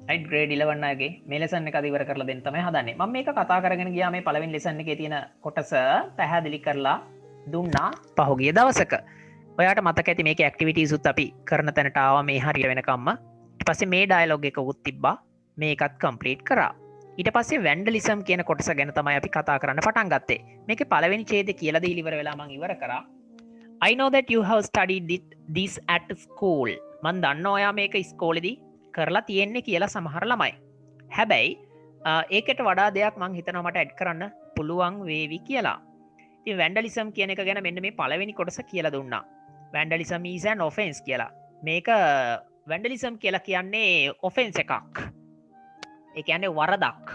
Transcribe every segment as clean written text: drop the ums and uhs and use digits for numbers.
right grade 11 අයගේ මේ lesson එක අද ඉවර කරලා දෙන්න තමයි හදන්නේ. මම මේක කතා කරගෙන ගියා මේ පළවෙනි lesson එකේ තියෙන කොටස පැහැදිලි කරලා දුන්නා පහුගිය දවසක. ඔයාට මතක ඇති මේකේ activities උත් අපි කරන තැනට ආවා මේ හරියට වෙනකම්ම. ඊට පස්සේ මේ dialogue එක උත් තිබ්බා. මේකත් complete කරා. ඊට පස්සේ vandalism කියන කොටස ගැන තමයි අපි කතා කරන්න පටන් ගත්තේ. මේකේ පළවෙනි ඡේදය කියලා දීලා ඉවර වෙලා මම ඉවර කරා. I know that you have studied this at school. මන් දන්නවා ඔයා මේක ඉස්කෝලේදී කරලා තියෙන්නේ කියලා සමහර ළමයි. හැබැයි ඒකට වඩා දෙයක් මං හිතනවා මට ඇඩ් කරන්න පුළුවන් වේවි කියලා. ඉතින් vandalism කියන එක ගැන මෙන්න මේ පළවෙනි කොටස කියලා දුන්නා. vandalism is an offense කියලා. මේක vandalism කියලා කියන්නේ offense එකක්. ඒ කියන්නේ වරදක්.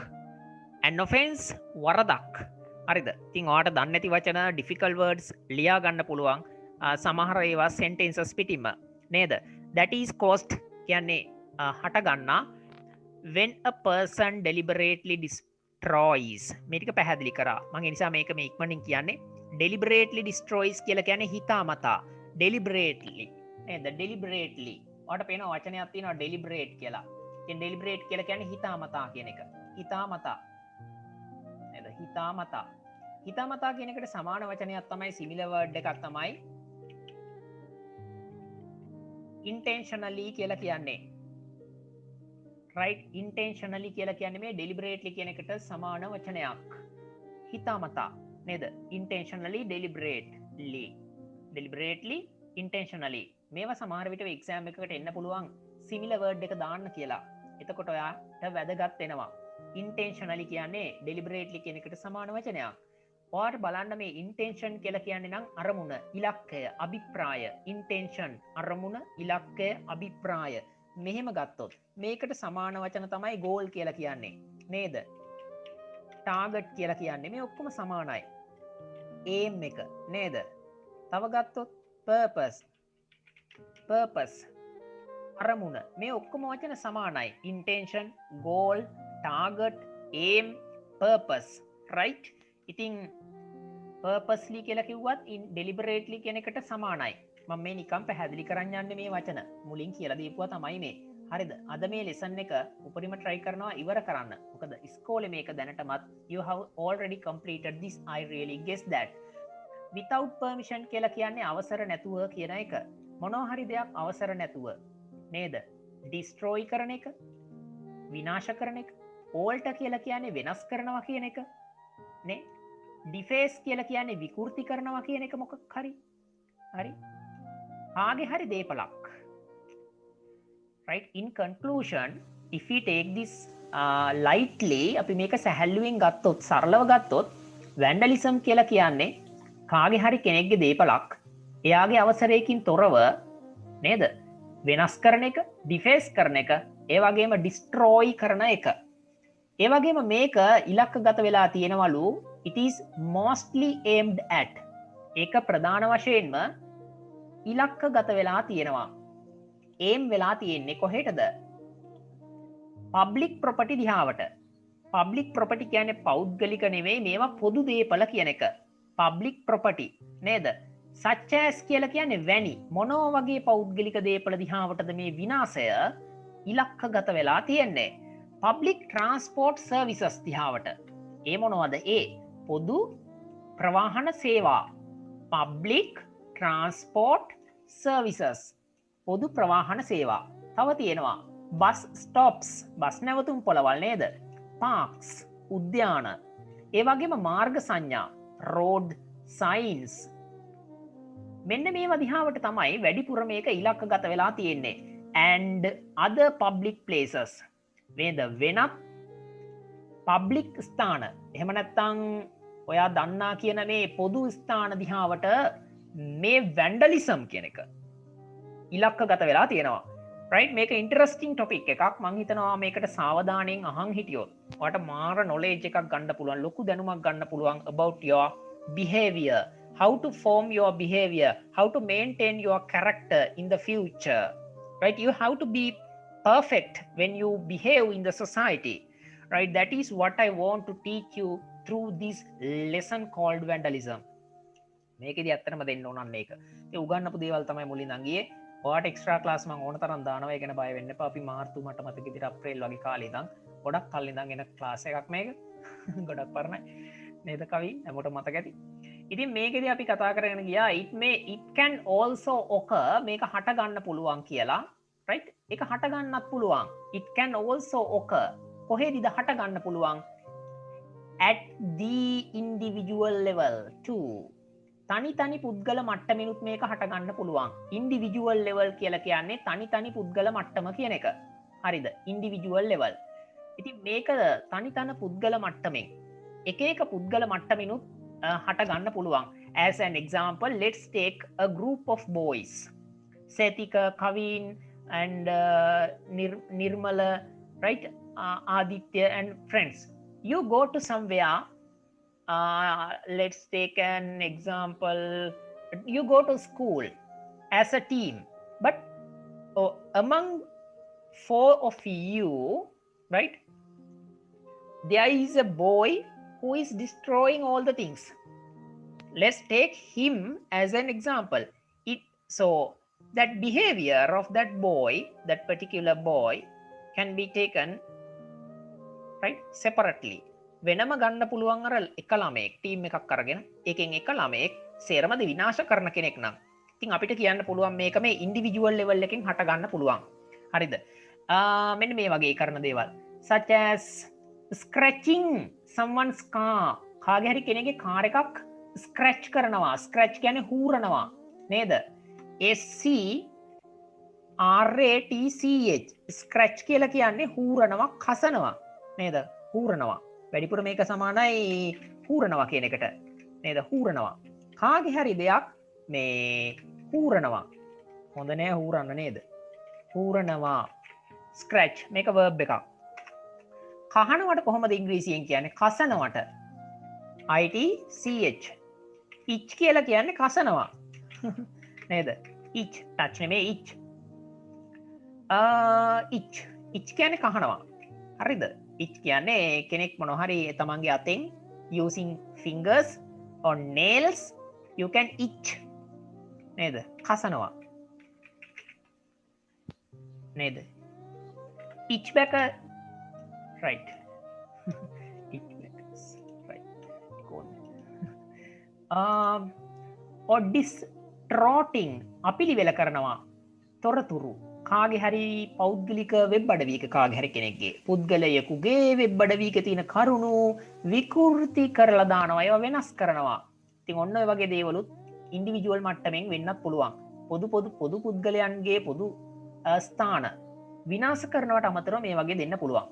an offense වරදක්. හරිද? ඉතින් ඔයාලට දන්නේ නැති වචන difficult words ලියා ගන්න පුළුවන්. සමහර ඒවා sentences පිටින්ම නේද? that is caused කියන්නේ හට ගන්නා when a person deliberately destroys මේ ටික පැහැදිලි කරා. මම ඒ නිසා මේක මේ ඉක්මනින් කියන්නේ deliberately destroys කියලා කියන්නේ හිතාමතා deliberately නේද? deliberately ඔයාලට පේන වචනයක් තියෙනවා deliberate කියලා. ඉතින් deliberate කියලා කියන්නේ හිතාමතා කියන එක. හිතාමතා නේද? හිතාමතා. හිතාමතා කියන එකට සමාන වචනයක් තමයි similar word එකක් තමයි intentionally කියලා කියන්නේ. right intentionally කියලා කියන්නේ මේ deliberately කියන එකට සමාන වචනයක්. හිතාමතා නේද? intentionally deliberately intentionally මේවා සමහර විට exam එකකට එන්න පුළුවන් similar word එක දාන්න කියලා. එතකොට ඔයාට වැදගත් වෙනවා. intentionally කියන්නේ deliberately කියන එකට සමාන වචනයක්. ඔයාට බලන්න මේ intention කියලා කියන්නේ නම් අරමුණ, ඉලක්කය, අභිප්‍රාය. intention අරමුණ, ඉලක්කය, අභිප්‍රාය. මෙහෙම ගත්තොත් මේකට සමාන වචන තමයි goal කියලා කියන්නේ. නේද? target කියලා කියන්නේ මේ ඔක්කොම සමානයි. aim එක නේද? තව ගත්තොත් purpose අරමුණ මේ ඔක්කොම වචන සමානයි. intention, goal, target, aim, purpose. right? ඉතින් purposely කියලා කිව්වත් deliberately කියන එකට සමානයි. මම මේ නිකන් පැහැදිලි කරන්න යන්නේ මේ වචන. මුලින් කියලා දීපුවා තමයි මේ. හරිද? අද මේ lesson එක උපරිම try කරනවා ඉවර කරන්න. මොකද ඉස්කෝලේ මේක දැනටමත් you have already completed this. I really guess that. without permission කියලා කියන්නේ අවසර නැතුව කියන එක. මොනවා හරි දෙයක් අවසර නැතුව නේද? destroy කරන එක, විනාශ කරන එක. alter කියලා කියන්නේ වෙනස් කරනවා කියන එක. නේ? deface කියලා කියන්නේ විකෘති කරනවා කියන එක මොකක් හරි. හරි? ආගේ හරි දේපලක්. right? in conclusion, if we take this lightly, අපි මේක සැහැල්ලුවෙන් ගත්තොත්, සරලව ගත්තොත්, vandalism කියලා කියන්නේ කාගේ හරි කෙනෙක්ගේ දේපලක් එයාගේ අවසරයකින් තොරව නේද? වෙනස් කරන එක, deface කරන එක, ඒ වගේම destroy කරන එක. ඒ වගේම මේක ඉලක්කගත වෙලා තියෙනවලු it is mostly aimed at. ඒක ප්‍රධාන වශයෙන්ම ඉලක්කගත වෙලා තියෙනවා. aim වෙලා තියෙන්නේ කොහෙටද? public property දිහාවට. public property කියන්නේ පෞද්ගලික නෙවෙයි, මේවා පොදු දේපල කියන එක. public property නේද? such as කියලා කියන්නේ වැනි මොනවා වගේ පෞද්ගලික දේපල දිහාවටද මේ විනාශය ඉලක්කගත වෙලා තියෙන්නේ? public transport services දිහාවට. ඒ මොනවද? ඒ පොදු ප්‍රවාහන සේවා. public transport services පොදු ප්‍රවාහන සේවා. තව තියෙනවා bus stops බස් නැවතුම් පොළවල් නේද? parks උද්‍යාන. ඒ වගේම මාර්ග සංඥා road signs. මෙන්න මේවා දිහාවට තමයි වැඩිපුර මේක ඉලක්කගත වෙලා තියෙන්නේ. and other public places නේද? වෙනත් public ස්ථාන. එහෙම නැත්නම් ඔයා දන්නා කියන මේ පොදු ස්ථාන දිහාවට මේ vandalism කියන එක ඉලක්කගත වෙලා තියෙනවා. right? මේක interesting topic එකක්. මං හිතනවා මේකට සාවධානයෙන් අහන් හිටියොත් ඔයාට මාර knowledge එකක් ගන්න පුළුවන්, ලොකු දැනුමක් ගන්න පුළුවන් about your behavior, how to form your behavior, how to maintain your character in the future. right? You have to be perfect when you behave in the society. right? That is what I want to teach you through this lesson called vandalism. මේකෙදි ඇත්තටම දෙන්න ඕන මේක. ඒ උගන්නපු දේවල් තමයි මුලින් අංගියේ ඔයාට extra class මම ඕන තරම් දානවා ඒ ගැන බය වෙන්න එපා අපි මාර්තු මට මතක විදිහට අප්‍රේල් වගේ කාලේ ඉඳන් ගොඩක් කල් ඉඳන් එන ක්ලාස් එකක් මේක ගොඩක් පරණයි නේද කවි හැමෝට මතක ඇති ඉතින් මේකෙදී අපි කතා කරගෙන ගියා it can also occur මේක හට ගන්න පුළුවන් කියලා right ඒක හට ගන්නත් පුළුවන් it can also occur කොහෙදද හට ගන්න පුළුවන් at the individual level too තනි පුද්ගල මට්ටමිනුත් මේක හටගන්න පුළුවන් ඉන්ඩිවිජුවල් ලෙවල් කියලා කියන්නේ තනි පුද්ගල මට්ටම කියන එක හරිද ඉන්ඩිවිජුවල් ලෙවල් ඉතින් මේක තනි පුද්ගල මට්ටමෙන් එක පුද්ගල මට්ටමිනුත් හටගන්න පුළුවන් as an example let's take a group of boys Setika Kavin and Nirmala right Aditya and friends you go to somewhere let's take an example you go to school as a team but among four of you right there is a boy who is destroying all the things let's take him as an example so that behavior of that boy that particular boy can be taken right separately වෙනම ගන්න පුළුවන් අර එක ළමයෙක් team එකක් අරගෙන එකෙන් එක ළමයෙක් සේරමද විනාශ කරන කෙනෙක් නම් ඉතින් අපිට කියන්න පුළුවන් මේක මේ ඉන්ඩිවිජුවල් ලෙවල් එකෙන් හට ගන්න පුළුවන් හරිද මෙන්න මේ වගේ කරන දේවල් such as scratching someone's car කාගේ හරි කෙනෙක්ගේ කාර් එකක් ස්ක්‍රැච් කරනවා ස්ක්‍රැච් කියන්නේ හූරනවා නේද SCRATCH ස්ක්‍රැච් කියලා කියන්නේ හූරනවා කසනවා නේද හූරනවා වැඩිපුර මේක සමානයි හූරනවා කියන එකට නේද හූරනවා කාගේ හරි දෙයක් මේ හූරනවා හොඳ නෑ හූරන්න නේද හූරනවා ස්ක්‍රැච් මේක verb එකක් කහනවට කොහොමද ඉංග්‍රීසියෙන් කියන්නේ කසනවට ITCH ඉච් කියලා කියන්නේ කසනවා නේද ඉච් ටච් නෙමෙයි ඉච් කියන්නේ කහනවා හරිද ඉච් කියන්නේ කෙනෙක් මොනවා හරි තමන්ගේ අතෙන් using fingers or nails you can itch නේද කසනවා නේද itch back right itch back right or distraughting අපිලිවෙල කරනවා තොරතුරු කාගේ හරි පෞද්ගලික වෙබ් අඩවියක කාගේ හරි කෙනෙක්ගේ පුද්ගලයෙකුගේ වෙබ් අඩවියක තියෙන කරුණු විකෘති කරලා දානවා ඒවා වෙනස් කරනවා. ඉතින් ඔන්න ඔය වගේ දේවලුත් ඉන්ඩිවිජුවල් මට්ටමින් වෙන්නත් පුළුවන්. පොදු පුද්ගලයන්ගේ පොදු ස්ථාන විනාශ කරනවට අමතරව මේ වගේ දෙන්න පුළුවන්.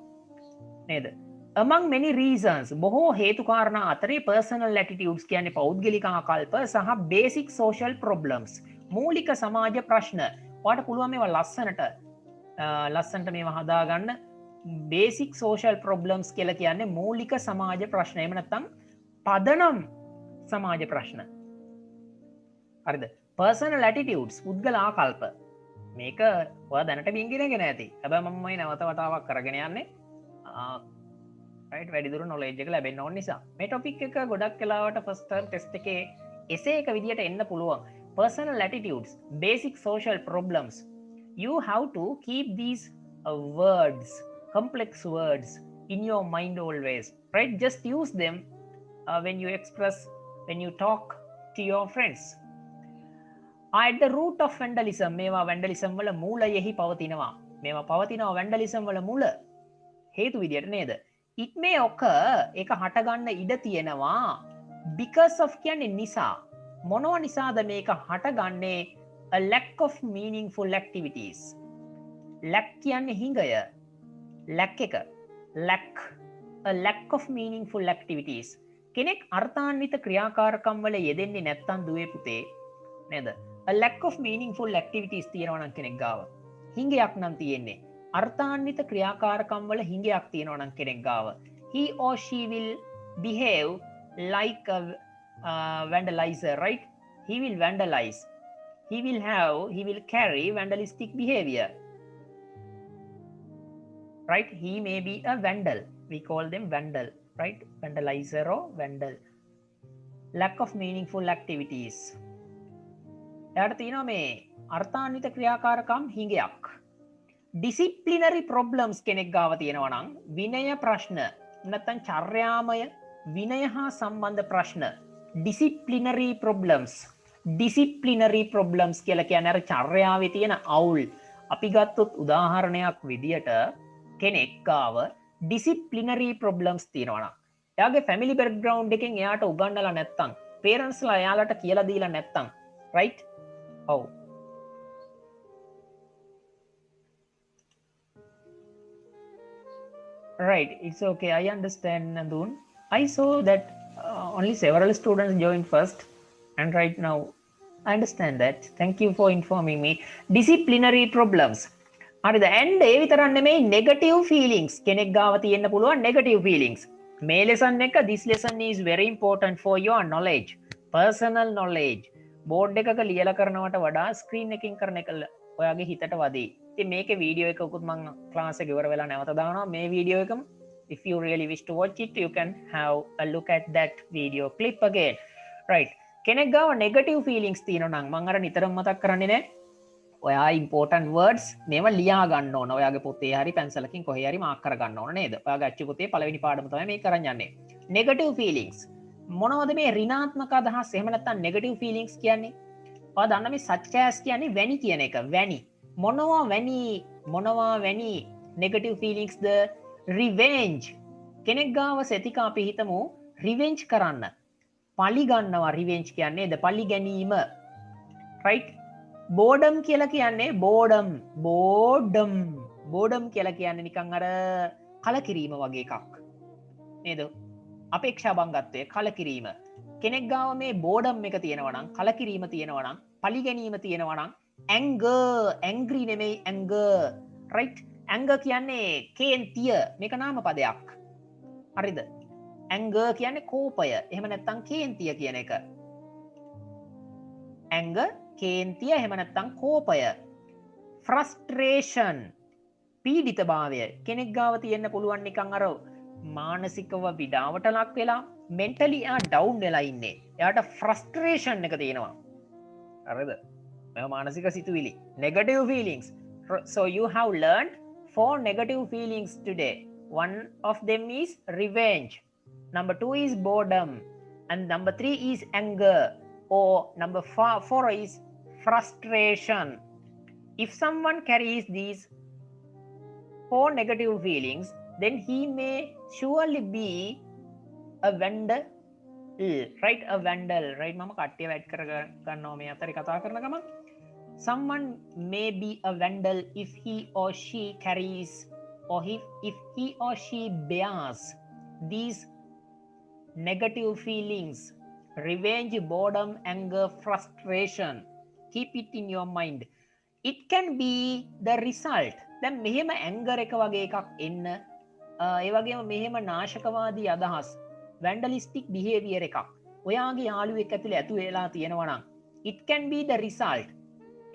නේද? among many reasons බොහෝ හේතු කාරණා අතරේ personal attitudes කියන්නේ පෞද්ගලික ආකල්ප සහ basic social problems මූලික සමාජ ප්‍රශ්න ඔයාට පුළුවන් මේවා ලස්සනට මේවා හදාගන්න බේසික් සෝෂල් ප්‍රොබ්ලම්ස් කියලා කියන්නේ මූලික සමාජ ප්‍රශ්න එහෙම නැත්නම් පදනම් සමාජ ප්‍රශ්න හරිද personal attitudes පුද්ගල ආකල්ප මේක ඔයා දැනට බින්ගිනගෙන ඇති හැබැයි මමයි නැවත වතාවක් කරගෙන යන්නේ right වැඩිදුර knowledge එක ලැබෙන්න ඕන නිසා මේ topic එක ගොඩක් වෙලාවට first term test එකේ essay එක විදියට එන්න පුළුවන් personal attitudes basic social problems you have to keep these words complex words in your mind always right just use them when you express when you talk to your friends at the root of vandalism මේවා vandalism වල මූලයෙහි පවතිනවා මේවා පවතිනවා vandalism වල මූල හේතු විදියට නේද it may occur ඒක හටගන්න ඉඩ තියෙනවා because of කියන්නේ නිසා මොනව නිසාද මේක හටගන්නේ a lack of meaningful activities lack කියන්නේ හිඟය lack එක lack a lack of meaningful activities කෙනෙක් අර්ථාන්විත ක්‍රියාකාරකම් වල යෙදෙන්නේ නැත්තම් දුවේ පුතේ නේද a lack of meaningful activities තියෙනවා නම් කෙනෙක් ගාව හිඟයක් නම් තියෙන්නේ අර්ථාන්විත ක්‍රියාකාරකම් වල හිඟයක් තියෙනවා නම් කෙනෙක් ගාව he or she will behave like a vandalizer right he will vandalize he will carry vandalistic behavior right he may be a vandal we call them vandal right vandalizer or vandal lack of meaningful activities එයාට තියෙනවා මේ අර්ථාන්විත ක්‍රියාකාරකම් හිඟයක්. ඩිසිප්ලිනරි problems කෙනෙක් ගාව තියෙනවා නම් විනය ප්‍රශ්න නැත්තම් චර්යාමය විනය හා සම්බන්ධ ප්‍රශ්න ඩිසිප්ලිනරි ප්‍රොබ්ලම්ස් කියලා කියන්නේ අර චර්යාවේ තියෙන අවුල්. අපි ගත්තොත් උදාහරණයක් විදියට කෙනෙක් ගාව ඩිසිප්ලිනරි ප්‍රොබ්ලම්ස් තියෙනවා නම් එයාගේ ෆැමිලි බෑග්ග්‍රවුන්ඩ් එකෙන් එයාට උගන්වලා නැත්තම් පේරන්ට්ස්ලා එයාලට කියලා දීලා නැත්තම් රයිට් ඔව් right, it's okay, I understand Nandun. I saw that only several students joined first and right now I understand that. Thank you for informing me. Disciplinary problems are the end ඒ විතරක් නෙමෙයි negative feelings කෙනෙක් ගාව තියෙන්න පුළුවන් negative feelings. මේ lesson එක this lesson is very important for your knowledge, personal knowledge. board එකක ලියලා කරනවට වඩා screen එකකින් කරන එක ඔයාගේ හිතට වදී. ඉතින් මේකේ වීඩියෝ එක උකුත් මම ක්ලාස් එක ඉවර වෙලා නැවත දානවා මේ වීඩියෝ එකම. If you really wish to watch it, you can have a look at that video clip again. Right. කෙනෙක් ගාව negative feelings තියෙනවා නම් මම අර නිතරම මතක් කරන්නේ නේ. ඔයා important words මේවා ලියා ගන්න ඕන. ඔයාගේ පොතේ හරි පැන්සලකින් කොහේ හරි මාක් කර ගන්න ඕන නේද? ඔයාගේ අච්චු පොතේ පළවෙනි පාඩම තමයි මේ කරන් යන්නේ. negative feelings. මොනවද මේ ඍණාත්මක අදහස් එහෙම නැත්නම් negative feelings කියන්නේ? ඔයා දන්න මේ such as කියන්නේ වැනි කියන එක. වැනි. මොනවා වැනි negative feelings ද? revenge. කෙනෙක් ගාව සෙතික අපි හිතමු revenge කරන්න. පලි ගන්නවා revenge කියන්නේ ද පලි ගැනීම. right? boredom කියලා කියන්නේ boredom කියලා කියන්නේ නිකන් අර කලකිරීම වගේ එකක්. නේද? අපේක්ෂා බංගත්වය කලකිරීම. කෙනෙක් ගාව මේ boredom එක තියෙනවා නම් කලකිරීම තියෙනවා නම් පලි ගැනීම තියෙනවා නම් angry නෙමෙයි anger. right? anger කියන්නේ කේන්තිය. මේක නාම පදයක්. හරිද? anger කියන්නේ කෝපය. එහෙම නැත්නම් කේන්තිය කියන එක. anger කේන්තිය එහෙම නැත්නම් කෝපය. frustration පීඩිතභාවය. කෙනෙක් ගාව තියෙන්න පුළුවන් නිකන් අර මානසිකව විඩාවට ලක් වෙලා mentally down වෙලා ඉන්නේ. එයාට frustration එක තියෙනවා. හරිද? මේ මානසික සිතුවිලි. negative feelings. So you have learned 4 negative feelings today. One of them is revenge. Number 2 is boredom. And number 3 is anger. Or number 4 is frustration. If someone carries these 4 negative feelings, then he may surely be a vandal. Right? A vandal. Right? Mama kattiya add karagawa me athare katha karana gaman. Someone may be a vandal if he or she carries or if he or she bears these negative feelings: revenge, boredom, anger, frustration. Keep it in your mind. It can be the result. දැන් මෙහෙම anger එක වගේ එකක් එන්න ඒ වගේම මෙහෙම නාශකවාදී අදහස් vandalistic behavior එකක් ඔයාගේ යාළුවෙක් ඇතුලේ ඇතු වෙලා තියෙනවා නම් it can be the result.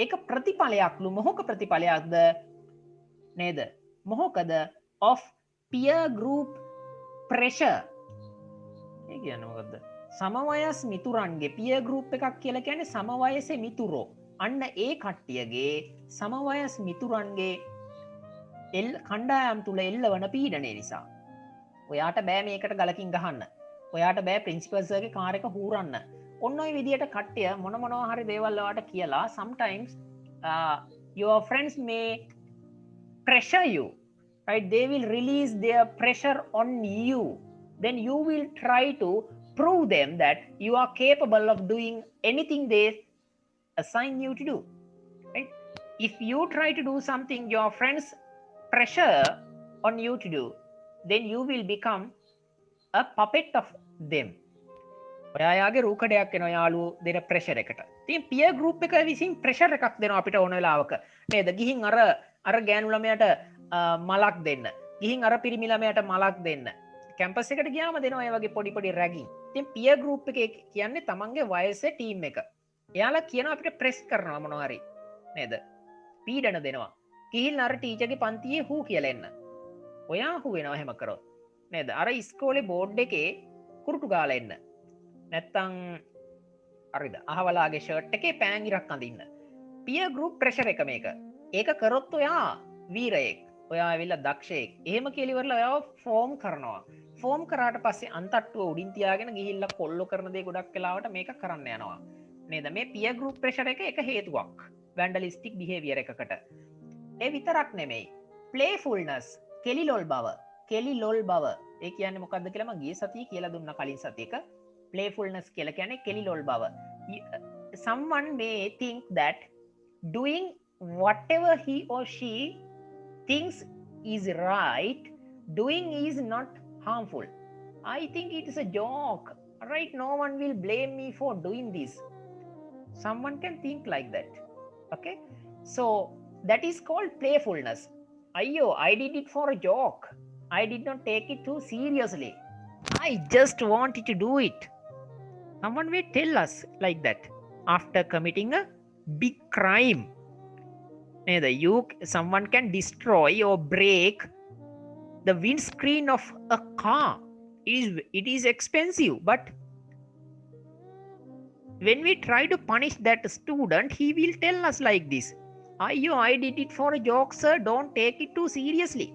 ඒක ප්‍රතිඵලයක්ලු මොහොක ප්‍රතිඵලයක්ද නේද? මොහොකද of peer group pressure. ඒ කියන්නේ මොකද්ද? සමවයස් මිතුරන්ගේ peer group එකක් කියලා කියන්නේ සමවයසේ මිතුරෝ. අන්න ඒ කට්ටියගේ සමවයස් මිතුරන්ගේ කණ්ඩායම් තුල එල්ලවන පීඩනය නිසා. ඔයාට බෑ මේකට ගලකින් ගහන්න. ඔයාට බෑ ප්‍රින්සිපල් සර්ගේ කාර් එක හූරන්න. ඔන්න ඔය විදියට කට්ටිය මොනවා හරි දේවල් ඔයාට කියලා sometimes your friends may pressure you, right? They will release their pressure on you. Then you will try to prove them that you are capable of doing anything they assign you to do, right? If you try to do something your friends pressure on you to do, then you will become a puppet of them. ඔයාගේ රූකඩයක් වෙනවා යාළුවෝ දෙන pressure එකට. ඉතින් peer group එක විසින් pressure එකක් දෙනවා අපිට ඕන වෙලාවක. නේද? ගිහින් අර ගෑනු ළමයාට මලක් දෙන්න. ගිහින් අර පිරිමි ළමයාට මලක් දෙන්න. කැම්පස් එකට ගියාම දෙනවා ඒ වගේ පොඩි රැගින්. ඉතින් peer group එකේ කියන්නේ තමන්ගේ වයසේ ටීම් එක. එයාලා කියනවා අපිට ප්‍රෙස් කරනවා මොනවා හරි. නේද? පීඩන දෙනවා. ගිහින් අර ටීචර්ගේ පන්තියේ හූ කියලා එන්න. ඔයා හූ වෙනවා එහෙම කරොත්. නේද? අර ඉස්කෝලේ බෝඩ් එකේ කුරුටු ගාලා එන්න. නැත්තං හරිද අහවලාගේ ෂර්ට් එකේ පෑන් ඉරක් අඳින්න පිය ගෲප් ප්‍රෙෂර් එක මේක ඒක කරොත් ඔයා වීරයෙක් ඔයා ඇවිල්ලා දක්ෂයෙක් එහෙම කියලා ඉවරලා ඔයාව ෆෝම් කරනවා ෆෝම් කරාට පස්සේ අන්තට්ටුව උඩින් තියාගෙන ගිහිල්ලා කොල්ලෝ කරන දේ ගොඩක් වෙලාවට මේක කරන්න යනවා නේද මේ පිය ගෲප් ප්‍රෙෂර් එක හේතුවක් වැන්ඩලිස්ටික් බිහේවියර් එකකට ඒ විතරක් නෙමෙයි ප්ලේෆුල්නස් කෙලිලොල් බව ඒ කියන්නේ මොකක්ද කියලා මම ගිය සතියේ කියලා දුන්නා කලින් සතියේක playfulness කියලා කියන්නේ කෙලිලොල් බව someone may think that doing whatever he or she thinks is right doing is not harmful I think it is a joke right no one will blame me for doing this someone can think like that okay so that is called playfulness ayyo I did it for a joke I did not take it too seriously I just wanted to do it someone may tell us like that after committing a big crime neither someone can destroy or break the windscreen of a car it is expensive but when we try to punish that student he will tell us like this ayyo I did it for a joke sir don't take it too seriously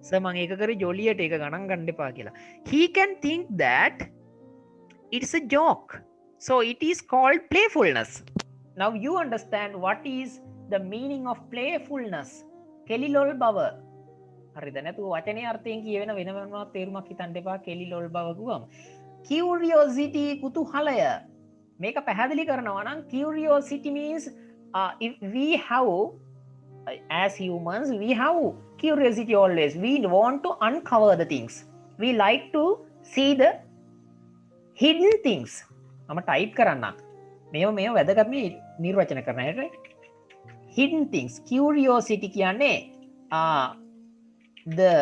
sir මම ඒක කරේ ජොලියට ඒක ගණන් ගන්න එපා කියලා he can think that it's a joke so it is called playfulness now you understand what is the meaning of playfulness කෙලිලොල් බව හරිද නැතු වචනේ අර්ථයෙන් කියවෙන වෙන මොනවත් තේරුමක් හිතන්න එපා කෙලිලොල් බව ගුවම curiosity කුතුහලය මේක පැහැදිලි කරනවා නම් curiosity means if we have as humans we have curiosity always we want to uncover the things we like to see the hidden things මම ටයිප් කරන්න මේව වැදගත් මේ නිර්වචන කරන හැට hidden things curiosity කියන්නේ the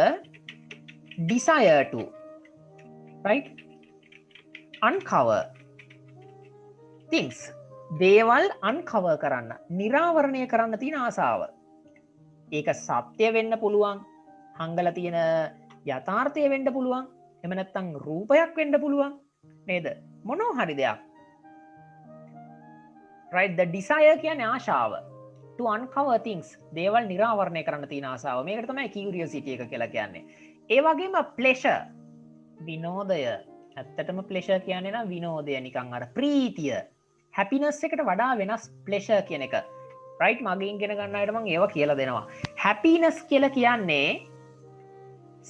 desire to right uncover things දේවල් uncover කරන්න නිරාවරණය කරන්න තියෙන ආසාව ඒක සත්‍ය වෙන්න පුළුවන් හංගලා තියෙන යථාර්ථය වෙන්න පුළුවන් එහෙම නැත්නම් රූපයක් වෙන්න පුළුවන් නේද මොනවා හරි දෙයක් right the desire කියන්නේ ආශාව to uncover things දේවල් නිරාවරණය කරන්න තියෙන ආසාව මේකට තමයි curiosity එක කියලා කියන්නේ ඒ වගේම pleasure විනෝදය ඇත්තටම pleasure කියන්නේ නම් විනෝදය නිකන් අර ප්‍රීතිය happiness එකට වඩා වෙනස් pleasure කියන එක right මගෙන් ඉගෙන ගන්න අයට මම ඒවා කියලා දෙනවා happiness කියලා කියන්නේ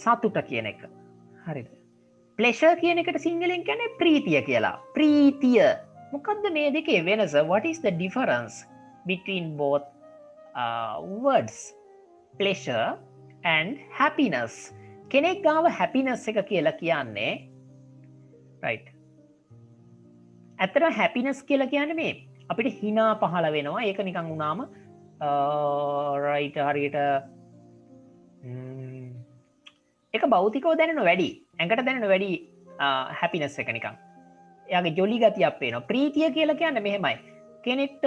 සතුට කියන එක හරිද pleasure කියන එකට සිංහලෙන් කියන්නේ ප්‍රීතිය කියලා ප්‍රීතිය මොකද්ද මේ දෙකේ වෙනස what is the difference between both words pleasure and happiness කෙනෙක් ගාව happiness එක කියලා කියන්නේ right ඇත්තටම happiness කියලා කියන්නේ මේ අපිට හිනා පහළ වෙනවා ඒක නිකන් වුණාම right හරියට ඒක භෞතිකව දැනෙන වැඩි ඇඟට දැනෙන වැඩි happiness එක නිකන් එයාගේ ජොලි ගතියක් පේනවා ප්‍රීතිය කියලා කියන්නේ මෙහෙමයි කෙනෙක්ට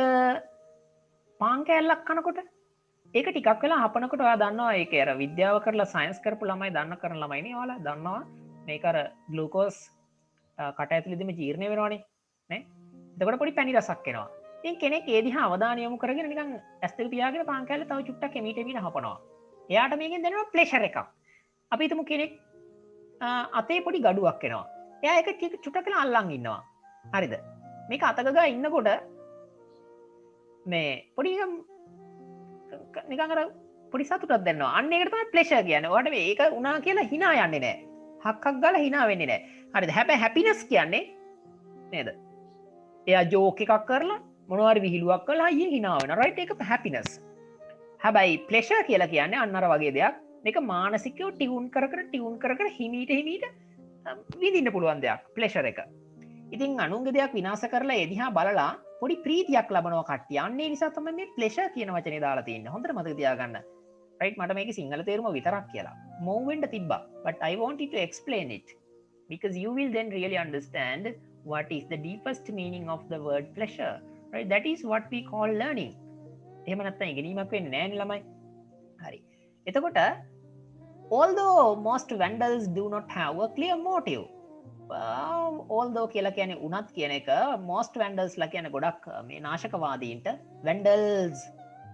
පාන් කෑල්ලක් කනකොට ඒක ටිකක් වෙලා හපනකොට ඔයා දන්නවා ඒක අර විද්‍යාව කරලා සයන්ස් කරපු ළමයි දන්න කරන ළමයි නේ ඔයාලා දන්නවා මේක අර ග්ලූකෝස් කට ඇතුළේදීම ජීර්ණය වෙනවනේ නේ එතකොට පොඩි පැණි රසක් එනවා ඉතින් කෙනෙක් ඒ දිහා අවධානය යොමු කරගෙන නිකන් ඇස් දෙක පියාගෙන පාන් කෑල්ල තව චුට්ටක් එමීට හපනවා එයාට මේකෙන් දැනෙනවා ප්ලෙෂර් එකක් අපි හිතමු කෙනෙක් අතේ පොඩි ගඩුවක් එනවා එයා ඒක චුට්ටක් වෙලා අල්ලන් ඉන්නවා හරිද මේක අතගගා ඉන්නකොට මේ පොඩි නිකන් අර පොඩි සතුටක් දැනෙනවා අන්න ඒකට තමයි ප්ලෙෂර් කියන්නේ ඔයාලට මේක උනා කියලා hina යන්නේ නැහැ හක්කක් ගාලා hina වෙන්නේ නැහැ හරිද හැබැයි හැපිනස් කියන්නේ නේද එයා ජෝක් එකක් කරලා මොනවාරි විහිළුවක් කරලා අයියේ hina වෙනවා රයිට් ඒක හැපිනස් හැබැයි ප්ලෙෂර් කියලා කියන්නේ අන්න අර වගේ දෙයක් මේක මානසිකව ටියුන් කර කර හිමීට විඳින්න පුළුවන් දෙයක් ප්ලෙෂර් එක ඉතින් අනුන්ගේ දෙයක් විනාශ කරලා ඒ දිහා බලලා පොඩි ප්‍රීතියක් ලබනවා කට්ටිය අන්න ඒ නිසා තමයි මේ ප්ලෙෂර් කියන වචනේ දාලා තියෙන්නේ හොඳට මතක තියාගන්න right මට මේකේ සිංහල තේරුම විතරක් කියලා move වෙන්න තිබ්බා but I wanted to explain it because you will then really understand what is the deepest meaning of the word pleasure right that is what we call learning එහෙම නැත්නම් ඉගෙනීමක් වෙන්නේ නැහැ නේ ළමයි හරි එතකොට although most vandals do not have a clear motive ඕල්දෝ කියලා කියන්නේ උනත් කියන එක most vandalsලා කියන්නේ ගොඩක් මේ නාශකවාදීන්ට vandals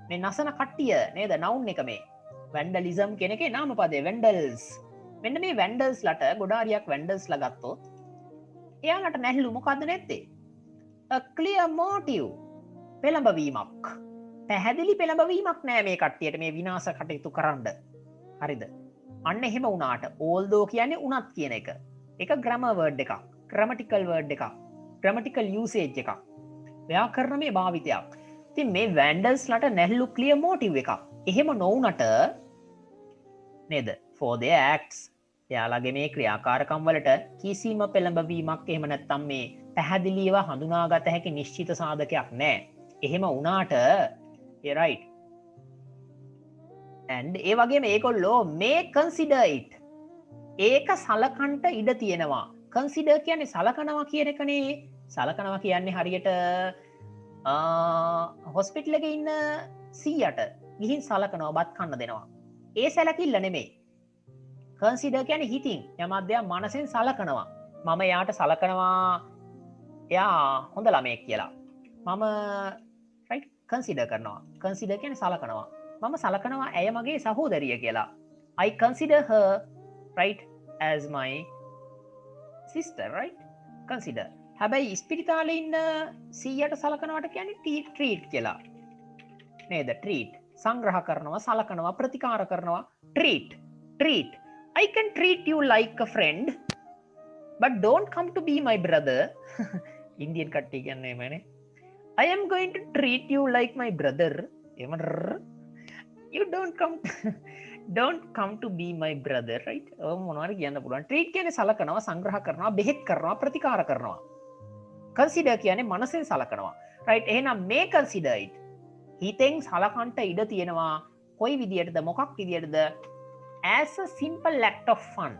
මේ නසන කට්ටිය නේද noun එක මේ vandalism කියන එකේ නාමපදය vandals මෙන්න මේ vandalsලට ගොඩාරියක් vandalsලා ගත්තොත් එයාලට නැහිලු මොකද්ද නැත්තේ a clear motive පෙළඹවීමක් පැහැදිලි පෙළඹවීමක් නෑ මේ කට්ටියට මේ විනාශ කටයුතු කරන්න හරිද අන්න එහෙම වුණාට ඕල්දෝ කියන්නේ උනත් කියන එක එක grammar word එකක් grammatical word එකක් grammatical usage එකක් ව්‍යාකරණ මේ භාවිතයක් ඉතින් මේ vandalsලට නැහිලු clear motive එකක් එහෙම නොවුනට නේද for their acts එයාලගේ මේ ක්‍රියාකාරකම් වලට කිසිම පෙළඹවීමක් එහෙම නැත්නම් මේ පැහැදිලිව හඳුනාගත හැකි නිශ්චිත සාධකයක් නැහැ. එහෙම වුණාට right and ඒ වගේම ඒගොල්ලෝ may consider it ඒක සලකන්ට ඉඩ තියෙනවා. consider කියන්නේ සලකනවා කියන එකනේ. සලකනවා කියන්නේ හරියට හොස්පිටල් එකේ ඉන්න සීයට ගිහින් සලකනවා බත් කන්න දෙනවා. ඒ සැලකිල්ල නෙමෙයි. consider කියන්නේ හිතින් යමක් දෙයක් මනසෙන් සලකනවා. මම යාට සලකනවා එයා හොඳ ළමයෙක් කියලා. මම right consider කරනවා. consider කියන්නේ සලකනවා. මම සලකනවා ඇය මගේ සහෝදරිය කියලා. I consider her right as my sister right consider. හැබැයි ඉස්පිරිතාලේ ඉන්න සීයට සලකනවට කියන්නේ treat කියලා. නේද? treat සංග්‍රහ කරනවා, සලකනවා, ප්‍රතිකාර කරනවා. treat I can treat you like a friend but don't come to be my brother. Indian කට්ටිය කියන්නේ එමනේ. I am going to treat you like my brother. You don't come to be my brother right. මොනවාරි කියන්න පුළුවන්. treat කියන්නේ සලකනවා, සංග්‍රහ කරනවා, බෙහෙත් කරනවා, ප්‍රතිකාර කරනවා. consider කියන්නේ මනසෙන් සලකනවා. right එහෙනම් මේ consider it හිතෙන් සලකන්ට ඉඩ තියෙනවා. කොයි විදියටද මොකක් විදියටද as a simple act of fun.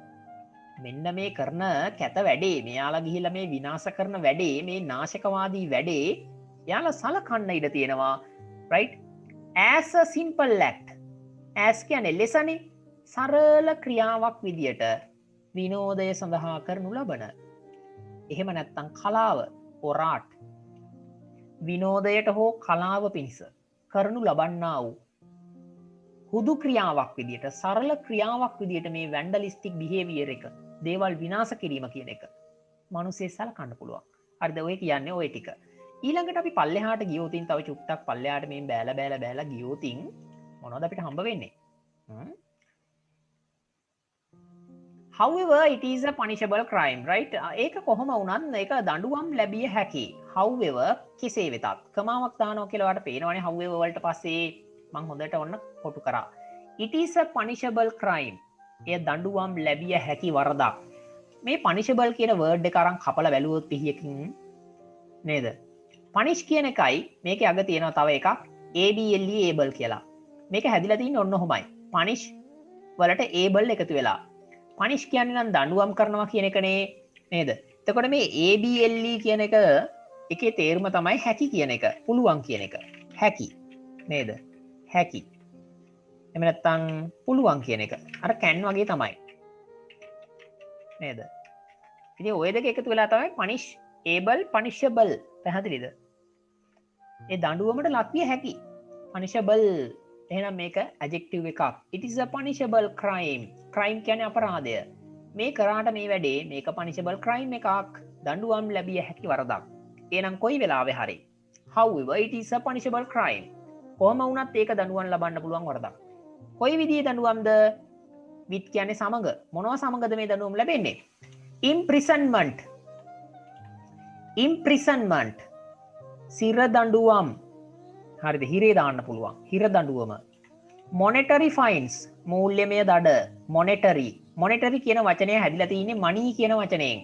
මෙන්න මේ කරන කැත වැඩේ මෙයාලා ගිහිල්ලා මේ විනාශ කරන වැඩේ මේ නාශකවාදී වැඩේ එයාලා සලකන්න ඉඩ තියෙනවා right as a simple act as කියන්නේ ලෙසනේ සරල ක්‍රියාවක් විදියට විනෝදය සඳහා කරනු ලබන එහෙම නැත්නම් කලාව or art විනෝදයට හෝ කලාව පිණිස කරනු ලබන්නා වූ හුදු ක්‍රියාවක් විදියට සරල ක්‍රියාවක් විදියට මේ වැන්ඩලිස්ටික් බිහේවියර් එක දේවල් විනාශ කිරීම කියන එක මිනිස්සේ සලකන්න පුළුවන්. හරිද? ඔය කියන්නේ ඔය ටික. ඊළඟට අපි පල්ලෙහාට ගියොතින් තව චුට්ටක් පල්ලෙහාට මේ බෑලා ගියොතින් මොනවද අපිට හම්බ වෙන්නේ? However it is a punishable crime right? ඒක කොහොම වුණත් ඒක දඬුවම් ලැබිය හැකි. However කෙසේ වෙතත් කමාවක් දානවා කියලා ඔයාලට පේනවනේ however වලට පස්සේ මං හොඳට ඔන්න කොටු කරා. It is a punishable crime. එය දඬුවම් ලැබිය හැකි වරදක්. මේ punishable කියන word එක අරන් කපලා බැලුවොත් පිහියකින් නේද? punish කියන එකයි මේකේ අග තියෙනවා තව එකක් able able කියලා. මේක හැදිලා තින්නේ ඔන්න ඔහොමයි. punish වලට able එකතු වෙලා. punish කියන්නේ නම් දඬුවම් කරනවා කියන එකනේ නේද? එතකොට මේ able කියන එක එකේ තේරුම තමයි හැකි කියන එක. පුළුවන් කියන එක. හැකි නේද? හැකි එහෙම නැත්නම් පුළුවන් කියන එක අර can වගේ තමයි නේද ඉතින් ඔය දෙක එකතු වෙලා තමයි punish able punishable පැහැදිලිද ඒ දඬුවමට ලක්විය හැකි punishable එහෙනම් මේක adjective එකක් it is a punishable crime crime කියන්නේ අපරාධය මේ කරාට මේ වැඩේ මේක punishable crime එකක් දඬුවම් ලැබිය හැකි වරදක් එහෙනම් කොයි වෙලාවෙ හරි however it is a punishable crime කොහොම වුණත් ඒක දඬුවම් ලබන්න පුළුවන් වරදක්. කොයි විදිහේ දඬුවම්ද? with කියන්නේ සමග. මොනවා සමගද මේ දඬුවම් ලැබෙන්නේ? imprisonment. imprisonment. සිර දඬුවම්. හරිද? හිරේ දාන්න පුළුවන්. හිර දඬුවම. monetary fines. මූල්‍යමය දඩ. monetary. monetary කියන වචනය හැදිලා තියෙන්නේ money කියන වචනයෙන්.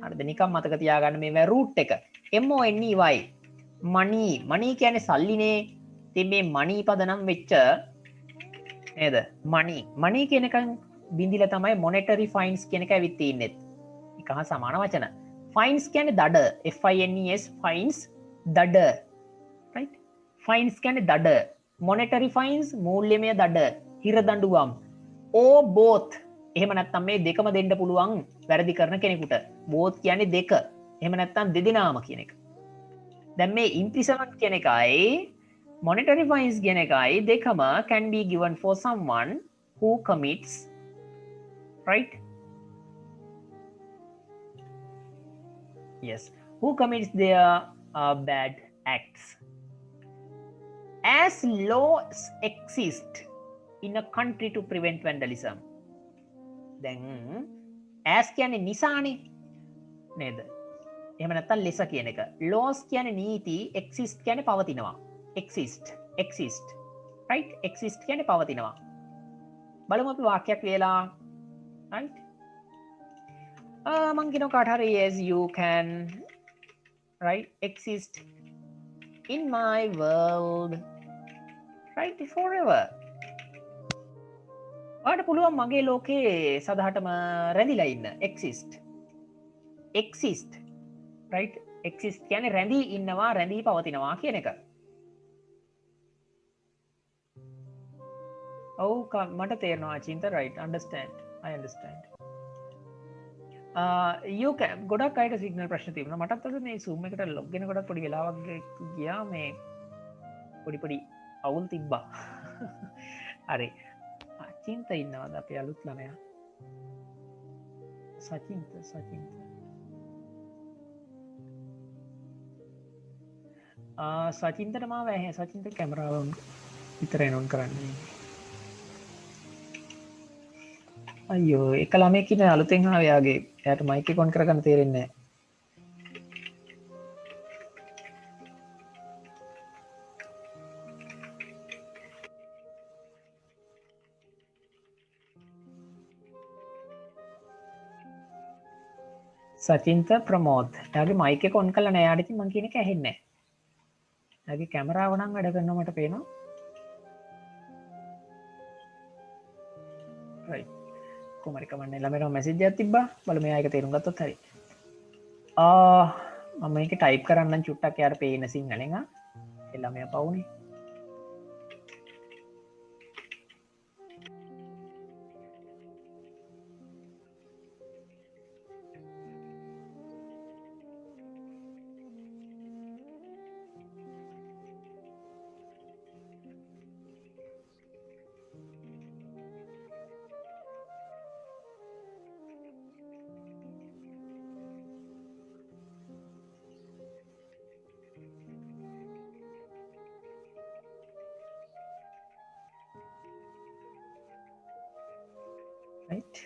හරිද? නිකන් මතක තියාගන්න මේ root එක. money. money කියන්නේ සල්ලිනේ. ඉතින් මේ money පදනම් වෙච්ච නේද? money කියන එකෙන් බින්දිලා තමයි monetary fines කියන එක ඇවිත් තින්නේ. එක හා සමාන වචන. fines කියන්නේ දඩ. fines fines දඩ. right? fines කියන්නේ දඩ. monetary fines මූල්‍යමය දඩ. හිර දඬුවම්. or both එහෙම නැත්නම් මේ දෙකම දෙන්න පුළුවන් වැරදි කරන කෙනෙකුට. both කියන්නේ දෙක. එහෙම නැත්නම් දෙදෙනාම කියන එක. දැන් මේ imprisonment කියන එකයි monetary fines කියන එකයි දෙකම can be given for someone who commits, right? Yes, who commits their bad acts. As laws exist in a country to prevent vandalism. දැන් as කියන්නේ නිසානේ නේද? එහෙම නැත්නම් less කියන එක. laws කියන්නේ නීති, exist කියන්නේ පවතිනවා. exist, right? exist කියන්නේ පවතිනවා. බලමු අපි වාක්‍යයක් ලියලා, right? මං කියනවා කාට හරි yes you can, right, exist in my world, right, forever. ඔයාට පුළුවන් මගේ ලෝකේ සදහටම රැඳිලා ඉන්න. exist, right? exist කියන්නේ රැඳී ඉන්නවා, රැඳී පවතිනවා කියන එක. ඔව් මට තේරෙනවා චින්ත, right, understand, I understand. you can ගොඩක් අයට සිග්නල් ප්‍රශ්න තිබුණා. මටත් අද මේ zoom එකට log වෙනකොට පොඩි වෙලාවක් ගියා, මේ පොඩි අවුල් තිබ්බා. හරි. චින්ත ඉන්නවද අපේ අලුත් ළමයා? සචින්ත සචින්තට මාව ඇහැ. සචින්ත කැමරාව විතරයි on කරන්නේ. අයියෝ, එක ළමයෙක් ඉන්න අලුතෙන් ආවේ. එයාට මයික් එක on කරගන්න තේරෙන්නේ නැහැ. සචින්ත ප්‍රමෝද්, එයාගේ මයික් එක on කරලා නැහැ. එයාට ඉතින් මං කියන එක ඇහෙන්නේ නැහැ. එයාගේ කැමරාව නම් වැඩ කරනවා මට පේනවා. right. කොහමරි කමන්නේ. ළමයට මැසේජ් එකක් තිබ්බා. බලමු එයා ඒක තේරුම් ගත්තොත් හරි. මම මේක ටයිප් කරන්නම් චුට්ටක් එයාට පේන සිංහලෙන්. ඒ ළමයා පවුනේ. right.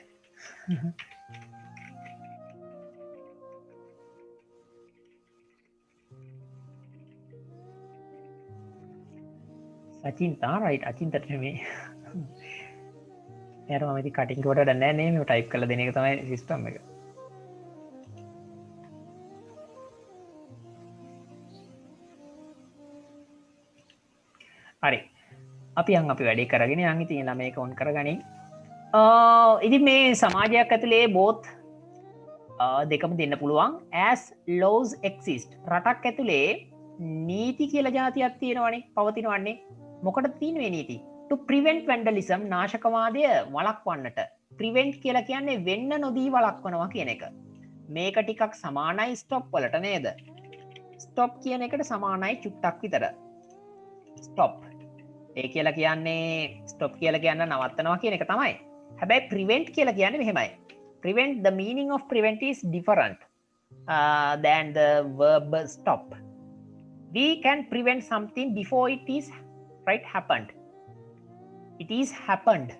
සචින්තා, right, අචින්තට නෙමෙයි. එයාට මම ඉතින් කටින් කොට වැඩක් නැහැ නේ, මේක ටයිප් කරලා දෙන එක තමයි සිස්ටම් එක. හරි. අපි වැඩේ කරගෙන යන්. ඉතින් ළමයි එක on කරගනින්. ඉතින් මේ සමාජයක් ඇතුලේ both දෙකම දෙන්න පුළුවන්. as laws exist. රටක් ඇතුලේ නීති කියලා જાතියක් තියෙනවනේ, පවතිනවන්නේ. මොකටද තියෙන්නේ නීති? to prevent vandalism, නාශකවාදය වළක්වන්නට. prevent කියලා කියන්නේ වෙන්න නොදී වළක්වනවා කියන එක. මේක ටිකක් සමානයි stop වලට නේද? stop කියන එකට සමානයි චුට්ටක් විතර. stop. ඒ කියලා කියන්නේ stop කියලා කියන්න නවත්තනවා කියන එක තමයි. හැබැයි prevent කියලා කියන්නේ මෙහෙමයි. prevent, the meaning of prevent is different than the verb stop. We can prevent something before it is, right, happened. It is happened.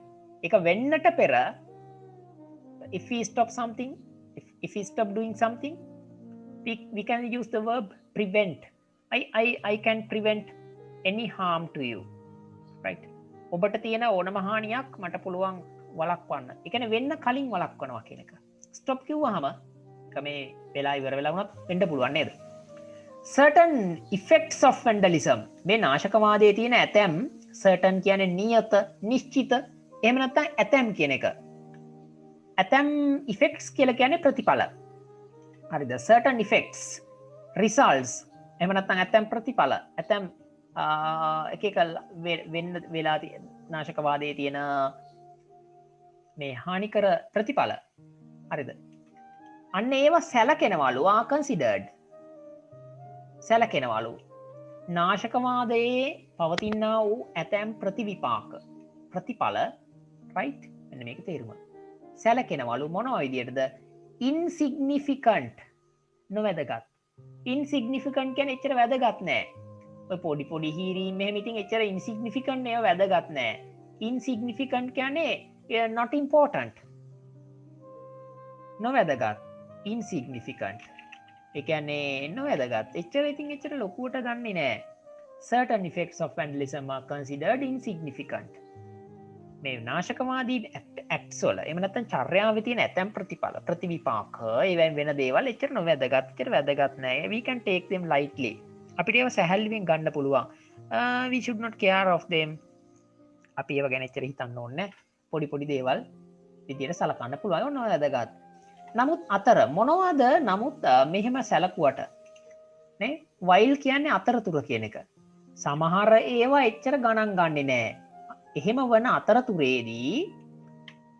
එක වෙන්නට පෙර, if we stop something, if we stop doing something, we can use the verb prevent. I can prevent any harm to you, right? ඔබට තියෙන ඕනම හානියක් මට පුළුවන් වළක්වන්න. ඒ කියන්නේ වෙන්න කලින් වළක්වනවා කියන එක. stop කිව්වහම මේ වෙලා ඉවර වෙලා වුණත් වෙන්න පුළුවන් නේද? certain effects of vandalism. මේ නාශකවාදයේ තියෙන ඇතැම්, certain කියන්නේ නියත, නිශ්චිත, එහෙම නැත්නම් ඇතැම් කියන එක. ඇතැම් effects කියලා කියන්නේ ප්‍රතිඵල. හරිද? certain effects, results, එහෙම නැත්නම් ඇතැම් ප්‍රතිඵල, ඇතැම් එක එක වෙන්න වෙලා නාශකවාදයේ තියෙන මේ හානිකර ප්‍රතිඵල හරිද අන්න ඒවා සැලකෙනවලු කන්සිඩර්ඩ් සැලකෙනවලු නාශකවාදයේ පවතින්නා වූ ඇතැම් ප්‍රතිවිපාක ප්‍රතිඵල රයිට් එන්න මේක තේරුම සැලකෙනවලු මොනවා විදියටද ඉන්සිග්නිෆිකන්ට් නොවැදගත් ඉන්සිග්නිෆිකන්ට් කියන්නේ එච්චර වැදගත් නෑ ඔය පොඩි පොඩි හීරීම් මෙහෙම ඉතින් එච්චර ඉන්සිග්නිෆිකන්ට් නෑ වැදගත් නෑ ඉන්සිග්නිෆිකන්ට් කියන්නේ not important නොවැදගත් ඉන්සිග්නිෆිකන්ට් ඒ කියන්නේ නොවැදගත් එච්චර ඉතින් එච්චර ලොකුවට ගන්නෙ නෑ certain effects of vandalism are considered insignificant මේ නාශකවාදී ඇක්ට්ස් වල එහෙම නැත්නම් චර්යාවේ තියෙන ඇතැම් ප්‍රතිඵල ප්‍රතිවිපාක ඒවෙන් වෙන දේවල් එච්චර නොවැදගත් එච්චර වැදගත් නෑ we can take them lightly අපිට ඒව සැහැල්ලුවෙන් ගන්න පුළුවන් we should not care of them අපි ඒව ගැන එච්චර හිතන්න ඕනේ පොඩි පොඩි දේවල් විදියට සලකන්න පුළුවන් ඕන වැදගත් නමුත් අතර මොනවද නමුත් මෙහෙම සැලකුවට නේ වයිල් කියන්නේ අතරතුර කියන එක සමහර ඒවා එච්චර ගණන් ගන්නේ නෑ එහෙම වන අතරතුරේදී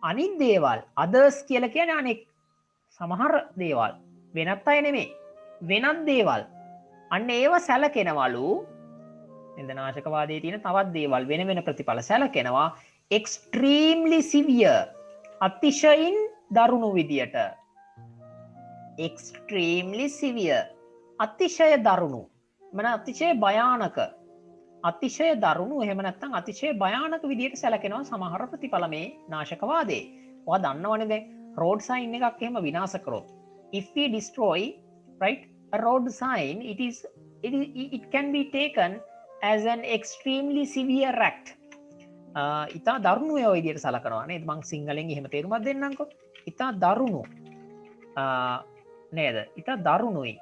අනිත් දේවල් අදර්ස් කියලා කියන්නේ අනෙක් සමහර දේවල් වෙනත් අය නෙමෙයි වෙනත් දේවල් අන්න ඒව සැලකෙනවලු නින්දනාශකවාදයේ තියෙන තවත් දේවල් වෙන වෙන ප්‍රතිඵල සැලකෙනවා extremely severe අතිශයින් දරුණු විදියට extremely severe අතිශය දරුණු මන අතිශය භයානක අතිශය දරුණු එහෙම නැත්නම් අතිශය භයානක විදියට සැලකෙනවා සමහර ප්‍රතිඵල මේ නාශකවාදේ. ඔයා දන්නවනේ දැන් road sign එකක් එහෙම විනාශ කරොත් if we destroy right a road sign it can be taken as an extremely severe act. ඉතා දරුණු ඒ විදියට සලකනවා නේද මං සිංහලෙන් එහෙම තේරුමක් දෙන්නම්කෝ. ඉතා දරුණු නේද? ඉතා දරුණුයි.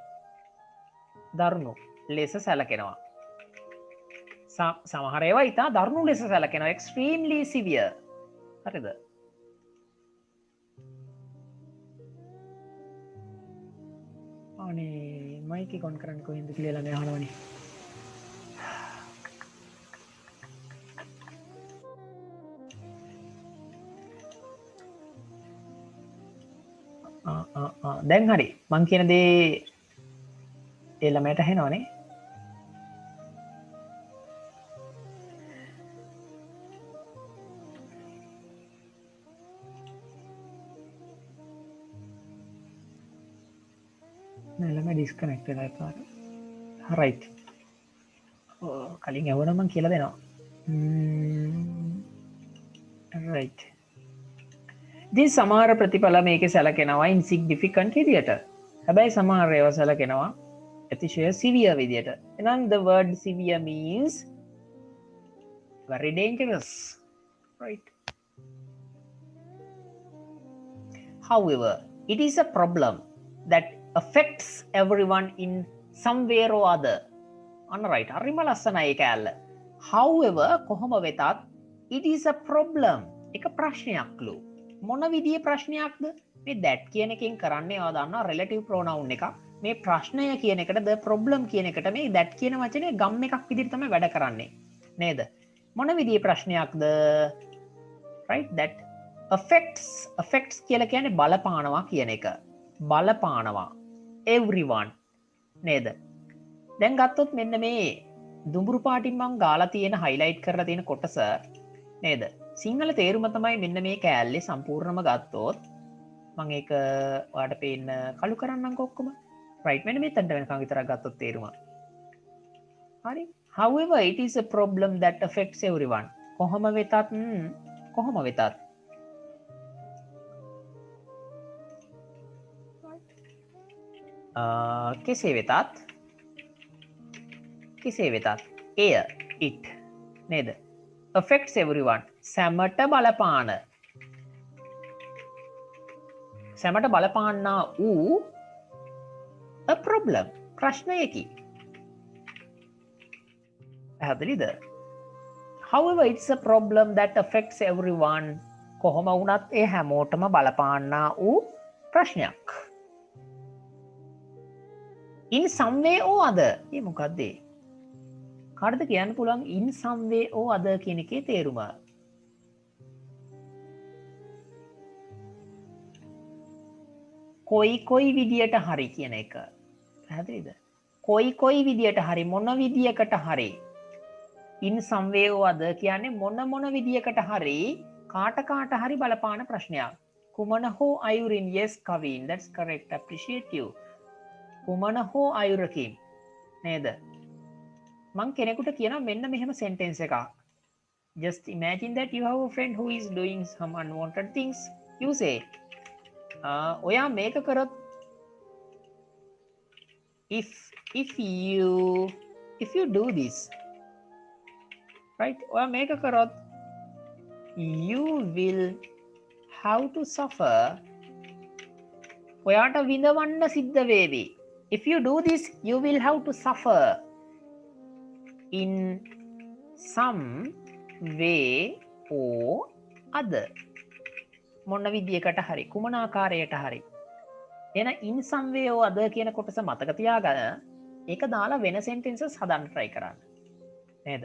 දරුණු ලෙස සැලකෙනවා. සමහර ඒවා ඉතා දරුණු ලෙස සැලකෙනවා extremely severe. හරිද? අනේ මයික් එක ඔන් කරන්න කොහෙන්ද කියලා මේ අහනවනේ. දැන් හරි මං කියන දේ ඒ ළමයට ඇහෙනවනේ. ළමයි ඩිස්කනෙක්ට් වෙලා පාර. රයිට්. කලින් ඇහුවනම් මං කියලා දෙනවා. රයිට්. ඉතින් සමහර ප්‍රතිඵල මේකේ සැලකෙනවා ඉන්සිග්නිෆිකන්ට් විදියට. හැබැයි සමහර ඒවා සැලකෙනවා අතිශය සිවියර් විදියට. එහෙනම් the word severe means very dangerous. Right. However, it is a problem that affects everyone in some way or other. Right. හරිම ලස්සනයි ඒක ඇල්ල. However, කොහොම වෙතත් it is a problem. එක ප්‍රශ්නයක්ලු. මොන විදිහේ ප්‍රශ්නයක්ද? මේ that කියන එකෙන් කරන්නේ ඔයා දන්නවා relative pronoun එකක්. මේ ප්‍රශ්නය කියන එකට the problem කියන එකට මේ that කියන වචනේ ගම් එකක් විදිහට තමයි වැඩ කරන්නේ. නේද? මොන විදිහේ ප්‍රශ්නයක්ද? right that affects කියලා කියන්නේ බලපානවා කියන එක. බලපානවා everyone නේද? දැන් ගත්තොත් මෙන්න මේ දුඹුරු පාටින් මම ගාලා තියෙන highlight කරලා තියෙන කොටස නේද? සිංහල තේරුම තමයි මෙන්න මේ කෑල්ලේ සම්පූර්ණම ගත්තොත් මම ඒක ඔයාලට පේන්න කළු කරන්නම්කෝ ඔක්කොම. right මෙන්න මෙතනට වෙනකන් විතරක් ගත්තොත් තේරුම. හරි. However, it is a problem that affects everyone. කොහොම වෙතත් කෙසේ වෙතත් එය it නේද? affects everyone. සැමට බලපාන්නා වූ a problem ප්‍රශ්නයකි. පැහැදිලිද? However, it's a problem that affects everyone. කොහොම වුණත් ඒ හැමෝටම බලපාන්නා වූ ප්‍රශ්නයක්. in some way or other. මේ මොකක්ද? කාටද කියන්න පුළුවන් in some way or other කියන එකේ තේරුම? කොයි විදියට හරි කියන එක. පැහැදිලිද? කොයි විදියට හරි මොන විදියකට හරි in some way or other කියන්නේ මොන විදියකට හරි කාට හරි බලපාන ප්‍රශ්නයක්. කුමන හෝ අයුරින් yes Kavin that's correct appreciate you. කුමන හෝ අයුරකින් නේද? මං කෙනෙකුට කියනවා මෙන්න මෙහෙම sentence එකක්. Just imagine that you have a friend who is doing some unwanted things. You say ඔයා මේක කරොත් if you do this right ඔයා මේක කරොත් you will have to suffer ඔයාට විඳවන්න සිද්ධ වේවි. If you do this you will have to suffer in some way or other. මොන විදියකට හරි කුමන ආකාරයට හරි. එන in some way or other කියන කොටස මතක තියාගන්න. ඒක දාලා වෙන sentences හදන්න try කරන්න. නේද?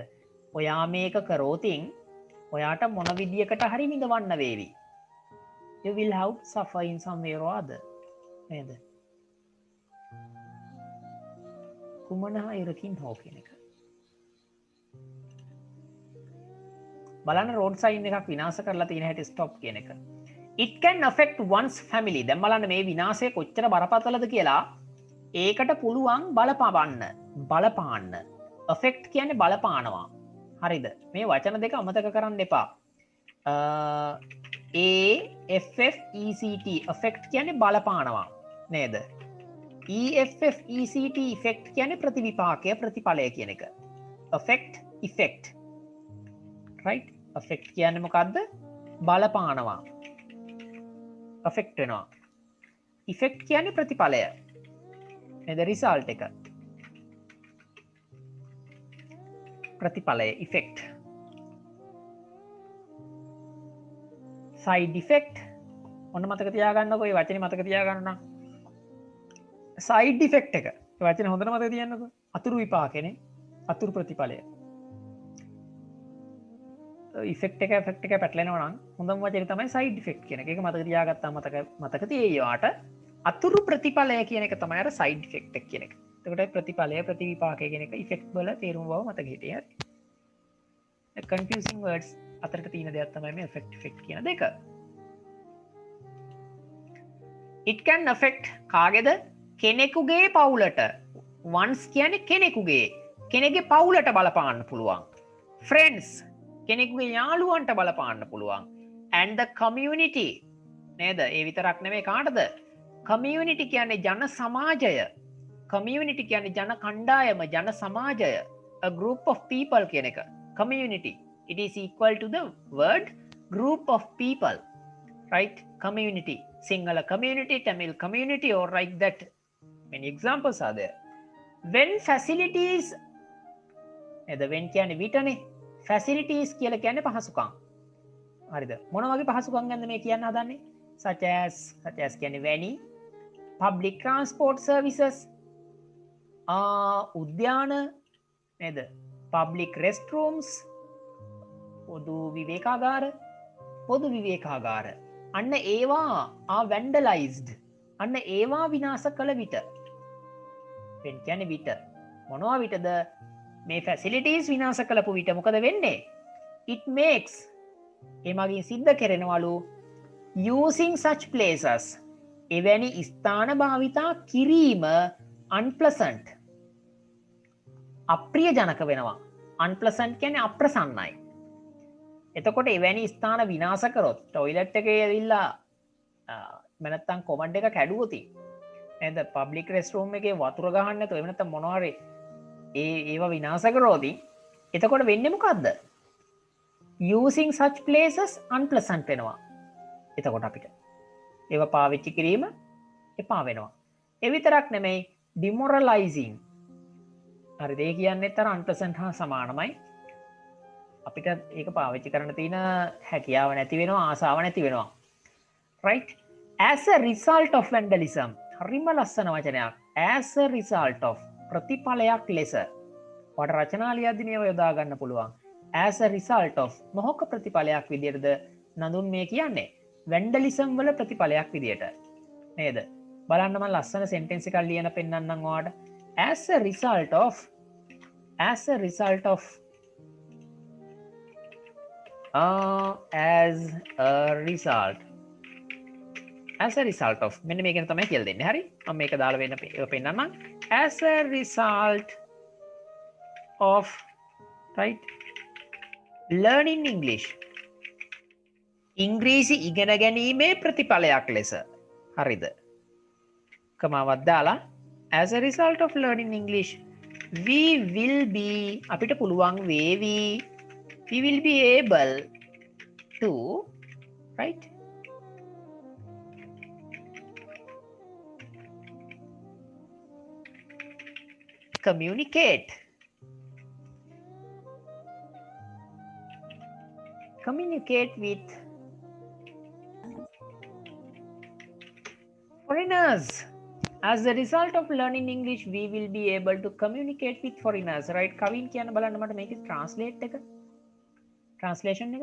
ඔයා මේක කරෝතින් ඔයාට මොන විදියකට හරි විඳවන්න වේවි. You will have to suffer in some way or other. නේද? කුමන අයුරකින් හෝ කියන එක. බලන්න road sign එකක් විනාශ කරලා තියෙන හැටි stop කියන එක. It can affect one's family. දැන් බලන්න මේ විනාශය කොච්චර බරපතලද කියලා. ඒකට පුළුවන් බලපාන්න. affect කියන්නේ බලපානවා. හරිද? මේ වචන දෙක අමතක කරන්න එපා. AFFECT affect කියන්නේ බලපානවා නේද? EFFECT effect කියන්නේ ප්‍රතිවිපාකය ප්‍රතිඵලය කියන එක. affect effect right? affect කියන්නේ මොකද්ද? බලපානවා. affect වෙනවා. effect කියන්නේ ප්‍රතිඵලය. නේද? result එක. ප්‍රතිඵලය effect. side effect ඔන්න මතක තියාගන්නකො මේ වචනේ මතක තියාගන්න නම් side effect එක. ඒ වචනේ හොඳට මතක තියාගන්නකො. අතුරු විපාකනේ. අතුරු ප්‍රතිඵලය. effect එක effect එක පැටලෙනවා නම් හොඳම වචනේ තමයි side effect කියන එක. ඒක මතක තියාගත්තාම මතක තියෙයි යාට. අතුරු ප්‍රතිඵලය කියන එක තමයි අර side effect එක කියන එක. එතකොට ප්‍රතිඵලය ප්‍රතිවිපාකය කියන එක effect වල තේරුම බව මතක හිටියේ. හරි. confusing words අතරට තියෙන දෙයක් තමයි මේ effect කියන දෙක. it can affect කාගේද? කෙනෙකුගේ පවුලට. once කියන්නේ කෙනෙකුගේ පවුලට බලපාන්න පුළුවන්. friends කෙනෙකුගේ යාළුවන්ට බලපාන්න පුළුවන්. and the community නේද? ඒ විතරක් නෙමෙයි කාටද? community කියන්නේ ජන සමාජය. community කියන්නේ ජන කණ්ඩායම, ජන සමාජය. a group of people කියන එක. community. It is equal to the word group of people. Right? Community. Sinhala community, Tamil community or like that. Many examples are there. When facilities එද when කියන්නේ විතරනේ. facilities කියලා කියන්නේ පහසුකම්. හරිද? මොන වගේ පහසුකම් ගැනද මේ කියන්න හදන්නේ? such as කියන්නේ වැනි public transport services උද්‍යාන නේද? public restrooms පොදු විවේකාගාර අන්න ඒවා vandalized අන්න ඒවා විනාශ කළ විට when කියන්නේ විට මොනවා විටද මේ facilities විනාශ කළපු විට මොකද වෙන්නේ? it makes ඒ මගින් සිද්ධ කෙරෙනවලු using such places එවැනි ස්ථාන භාවිතා කිරීම unpleasant අප්‍රියජනක වෙනවා. unpleasant කියන්නේ අප්‍රසන්නයි. එතකොට එවැනි ස්ථාන විනාශ කරොත් ටොයිලට් එකේ ඇවිල්ලා නැත්තම් කොමන්ඩ් එක කැඩුවොත් නේද? පබ්ලික් රෙස්ට්රූම් එකේ වතුර ගහන්න නැතුව එහෙම නැත්තම් මොනවා හරි ඒවා විනාශ කරොත් එතකොට වෙන්නේ මොකද්ද? using such places unpleasant වෙනවා. එතකොට අපිට ඒවා පාවිච්චි කිරීම එපා වෙනවා. ඒ විතරක් නෙමෙයි demoralizing. හරිද? ඒ කියන්නේත් අර unpleasant හා සමානමයි. අපිට ඒක පාවිච්චි කරන්න තියෙන හැකියාව නැති වෙනවා, ආසාව නැති වෙනවා. right? as a result of vandalism. හරිම ලස්සන වචනයක්. as a result of ප්‍රතිඵලයක් ලෙස. ඔයාලට රචනා ලියද්දී මේව යොදා ගන්න පුළුවන්. as a result of මොහොක ප්‍රතිඵලයක් විදියටද නඳුන් මේ කියන්නේ? vandalism වල ප්‍රතිඵලයක් විදියට. නේද? බලන්න මම ලස්සන sentence එකක් ලියන පෙන්නන්නම් ඔයාලට. as a result of as a result of මෙන්න මේකෙන් තමයි කියලා දෙන්නේ. හරි? මම මේක දාලා වෙන පෙන්නන්නම්. as a result of right learning English ඉංග්‍රීසි ඉගෙන ගැනීමේ ප්‍රතිඵලයක් ලෙස. හරිද? කමාවක් දාලා as a result of learning English we will be අපිට පුළුවන් වේවි we will be able to right communicate with foreigners. As a result of learning English, we will be able to communicate with foreigners. Right? Kavin කියන බලන්න මට මේකේ translate එක. Translation එක.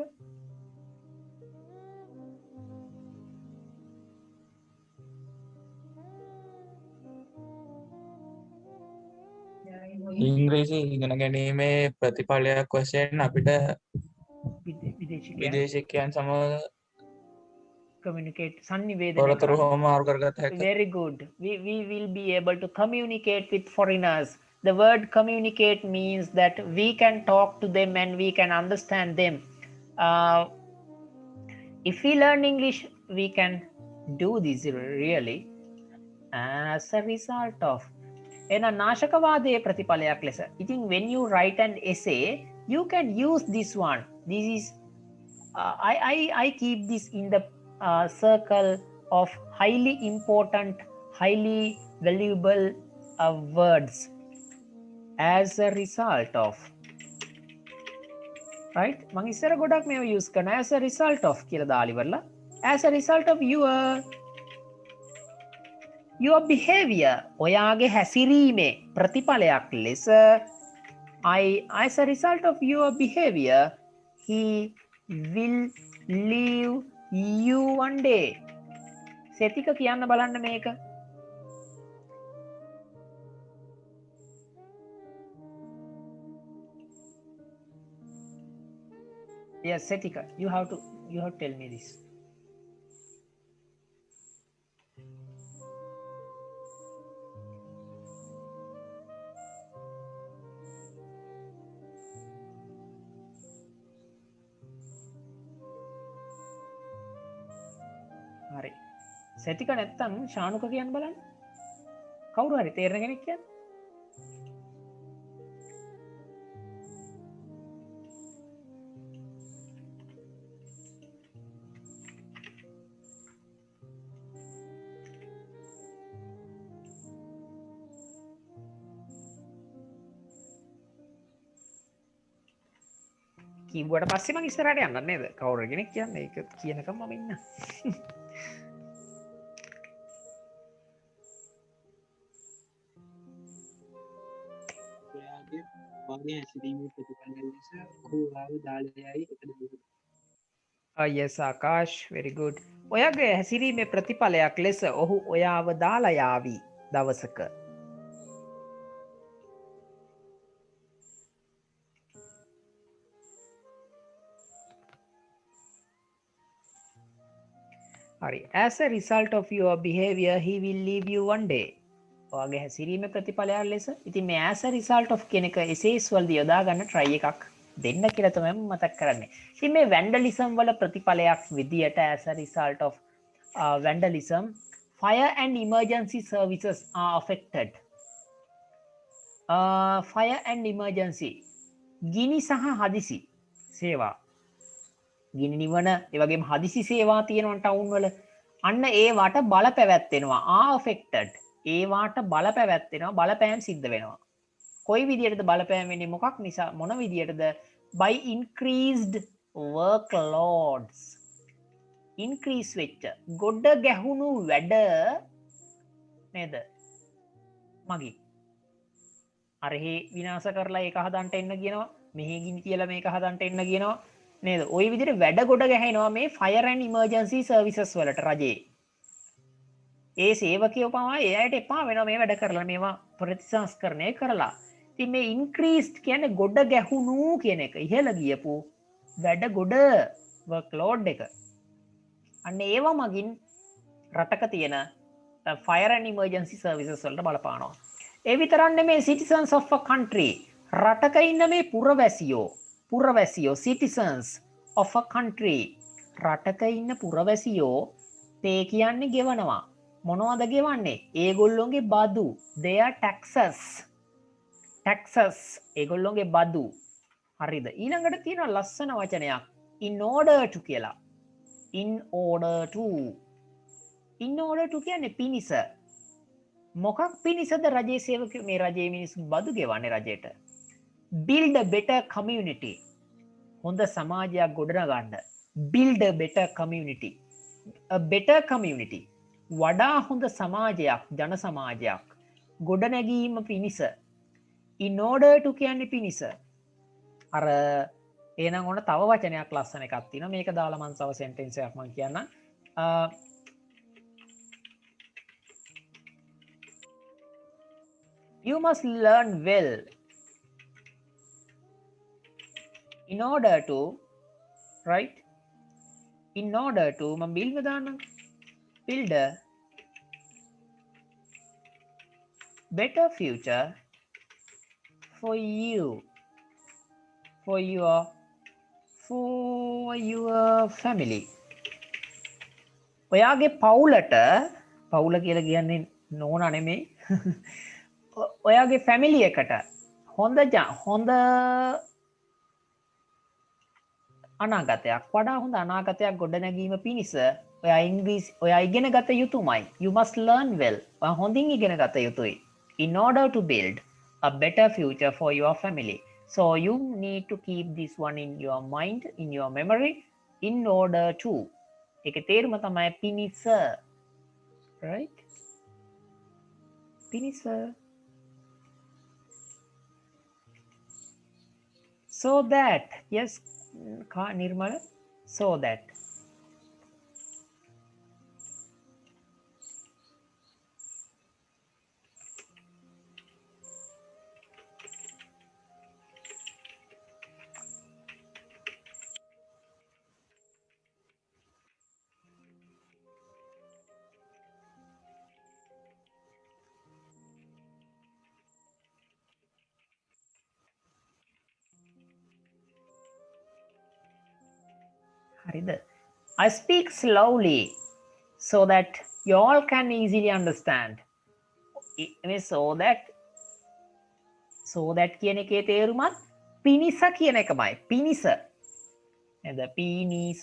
ඉංග්‍රීසි ඉගෙන ගැනීමේ ප්‍රතිඵලයක් වශයෙන් අපිට විදේශිකයන් සමග communicate sannivedana තොරතුරු හොමාරු කරගත හැකියි. Very good. We will be able to communicate with foreigners. The word communicate means that we can talk to them and we can understand them. If we learn English, we can do this really as a result of එන නාශකවාදයේ ප්‍රතිඵලයක් ලෙස. ඉතින් when you write an essay, you can use this one. This is I keep this in the circle of highly important, highly valuable words as a result of. Right? මං ඉස්සර ගොඩක් මේව use කරනවා as a result of කියලා දාලා ඉවරලා as a result of your behavior ඔයාගේ හැසිරීමේ ප්‍රතිඵලයක් ලෙස as a result of your behavior he will leave you one day. සෙතික කියන්න බලන්න මේක. Yes, Setika, you have to tell me this. හරි. සෙතික නැත්තම් ශානුක කියන්න බලන්න. කවුරු හරි තේරෙන කෙනෙක් කියන්න. කිව්වට පස්සේ මං ඉස්සරහට යන්න නේද? කවුරු කෙනෙක් කියන්නේ ඒක කියනකම් මම ඉන්න. ඔයාගේ වගේ හැසිරීමේ ප්‍රතිඵල ලෙස ඔහු ඔයාව දාලා යයි එතන. Yes, Akash, very good. ඔයාගේ හැසිරීමේ ප්‍රතිඵලයක් ලෙස ඔහු ඔයාව දාලා යාවි දවසක. හරි. As a result of your behavior, he will leave you one day. ඔයාගේ හැසිරීමේ ප්‍රතිඵලයක් ලෙස. ඉතින් මේ as a result of කියන එක essays වලදී යොදා ගන්න try එකක් දෙන්න කියලා තමයි මතක් කරන්නේ. ඉතින් මේ vandalism වල ප්‍රතිඵලයක් විදියට as a result of vandalism, fire and emergency services are affected. Fire and emergency. ගිනි සහ හදිසි සේවා. ගිනි නිවන ඒ වගේම හදිසි සේවා තියෙනවා ටවුන් වල. අන්න ඒවට බලපැවැත්වෙනවා. are affected. ඒවාට බලපැවැත්වෙනවා, බලපෑම් සිද්ධ වෙනවා. කොයි විදියටද බලපෑම් වෙන්නේ? මොකක් නිසා? මොන විදියටද? by increased workloads. increase වෙච්ච ගොඩ ගැහුණු වැඩ නේද? මගේ අරහේ විනාශ කරලා ඒක හදන්න එන්න කියනවා. මෙහි ගිනි කියලා මේක හදන්න එන්න කියනවා. නේද? ওই විදිහට වැඩ ගොඩ ගැහෙනවා මේ fire and emergency services වලට රජේ. ඒ සේවකයෝ පවා ඒ අයට එපා වෙනවා මේ වැඩ කරලා මේවා ප්‍රතිසංස්කරණය කරලා. ඉතින් මේ ඉන්ක්‍රීස්ඩ් කියන්නේ ගොඩ ගැහුණු කියන එක. ඉහළ ගියපු වැඩ ගොඩ වර්ක්ලෝඩ් එක. අන්න ඒවා මගින් රටක තියෙන ෆයර් ඇන්ඩ් ඉමර්ජන්සි සර්විසස් වලට බලපානවා. ඒ විතරක් නෙමෙයි citizens of a country. රටක ඉන්න මේ පුරවැසියෝ citizens of a country. රටක ඉන්න පුරවැසියෝ පේ කියන්නේ ගෙවනවා. මොනවද ගෙවන්නේ? ඒගොල්ලොන්ගේ බදු. their taxes ඒගොල්ලොන්ගේ බදු. හරිද? ඊළඟට තියෙනවා ලස්සන වචනයක් in order to කියලා. in order to කියන්නේ පිණිස. මොකක් පිණිසද රජයේ සේවක මේ රජයේ මිනිස්සු බදු ගෙවන්නේ රජයට? build a better community. හොඳ සමාජයක් ගොඩනගන්න. build a better community. a better community. වඩා හොඳ සමාජයක්, ජන සමාජයක් ගොඩනැගීම පිණිස. in order to කියන්නේ පිණිස. අර එහෙනම් ඔන්න තව වචනයක් ලස්සන එකක් තියෙනවා. මේක දාලා මම තව සෙන්ටෙන්ස් එකක් මම කියන්නම්. You must learn well in order to, right? In order to මම build දාන්න. build a better future for you, for your family. ඔයාගේ පවුලට, පවුල කියලා කියන්නේ නෝනා නෙමෙයි. ඔයාගේ ෆැමිලි එකට හොඳ අනාගතයක්, වඩා හොඳ අනාගතයක් ගොඩනැගීම පිණිස ඔයා ඉගෙන ගත යුතුමයි. You must learn well. ඔයා හොඳින් ඉගෙන ගත යුතුයි. In order to build a better future for your family. So you need to keep this one in your mind, in your memory, in order to. ඒකේ තේරුම තමයි පිණිස. Right? පිණිස. So that, yes, Nirmala, so that. I speak slowly so that you all can easily understand. So that කියන එකේ තේරුමත් පිනිස කියන එකමයි. පිනිස. නේද? පිනිස.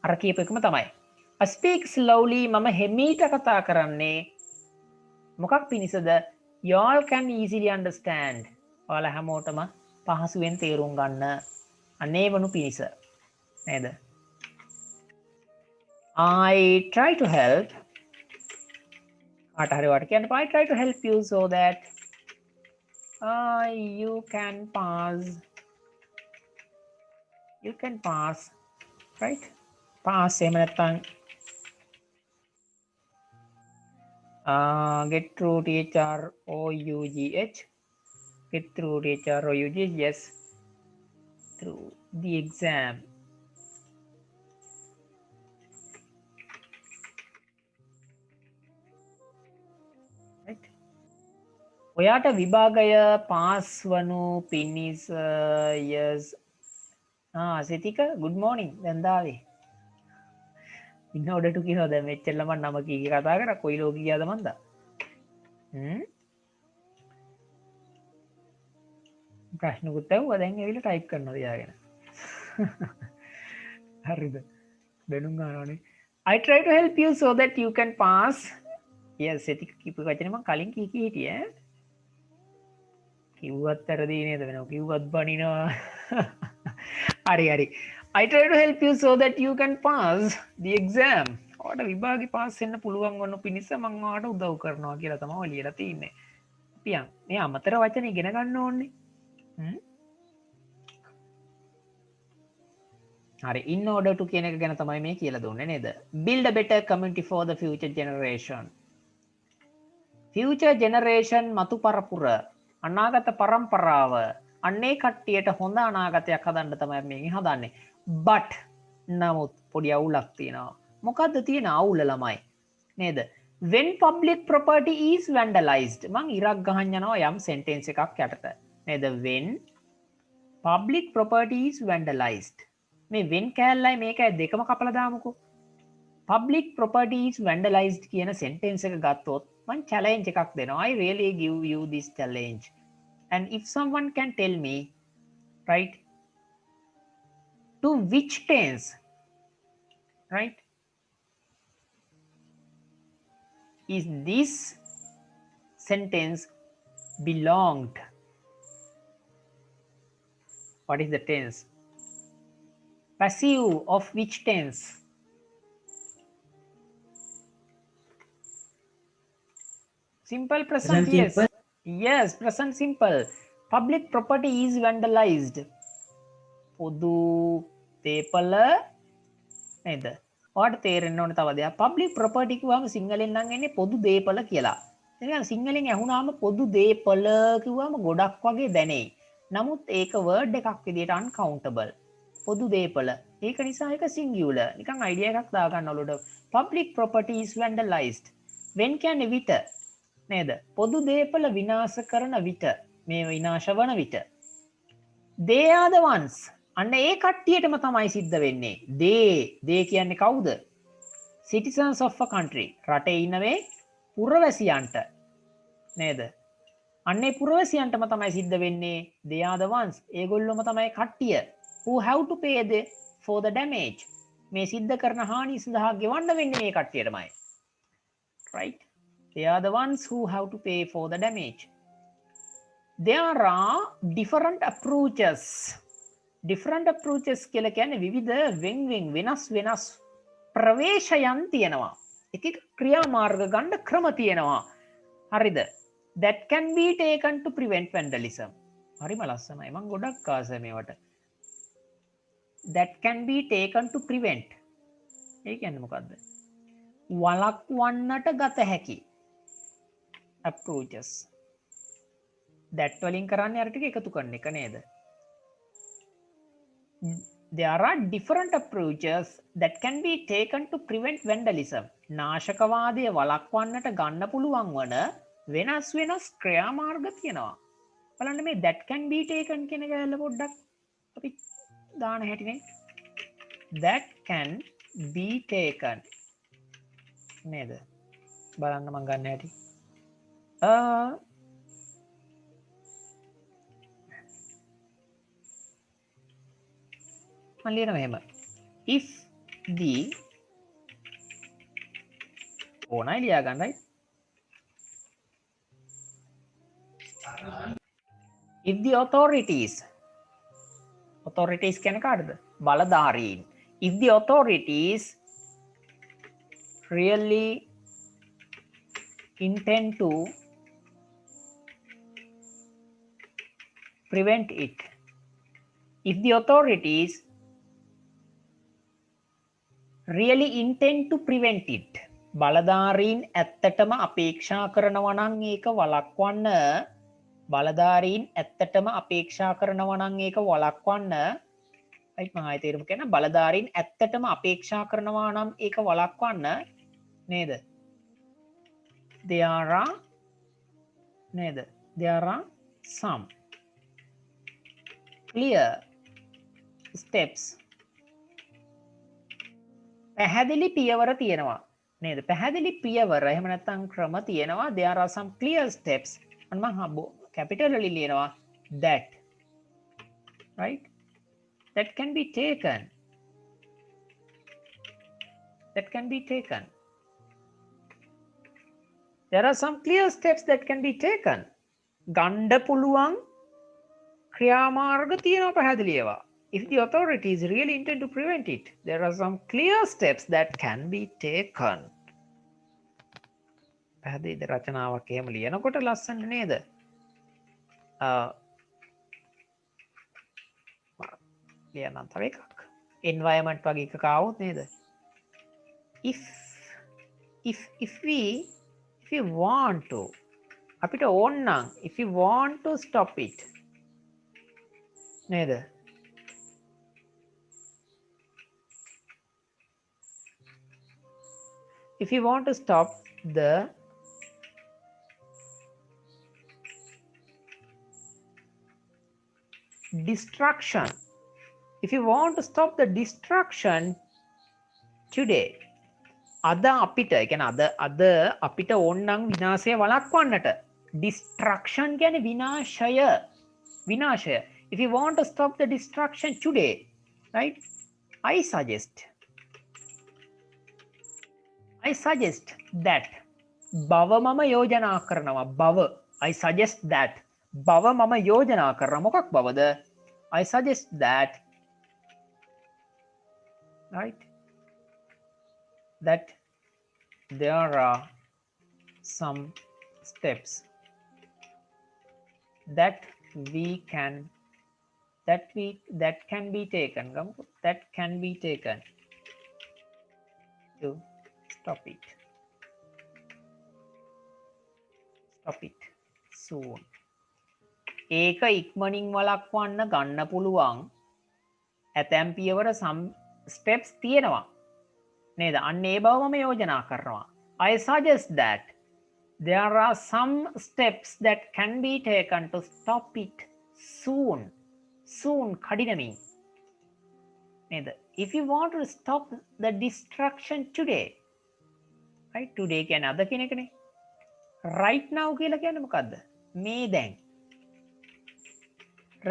අර කියපු එකම තමයි. I speak slowly මම හෙමීට කතා කරන්නේ. මොකක් පිනිසද? You all can easily understand. ඔයාලා හැමෝටම පහසුවෙන් තේරුම් ගන්න. අනේ වනු පිනිස. නේද? I try to help. I try to help you so that you can pass. Right? Pass. Get through THROUGH. Get through THROUGH. Yes. Through the exam. ඔයාට විභාගය පාස් වනු පිණිස yes සිතික good morning දැන් දාවේ in order to කියනවා දැන් මෙච්චර ළමන් නම කී කතා කරා කොයි ලෝකෙ ගියාද මන්ද ප්‍රශ්නකුත් ඇහුවා දැන් ඇවිල්ලා ටයිප් කරනවා තියාගෙන හරිද දැනුම් ගන්නවනේ I try to help you so that you can pass yes සිතික කීප වචනේ මම කලින් කී හිටියේ කිව්වත් වැරදි නේද වෙනව කිව්වත් බනිනවා හරි I try to help you so that you can pass the exam ඔයාට විභාගේ පාස් වෙන්න පුළුවන් වුණු පිණිස මම ඔයාට උදව් කරනවා කියලා තමයි ලියලා තියෙන්නේ පියන් මේ අමතර වචන ඉගෙන ගන්න ඕනේ හරි in order to කියන එක ගැන තමයි මේ කියලා දුන්නේ නේද build a better community for the future generation future generation මතු පරපුර අනාගත පරම්පරාව අන්නේ කට්ටියට හොඳ අනාගතයක් හදන්න තමයි මේකෙන් හදන්නේ. but නමුත් පොඩි අවුලක් තියෙනවා. මොකද්ද තියෙන අවුල ළමයි? නේද? when public property is vandalized මං ඉරක් ගහන්න යනවා යම් sentence එකක් යටට. නේද? when public property is vandalized මේ when කෑල්ලයි මේකයි දෙකම කපලා දාමුකෝ. public property is vandalized කියන sentence එක ගත්තොත් මං challenge එකක් දෙනවා. I really give you this challenge. And if someone can tell me, right, to which tense, right, is this sentence belonged? What is the tense? Passive of which tense? Simple present, Present yes. simple. Yes, present simple. Public property is vandalized. පොදු දේපල නේද? ඔයාලට තේරෙන්න ඕන තව දෙයක්. public property කිව්වම සිංහලෙන් නම් එන්නේ පොදු දේපල කියලා. එනිසා සිංහලෙන් ඇහුනාම පොදු දේපල කිව්වම ගොඩක් වගේ දැනෙයි. නමුත් ඒක word එකක් විදියට uncountable. පොදු දේපල. ඒක නිසා ඒක singular. නිකන් idea එකක් දාගන්න ඔලුවට. Public property is vandalized. when කියන්නේ විට නේද? පොදු දේපල විනාශ කරන විට. මේ විනාශ වන විට. they are the ones. අන්න ඒ කට්ටියටම තමයි සිද්ධ වෙන්නේ. they කියන්නේ කවුද? citizens of a country. රටේ ඉන්න මේ පුරවැසියන්ට. නේද? අන්නේ පුරවැසියන්ටම තමයි සිද්ධ වෙන්නේ. they are the ones. ඒගොල්ලොම තමයි කට්ටිය. who have to pay for the damage. මේ සිද්ධ කරන හානි සඳහා ගෙවන්න වෙන්නේ මේ කට්ටියටමයි. right? they are the ones who have to pay for the damage. there are different approaches. different approaches කියලා කියන්නේ විවිධ වෙනස් ප්‍රවේශයන් තියෙනවා. එක ක්‍රියාමාර්ග ගන්න ක්‍රම තියෙනවා. හරිද? that can be taken to prevent vandalism. හරිම ලස්සනයි. මම ගොඩක් ආසයි මේවට. that can be taken to prevent. ඒ කියන්නේ මොකද්ද? වළක්වන්නට ගත හැකි approaches. that වලින් කරන්නේ අර ටික එකතු කරන එක නේද? there are different approaches that can be taken to prevent vandalism. නාශකවාදය වළක්වන්නට ගන්න පුළුවන් වන වෙනස් ක්‍රියාමාර්ග තියෙනවා. බලන්න මේ that can be taken කියන එක ඇල්ල පොඩ්ඩක් අපි දාන හැටිනේ. that can be taken නේද? බලන්න මම ගන්න හැටි. මම ලියනවා එහෙම. if the ඕනයි ලියා ගන්න right? if the authorities කියන්නේ කාටද? බලධාරීන්. if the authorities really intend to prevent it. if the authorities really intend to prevent it. බලධාරීන් ඇත්තටම අපේක්ෂා කරනවා නම් ඒක වළක්වන්න. බලධාරීන් ඇත්තටම අපේක්ෂා කරනවා නම් ඒක වළක්වන්න. right මම ආයෙ තේරුම කියන්න. බලධාරීන් ඇත්තටම අපේක්ෂා කරනවා නම් ඒක වළක්වන්න නේද? there are නේද? there are some clear steps. පැහැදිලි පියවර තියෙනවා නේද? පැහැදිලි පියවර එහෙම නැත්නම් ක්‍රම තියෙනවා. there are some clear steps. අන්න මම capital වලින් ලියනවා that, right, that can be taken. that can be taken. there are some clear steps that can be taken. ගණ්ඩ පුළුවන් ක්‍රියාමාර්ග තියෙනවා පැහැදිලිව. if the authorities really intend to prevent it, there are some clear steps that can be taken. පැහැදිලිද? රචනාවක් එහෙම ලියනකොට ලස්සන නේද? ලියන්න තව එකක්. environment වගේ එකක આવොත් නේද? if we want to අපිට ඕන්න if you want to stop it නේද if you want to stop the destruction if you want to stop the destruction today අද අපිට කියන්නේ අද අපිට ඕන්නම් විනාශය වළක්වන්නට destruction කියන්නේ විනාශය if you want to stop the destruction today right I suggest that බව මම යෝජනා කරනවා බව I suggest that බව මම යෝජනා කරනවා මොකක් බවද I suggest that right that there are some steps that can be taken to stop it soon ඒක ඉක්මනින් වළක්වන්න ගන්න පුළුවන් ඇතැම් පියවර some steps තියෙනවා නේද අන්න ඒ බව මම යෝජනා කරනවා I suggest that there are some steps that can be taken to stop it soon කඩිනමින් නේද if you want to stop the destruction today right today කියන්නේ අද කියන එකනේ right now කියලා කියන්නේ මොකද්ද මේ දැන්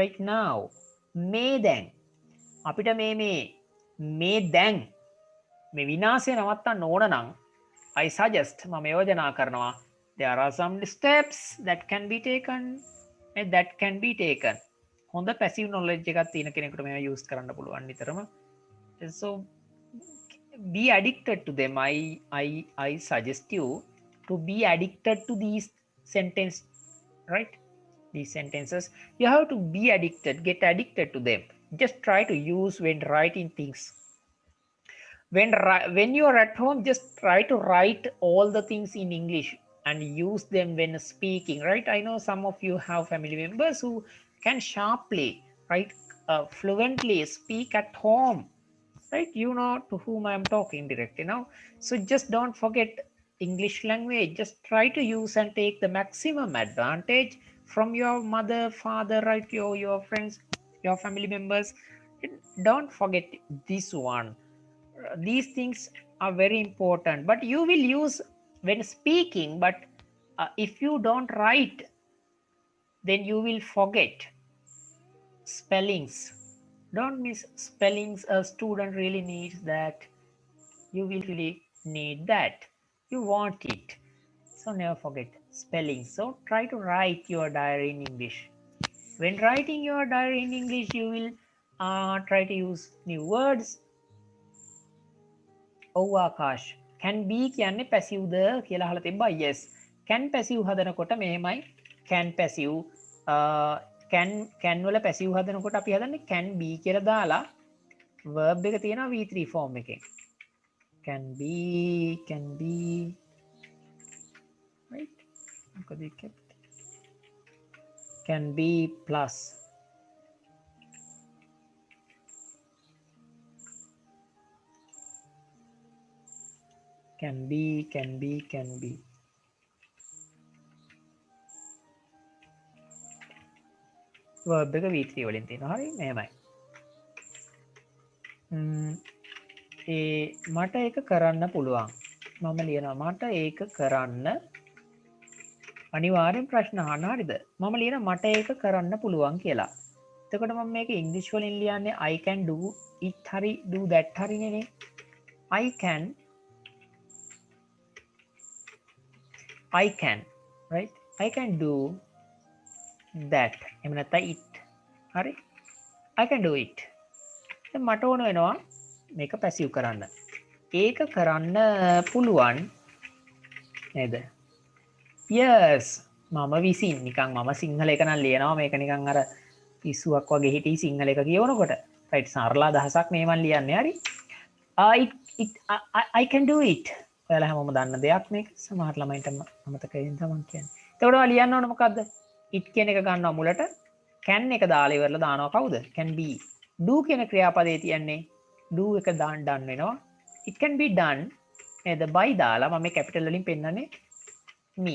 right now මේ දැන් අපිට මේ දැන් මේ විනාශය නවත්තන්න ඕන නම් I suggest මම යෝජනා කරනවා there are some steps that can be taken හොඳ passive knowledge එකක් තියෙන කෙනෙකුට මේවා use කරන්න පුළුවන් නිතරම so be addicted to them I suggest you to be addicted to these sentence right these sentences you have to be get addicted to them just try to use when writing things when you are at home just try to write all the things in English and use them when speaking right I know some of you have family members who can sharply right fluently speak at home right you know to whom I am talking directly now so just don't forget English language just try to use and take the maximum advantage from your mother father right your friends your family members don't forget this one these things are very important but you will use when speaking but if you don't write then you will forget spellings don't miss spellings a student really needs that you will really need that you want it so never forget spelling so try to write your diary in English when writing your diary in English you will try to use new words ආකාශ can be කියන්නේ passive ද කියලා අහලා තිබ්බා yes can passive හදනකොට මෙහෙමයි can passive can වල passive හදනකොට අපි හදන්නේ can be කියලා දාලා verb එක තියෙනවා v3 form එකේ can be right මොකද can be plus can be verb එක v3 වලින් තියෙනවා හරි මෙහෙමයි මට ඒක කරන්න පුළුවන් මම ලියනවා මට ඒක කරන්න අනිවාර්යෙන් ප්‍රශ්න අහන්න හරිද මම ලියනවා මට ඒක කරන්න පුළුවන් කියලා එතකොට මම මේක ඉංග්‍රීසි වලින් ලියන්නේ I can do it හරි do that හරි නේ I can right I can do that එහෙම නැත්නම් it හරි I can do it දැන් මට ඕන වෙනවා මේක පැසිව් කරන්න ඒක කරන්න පුළුවන් නේද yes මම විසින් නිකන් මම සිංහල එක නම් ලියනවා මේක නිකන් අර පිස්සුවක් වගේ හිටි සිංහල එක කියවනකොට right සරලා දහසක් මේ මන් ලියන්නේ හරි I can do it ඔයාලා හැමෝම දන්න දෙයක් මේක සමහර ළමයින්ට අමතක වෙන තමයි කියන්නේ එතකොට ලියන්න ඕන මොකද්ද? it කියන එක ගන්නවා මුලට. can එක දාලා ඉවරලා දානවා කවුද? can be. do කියන ක්‍රියාපදයේ තියන්නේ do එක දාන්න done වෙනවා. it can be done නේද? by දාලා මම මේ capital වලින් පෙන්නන්නේ me.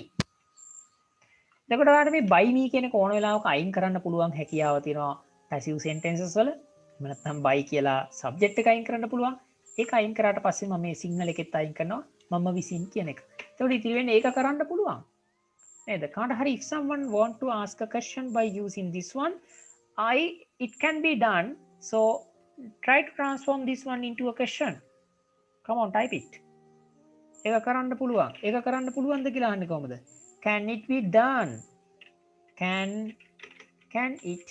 එතකොට ඔයාලට මේ by me කියන ඕන වෙලාවක අයින් කරන්න පුළුවන් හැකියාව තියෙනවා passive sentences වල. එහෙම නැත්නම් by කියලා subject එක අයින් කරන්න පුළුවන්. ඒක අයින් කරාට පස්සේ මම මේ සිංහල එකෙත් අයින් කරනවා මම විසින් කියන එක. එතකොට ඉතින් වෙන්නේ ඒක කරන්න පුළුවන්. නේද? කාට හරි if someone want to ask a question by using this one, it can be done. So try to transform this one into a question. Come on, type it. ඒක කරන්න පුළුවන්. ඒක කරන්න පුළුවන්ද කියලා අහන්නේ කොහමද? Can it be done? Can it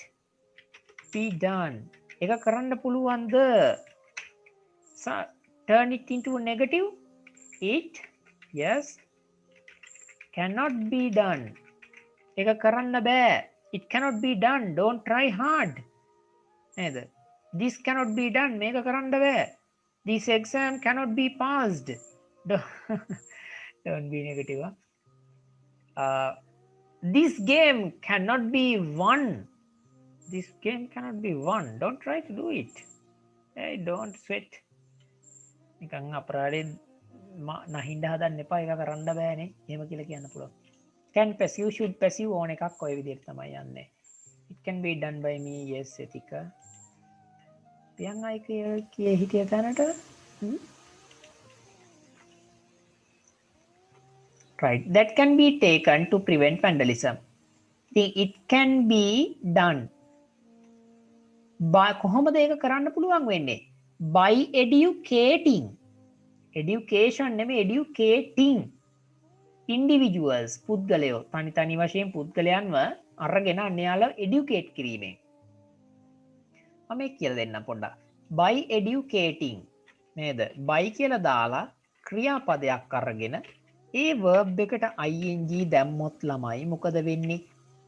be done? ඒක කරන්න පුළුවන්ද? Turn it into a negative. It, yes. Cannot be done. ඒක කරන්න බෑ. It cannot be done. Don't try hard. නේද? This cannot be done. මේක කරන්න බෑ. This exam cannot be passed. Don't be negative. This game cannot be won. This game cannot be won. Don't try to do it. Hey, don't sweat. නිකන් අපරාධයෙන් නහින්ද හදන්න එපා. ඒක කරන්න බෑනේ. එහෙම කියලා කියන්න පුළුවන්. Can passive should passive ඕන එකක් ඔය විදිහට තමයි යන්නේ. It can be done by me. Yes, එතික. පියන් අය කිය හිටිය තැනට right. That can be taken to prevent vandalism. It can be done. කොහොමද ඒක කරන්න පුළුවන් වෙන්නේ? By educating. Education නෙමෙයි educating. Individuals පුද්ගලයෝ තනි වශයෙන් පුද්ගලයන්ව අරගෙන අන්‍යයාලා educate කිරීමෙන්. මම මේක කියලා දෙන්නම් පොඩ්ඩක්. By educating නේද? by කියලා දාලා ක්‍රියාපදයක් අරගෙන ඒ verb එකට ing දැම්මොත් ළමයි මොකද වෙන්නේ?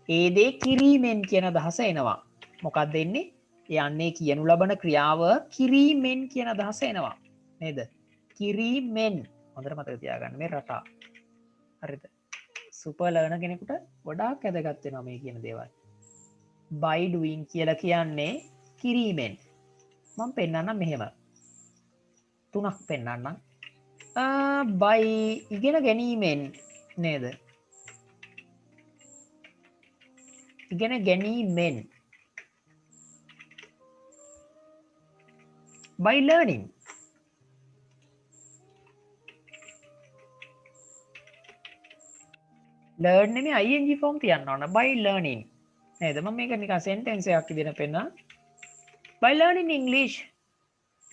ඒ දේ කිරීමෙන් කියන අදහස එනවා. මොකක්ද එන්නේ? යන්නේ කියනු ලබන ක්‍රියාව කිරීමෙන් කියන අදහස එනවා. නේද? කිරීමෙන්. හොඳට මතක තියාගන්න මේ රටා. හරිද? සුපර් ලර්නර් කෙනෙකුට ගොඩාක් වැදගත් වෙනවා මේ කියන දේවල්. by doing කියලා කියන්නේ කිරීමෙන්. මම පෙන්නන්නම් මෙහෙම. තුනක් පෙන්නන්නම්. by ඉගෙන ගැනීමෙන් නේද? ඉගෙන ගැනීමෙන්. by learning. learn නෙමෙයි ing form තියන්න ඕන. by learning. නේද? මම මේක නිකන් sentence එකක් විදිහට පෙන්නන. by learning English.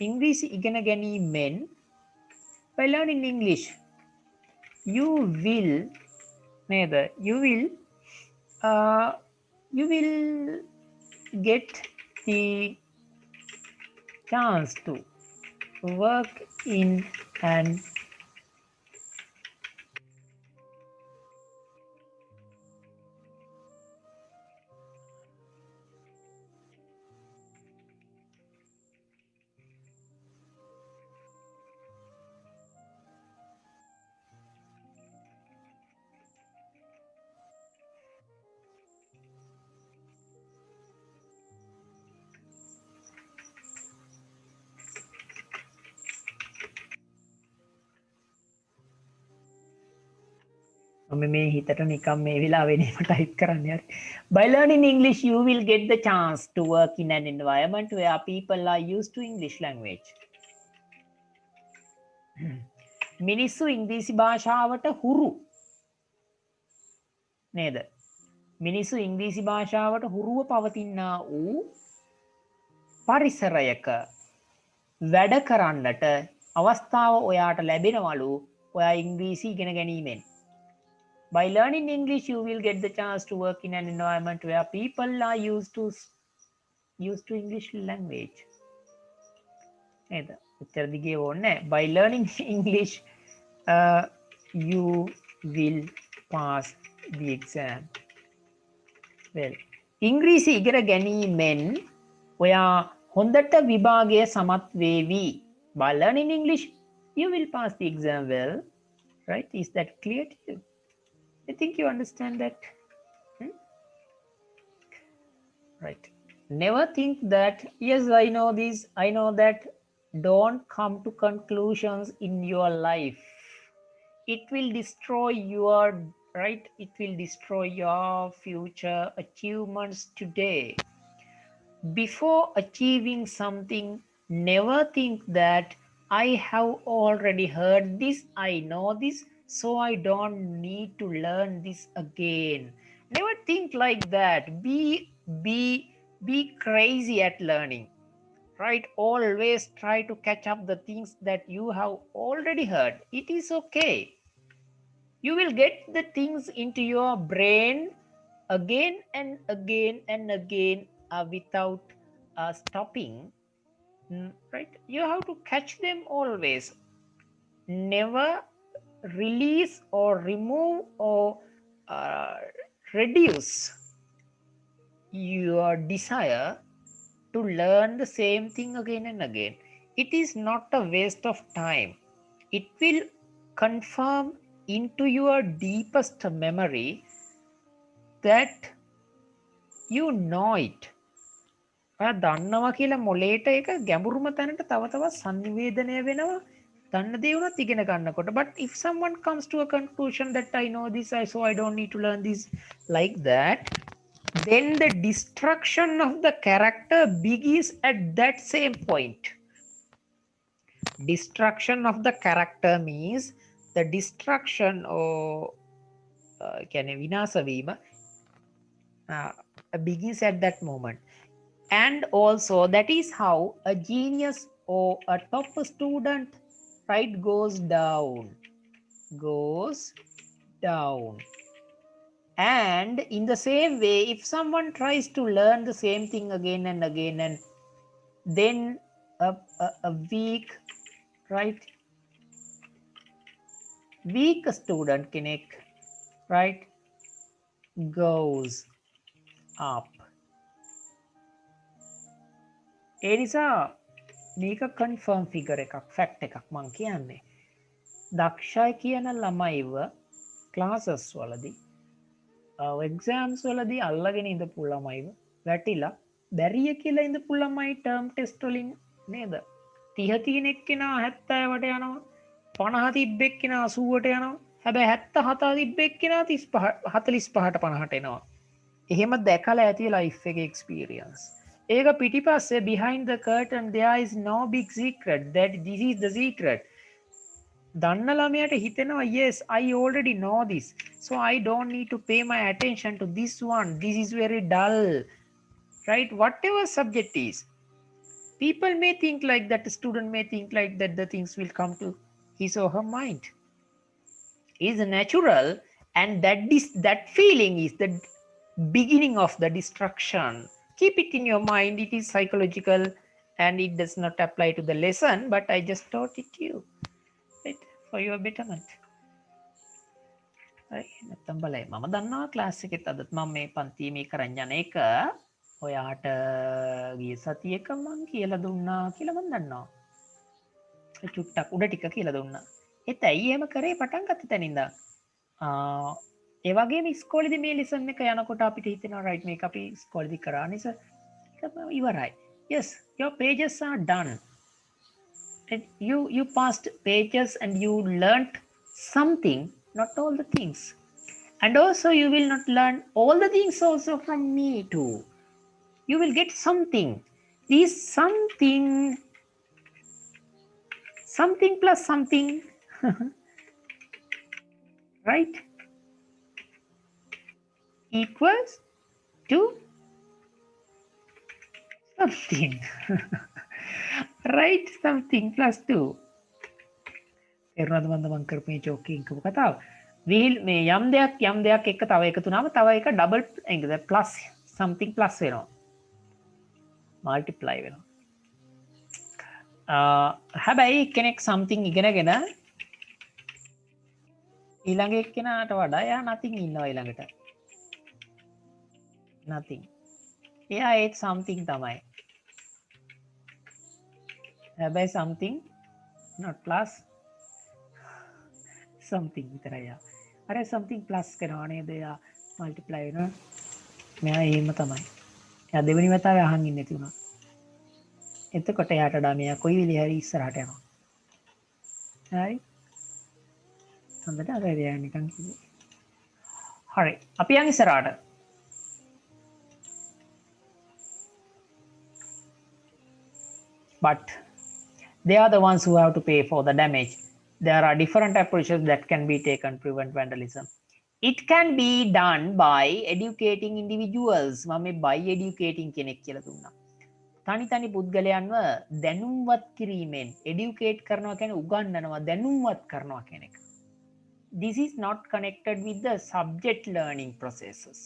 ඉංග්‍රීසි ඉගෙන ගැනීමෙන් by learning English you will නේද? you will get the chance to work in an මම මේ හිතට නිකම් මේ වෙලාවෙනේම ටයිප් කරන්න හරි. By learning English you will get the chance to work in an environment where people are used to English language. මිනිස්සු ඉංග්‍රීසි භාෂාවට හුරු නේද? මිනිස්සු ඉංග්‍රීසි භාෂාවට හුරුව පවතිනා වූ පරිසරයක වැඩ කරන්නට අවස්ථාව ඔයාට ලැබෙනවලු ඔයා ඉංග්‍රීසි ඉගෙන ගැනීමෙන්. By learning English, you will get the chance to work in an environment where people are used to English language. නේද? උත්තර දිගේ ඕනේ. By learning English, you will pass the exam. Well, ඉංග්‍රීසි ඉගෙන ගැනීමෙන් ඔයා හොඳට විභාගය සමත් වේවි. By learning English, you will pass the exam well. Right? Is that clear to you? I think you understand that. Hmm? Right. Never think that, yes, I know this, I know that. Don't come to conclusions in your life. It will destroy your, right? It will destroy your future achievements today. Before achieving something, never think that I have already heard this, I know this, so I don't need to learn this again. Never think like that. Be crazy at learning, right? Always try to catch up the things that you have already heard. It is okay. You will get the things into your brain again and again and again, without stopping. Right? You have to catch them always. Never release or remove or uh, reduce your desire to learn the same thing again and again. It is not a waste of time. It will confirm into your deepest memory that you know it. ඔයා දන්නවා කියලා මොලේට ඒක ගැඹුරුම තැනට තව තවත් සංනිවේදනය වෙනවා. දන්න දේ වුණත් ඉගෙන ගන්නකොට. But if someone comes to a conclusion that I know this, so I don't need to learn this, like that, then the destruction of the character begins at that same point. Destruction of the character means the destruction or කියන්නේ විනාශ වීම begins at that moment. And also that is how a genius or a top student, right, goes down. And in the same way, if someone tries to learn the same thing again and again, and then a weak, right, weak student කෙනෙක්, right, goes up. ඒ නිසා මේක confirm figure එකක්, fact එකක් මං කියන්නේ. දක්ෂයි කියන ළමයිව classes වලදී exams වලදී අල්ලගෙන ඉඳපු ළමයිව වැටිලා බැරිය කියලා ඉඳපු ළමයි ටර්ම් ටෙස්ට් වලින් නේද 30 තියෙන එක්කෙනා 70ට යනවා, 50 තිබ්බ එක්කෙනා 80ට යනවා, හැබැයි 77 තිබ්බ එක්කෙනා 35 45ට 50ට එනවා. එහෙම දැකලා ඇති ලයිෆ් එකේ එක්ස්පීරියන්ස්. ඒක පිටිපස්සේ behind the curtain there is no big secret, that this is the secret. දන්න ළමයට හිතෙනවා, yes, I already know this, so I don't need to pay my attention to this one, this is very dull, right? Whatever subject is, people may think like that, the student may think like that, the things will come to his or her mind. Is natural, and that feeling is the beginning of the destruction. Keep it in your mind. It is psychological and it does not apply to the lesson, but I just taught it to you, right, for your betterment. නැත්තම් බලයි මම දන්නවා class එකෙත් අදත් මම මේ පන්තියේ මේ කරන් යන එක ඔයාට ගිය සතියක මං කියලා දුන්නා කියලා මං දන්නවා. චුට්ටක් උඩ ටික කියලා දුන්නා. ඒත් ඇයි එහෙම කරේ පටන් ගත්ත තැනින්ද? ඒ වගේම ඉස්කෝලේදී මේ ලෙසන් එක යනකොට අපිට හිතෙනවා රයිට් මේක අපි ඉස්කෝලේදී කරා නිසා ඉවරයි. Yes, your pages are done. And you passed pages and you learnt something, not all the things. And also you will not learn all the things also from me too. You will get something. This something plus something, right, equals to something. Right, something plus 2. තේරුණාද මම කරපු මේ ජෝකින් කව කතාව? මේ යම් දෙයක් එක්ක තව එකතු වුණාම තව එක ඩබල් එකද ප්ලස් something plus වෙනවා. multiply වෙනවා. හැබැයි කෙනෙක් something ඉගෙනගෙන ඊළඟ එක්කෙනාට වඩා එයා nothing ඉන්නවා ඊළඟට. nothing. එයා ඒත් something තමයි. හැබැයි something not plus something විතරයි. අර something plus කරනවා නේද? යා multiply වෙනවා. මෙයා එහෙම තමයි. එයා දෙවෙනි වතාවේ අහන් ඉන්නේ නැති වුණා. එතකොට එයාට වඩා මෙයා කොයි වෙලේ හරි ඉස්සරහට යනවා. හරි. හොඳට අර එයා නිකන් කිව්වේ. හරි. අපි යන් ඉස්සරහට. But they are the ones who have to pay for the damage. There are different approaches that can be taken to prevent vandalism. It can be done by educating individuals. මම මේ by educating කෙනෙක් කියලා දුන්නා. තනි තනි පුද්ගලයන්ව දැනුම්වත් කිරීමෙන් educate කරනවා කියන්නේ උගන්වනවා දැනුම්වත් කරනවා කියන එක. This is not connected with the subject learning processes.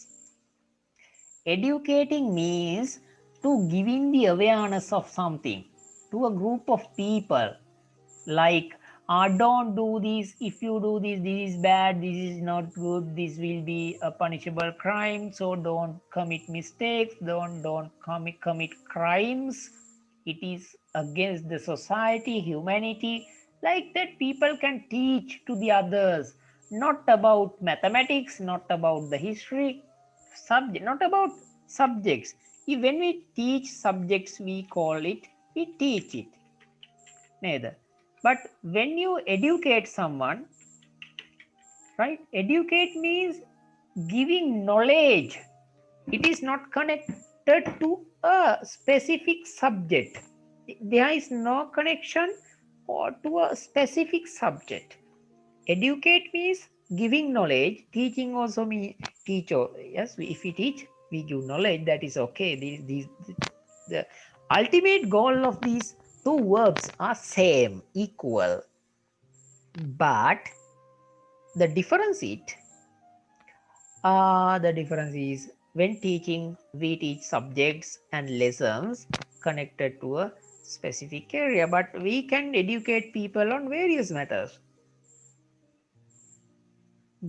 Educating means to giving the awareness of something to a group of people, like don't do this, if you do this, this is bad, this is not good, this will be a punishable crime, so don't commit mistakes, don't commit crimes, it is against the society, humanity. Like that, people can teach to the others, not about mathematics, not about the history subject, not about subjects. When we teach subjects, we call it, we teach it. Neither. But when you educate someone, right? Educate means giving knowledge. It is not connected to a specific subject. There is no connection or to a specific subject. Educate means giving knowledge. Teaching also means teach. Yes, if we teach, we give knowledge. That is okay. The ultimate goal of these two verbs are same, equal, but the difference is when teaching, we teach subjects and lessons connected to a specific area, but we can educate people on various matters.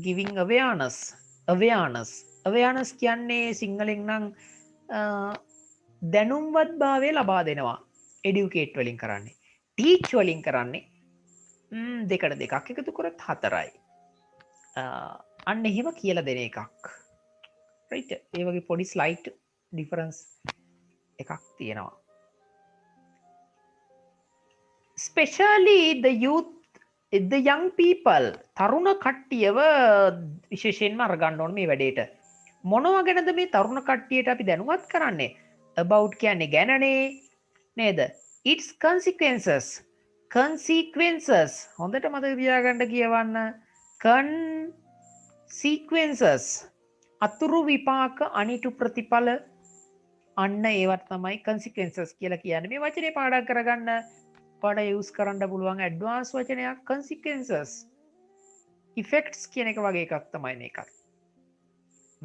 Giving awareness කියන්නේ සිංහලෙන් නම් දැනුම්වත් භාවය ලබා දෙනවා. educate වලින් කරන්නේ. teach වලින් කරන්නේ දෙකට දෙකක් එකතු කරත් හතරයි. අන්න එහෙම කියලා දෙන එකක්. right? ඒ වගේ පොඩි slight difference එකක් තියෙනවා. Especially the youth, the young people, තරුණ කට්ටියව විශේෂයෙන්ම අරගන්න ඕනේ මේ වැඩේට. මොනවා ගැනද මේ තරුණ කට්ටියට අපි දැනුවත් කරන්නේ? about කියන්නේ ගැනනේ නේද? its consequences හොඳට මතක තියාගන්න කියවන්න. consequences අතුරු විපාක අනිටු ප්‍රතිඵල අන්න ඒවට තමයි consequences කියලා කියන්නේ. මේ වචනේ පාඩම් කරගන්න පාඩ යූස් කරන්න පුළුවන් ඇඩ්වාන්ස් වචනයක් consequences. effects කියන එක වගේ එකක් තමයි මේකත්.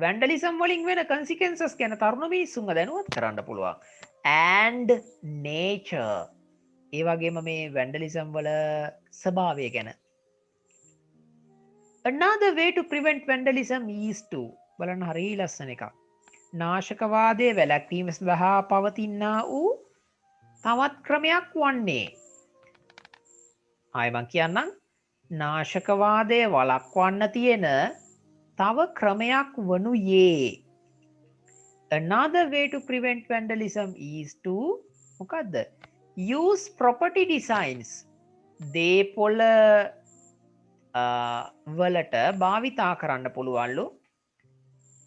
vandalism වලින් වෙන consequences ගැන තරුණ මිනිස්සුන්ව දැනුවත් කරන්න පුළුවන්. and nature. ඒ වගේම මේ vandalism වල ස්වභාවය ගැන. another way to prevent vandalism is to බලන්න හරි ලස්සන එකක්. නාශකවාදයේ වැළැක්වීම සඳහා පවතිනා වූ තවත් ක්‍රමයක් වන්නේ. ආයෙ මං කියන්නම්. නාශකවාදය වළක්වන්න තියෙන තව ක්‍රමයක් වනුයේ. Another way to prevent vandalism is to මොකද්ද? use property designs. දේපොළ වලට භාවිතා කරන්න පුළුවන්ලු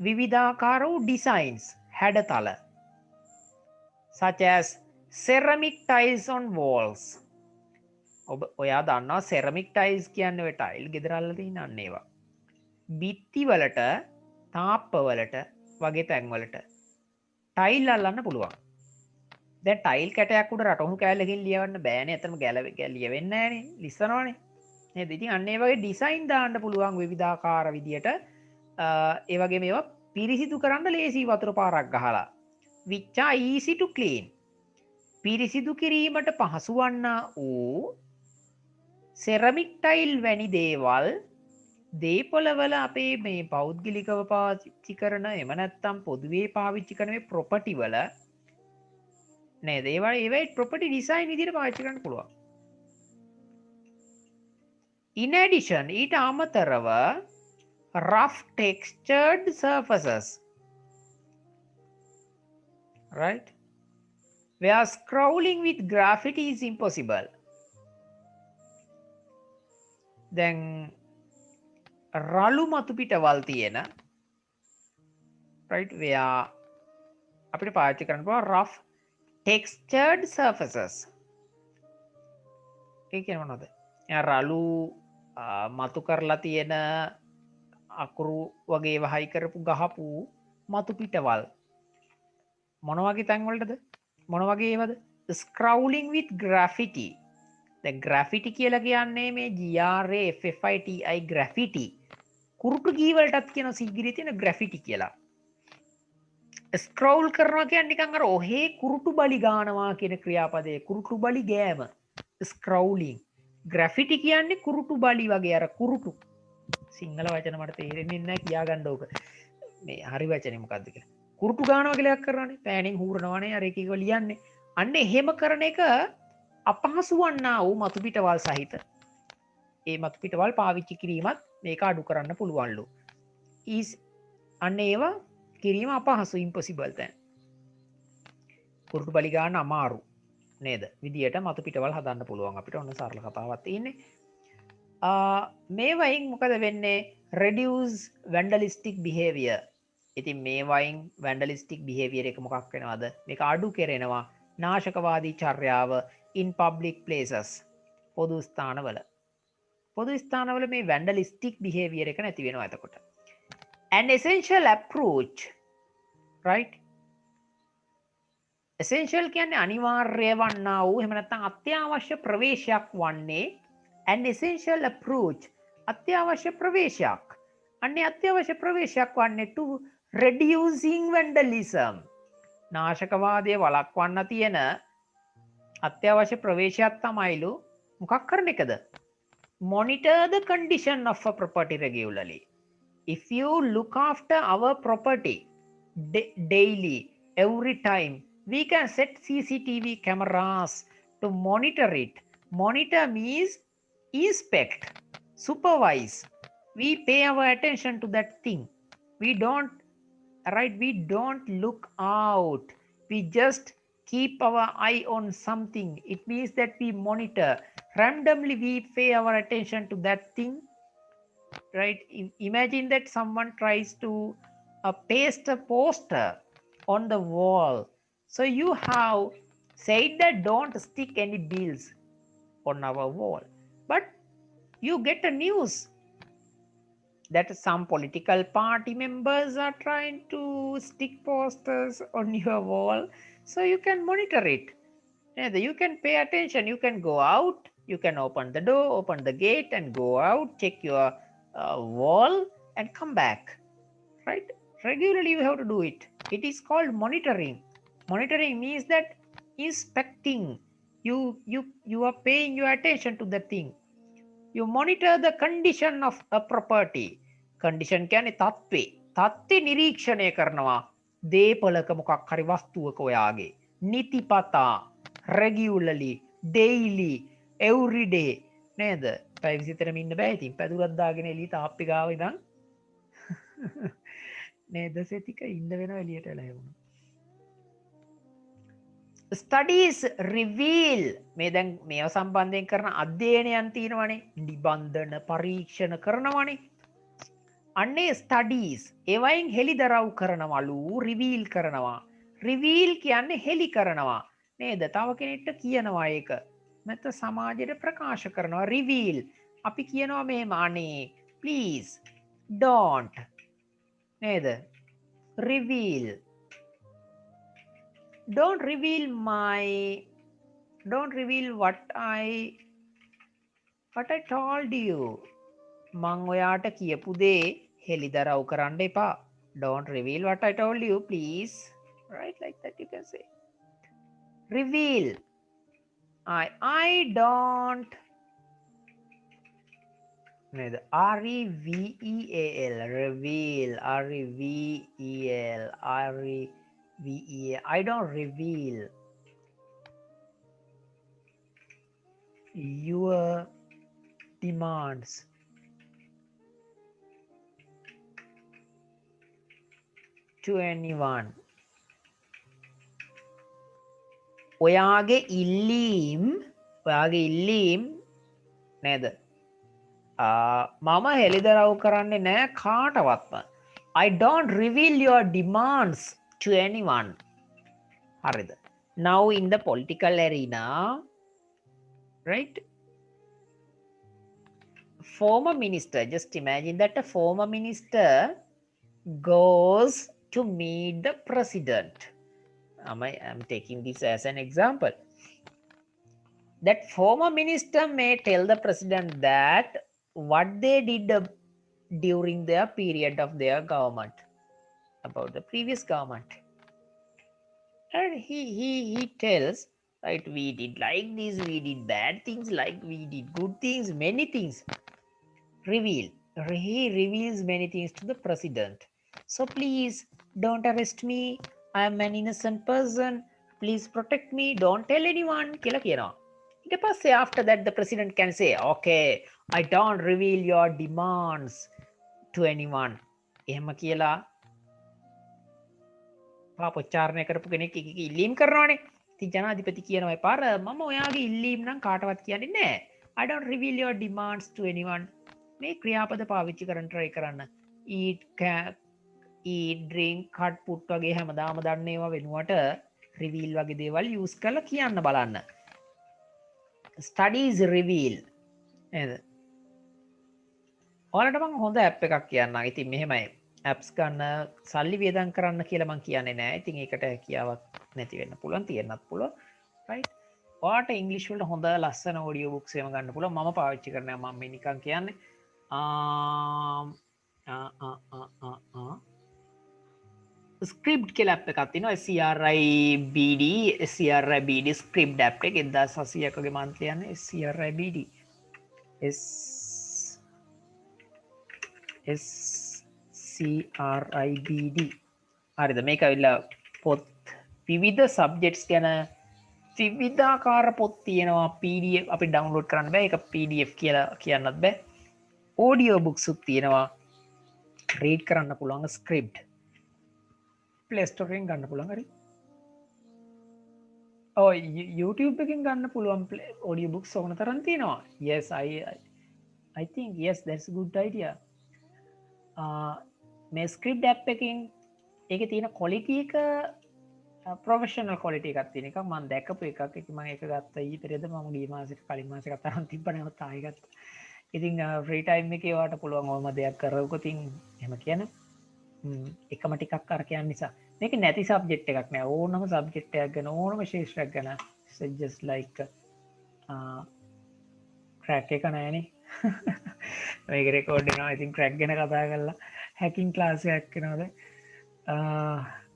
විවිධාකාර වූ designs හැඩතල. such as ceramic tiles on walls. ඔයා දන්නවා ceramic tiles කියන්නේ ඔය tile ගෙදර අල්ලලා තියෙන අන්න ඒවා. බිත්ති වලට, තාප්ප වලට වගේ තැන් වලට tile අල්ලන්න පුළුවන්. දැන් tile කැටයක් උඩ රටහුණු කෑල්ලකින් ලියවන්න බෑනේ. අතනම ලියවෙන්නේ නැහනේ. ලිස්සනවනේ. නේද? ඉතින් අන්න ඒ වගේ design දාන්න පුළුවන් විවිධාකාර විදියට. ඒ වගේ මේවා පිරිසිදු කරන්න ලේසි වතුර පාරක් ගහලා. which are easy to clean. පිරිසිදු කිරීමට පහසු වන්නා වූ සෙරමික් ටයිල් වැනි දේවල් දේපොළවල අපේ මේ පෞද්ගලිකව පාවිච්චි කරන එහෙම නැත්නම් පොදුවේ පාවිච්චි කරන මේ ප්‍රොපර්ටි වල නේද? ඒවා ප්‍රොපර්ටි ඩිසයින් විදිහට පාවිච්චි කරන්න පුළුවන්. in addition ඊට අමතරව rough textured surfaces, right, where scrolling with graffiti is impossible. Then රළු මතු පිටවල් තියෙන, right, where අපිට පාවිච්චි කරන්න පුළුවන් rough textured surfaces. ඒ කියන්නේ මොනවද? රළු මතු කරලා තියෙන අකුරු වගේ වහයි කරපු ගහපු මතු පිටවල් මොන වගේ තැන් වලටද? මොන වගේ ඒවද? scrolling with graffiti. දැන් graffiti කියලා කියන්නේ මේ GRAFFITI graffiti. කුරුටු ගී වලටත් කියන සිග්ගිරිය තියෙන graffiti කියලා. ස්ක්‍රෝල් කරනවා කියන්නේ නිකන් අර ඔහේ කුරුටු බලි ගානවා කියන ක්‍රියාපදයේ කුරුටු බලි ගෑම. ස්ක්‍රෝලිං. graffiti කියන්නේ කුරුටු බලි වගේ අර කුරුටු. සිංහල වචන මට තේරෙන්නේ නැහැ කියා ගන්න ඕක. මේ හරි වචනේ මොකද්ද කියලා. කුරුටු ගානවා කියලා එකක් කරනවානේ. පෑනින් හූරනවානේ අර එක එක ලියන්නේ. අන්න එහෙම කරන එක අපහසු වන්නා වූ මතු පිටවල් සහිත ඒ මතු පිටවල් පාවිච්චි කිරීමත් මේක අඩු කරන්න පුළුවන්ලු. අන්න ඒවා කිරීම අපහසු ඉම්පොසිබල් දැන්. කුරුටු බලි ගන්න අමාරු නේද? විදියට මතු පිටවල් හදන්න පුළුවන් අපිට. ඔන්න සරල කතාවක් තියෙන්නේ. මේ වයින් මොකද වෙන්නේ? reduce vandalistic behavior. ඉතින් මේ වයින් vandalistic behavior එක මොකක් වෙනවද? මේක අඩු කරනවා නාශකවාදී චර්යාව in public places. පොදු ස්ථානවල. පොදු ස්ථානවල මේ vandalistic behavior එක නැති වෙනවා එතකොට. An essential approach, right? essential කියන්නේ අනිවාර්ය වන්නා වූ එහෙම නැත්නම් අත්‍යවශ්‍ය ප්‍රවේශයක් වන්නේ an essential approach. අත්‍යවශ්‍ය ප්‍රවේශයක්. අන්නේ අත්‍යවශ්‍ය ප්‍රවේශයක් වන්නේ to reducing vandalism. නාශකවාදය වළක්වන්න තියෙන අත්‍යවශ්‍ය ප්‍රවේශයක් තමයිලු මොකක් කරන එකද? monitor the condition of a property regularly. If you look after our property daily, every time, we can set CCTV cameras to monitor it. Monitor means inspect, supervise. We pay our attention to that thing. We don't, right, we don't look out. We just keep our eye on something. It means that we monitor. Randomly we pay our attention to that thing. Right? Imagine that someone tries to paste a poster on the wall. So you have said that don't stick any bills on our wall. But you get a news that some political party members are trying to stick posters on your wall. So you can monitor it. You can pay attention. You can go out. You can open the door, open the gate and go out, check your wall and come back. Right? Regularly you have to do it. It is called monitoring. Monitoring means that inspecting. You are paying your attention to the thing. You monitor the condition of a property. Condition කියන්නේ තත්ත්වේ. තත්ත්වේ නිරීක්ෂණය කරනවා. දේපලක මොකක් හරි වස්තුවක ඔයාගේ. නිතිපතා, regularly, daily, every day. නේද? පැය 24ම ඉන්න බෑ ඉතින්. පැදුරක් දාගෙන එළිය තාප්පි ගාව ඉඳන් නේද සෙතික ඉන්න වෙනවා එළියට එලා වුණා. Studies reveal මේ දැන් මේව සම්බන්ධයෙන් කරන අධ්‍යයනයන් තියෙනවනේ. නිබන්ධන පරීක්ෂණ කරනවනේ. අන්නේ studies ඒවයින් හෙළිදරව් කරනවලු, reveal කරනවා. reveal කියන්නේ හෙළි කරනවා නේද? තව කෙනෙක්ට කියනවා ඒක. නැත්නම් සමාජයට ප්‍රකාශ කරනවා. reveal අපි කියනවා මෙහෙම අනේ please don't නේද? reveal don't reveal what I told you. මං ඔයාට කියපු දේ හෙළිදරව් කරන්න එපා. Don't reveal what I told you, please. Right, like that you can say. Reveal. I don't. R-E-V-E-A-L. Reveal. R-E-V-E-L. R-E-V-E-A. I don't reveal your demands. 21. ඔයාගේ ඉල්ලීම් නේද? මම හෙළිදරව් කරන්නේ නෑ කාටවත්ම. I don't reveal your demands to anyone. හරිද? Now in the political arena, right? Former minister, just imagine that a former minister goes to meet the president. I'm taking this as an example. That former minister may tell the president that what they did during their period of their government, about the previous government. And he tells, right, we did like this, we did bad things, like we did good things, many things. He reveals many things to the president. So please don't arrest me. I am an innocent person. Please protect me. Don't tell anyone. කියලා කියනවා. ඊට පස්සේ after that the president can say, okay, I don't reveal your demands to anyone. එහෙම කියලා පාපොච්චාරණය කරපු කෙනෙක් ඉල්ලීම් කරනවානේ. ඉතින් ජනාධිපති කියනවා පාර මම ඔයාගේ ඉල්ලීම් නම් කාටවත් කියන්නේ නැහැ. I don't reveal your demands to anyone. මේ ක්‍රියාපද පාවිච්චි කරන්න try කරන්න. eat, drink, cut, put වගේ හැමදාම දන්න ඒවා වෙනුවට reveal වගේ දේවල් use කරලා කියන්න බලන්න. Studies reveal නේද? ඔයාලට මම හොඳ app එකක් කියන්නම්. ඉතින් මෙහෙමයි. apps ගන්න සල්ලි වියදම් කරන්න කියලා මම කියන්නේ නැහැ. ඉතින් ඒකට කියාවක් නැති වෙන්න පුළුවන්, තියෙන්නත් පුළුවන්. right? ඔයාට ඉංග්‍රීසි වලට හොඳ ලස්සන audio books එහෙම ගන්න පුළුවන්. මම පාවිච්චි කරනවා. මම මේ නිකන් කියන්නේ ස්ක්‍රිප්ට් කියලා app එකක් තියෙනවා. SCRIBD ස්ක්‍රිප්ට් app එක 1800ක ගේ monthly යන්නේ SCRIBD SCRIBD. හරිද? මේක ඇවිල්ලා පොත් විවිධ සබ්ජෙක්ට්ස් ගැන විවිධාකාර පොත් තියෙනවා. PDF අපි ඩවුන්ලෝඩ් කරන්න බෑ. ඒක PDF කියලා කියන්නත් බෑ. audio books උත් තියෙනවා. read කරන්න පුළුවන් ස්ක්‍රිප්ට්. Play Store එකෙන් ගන්න පුළුවන්. හරි. YouTube එකෙන් ගන්න පුළුවන් audio books ඕන තරම් තියෙනවා. Yes, I think yes, that's a good idea. මේ ස්ක්‍රිප්ට් app එකෙන් ඒකේ තියෙන quality එක professional quality එකක් තියෙන එකක් මම දැකපු එකක්. ඒක මම ඒක ගත්තා ඊතරේද මම ගිය මාසෙක කලින් මාසෙක තරම් තිබ්බනේ ඔත් ආයෙ ගත්තා. ඉතින් ෆ්‍රී ටයිම් එකේ වාට පුළුවන් ඕම දෙයක් කරවුකොත් එහෙම කියන එකම ටිකක් අර කියන නිසා මේක නැති සබ්ජෙක්ට් එකක් නෑ. ඕනම සබ්ජෙක්ට් එකක් ගැන ඕනම ශිෂ්ටයක් ගැන just like crack එක නෑනේ. මේක රෙකෝඩ් වෙනවා. ඉතින් crack ගැන කතා කරලා hacking class එකක් වෙනවද?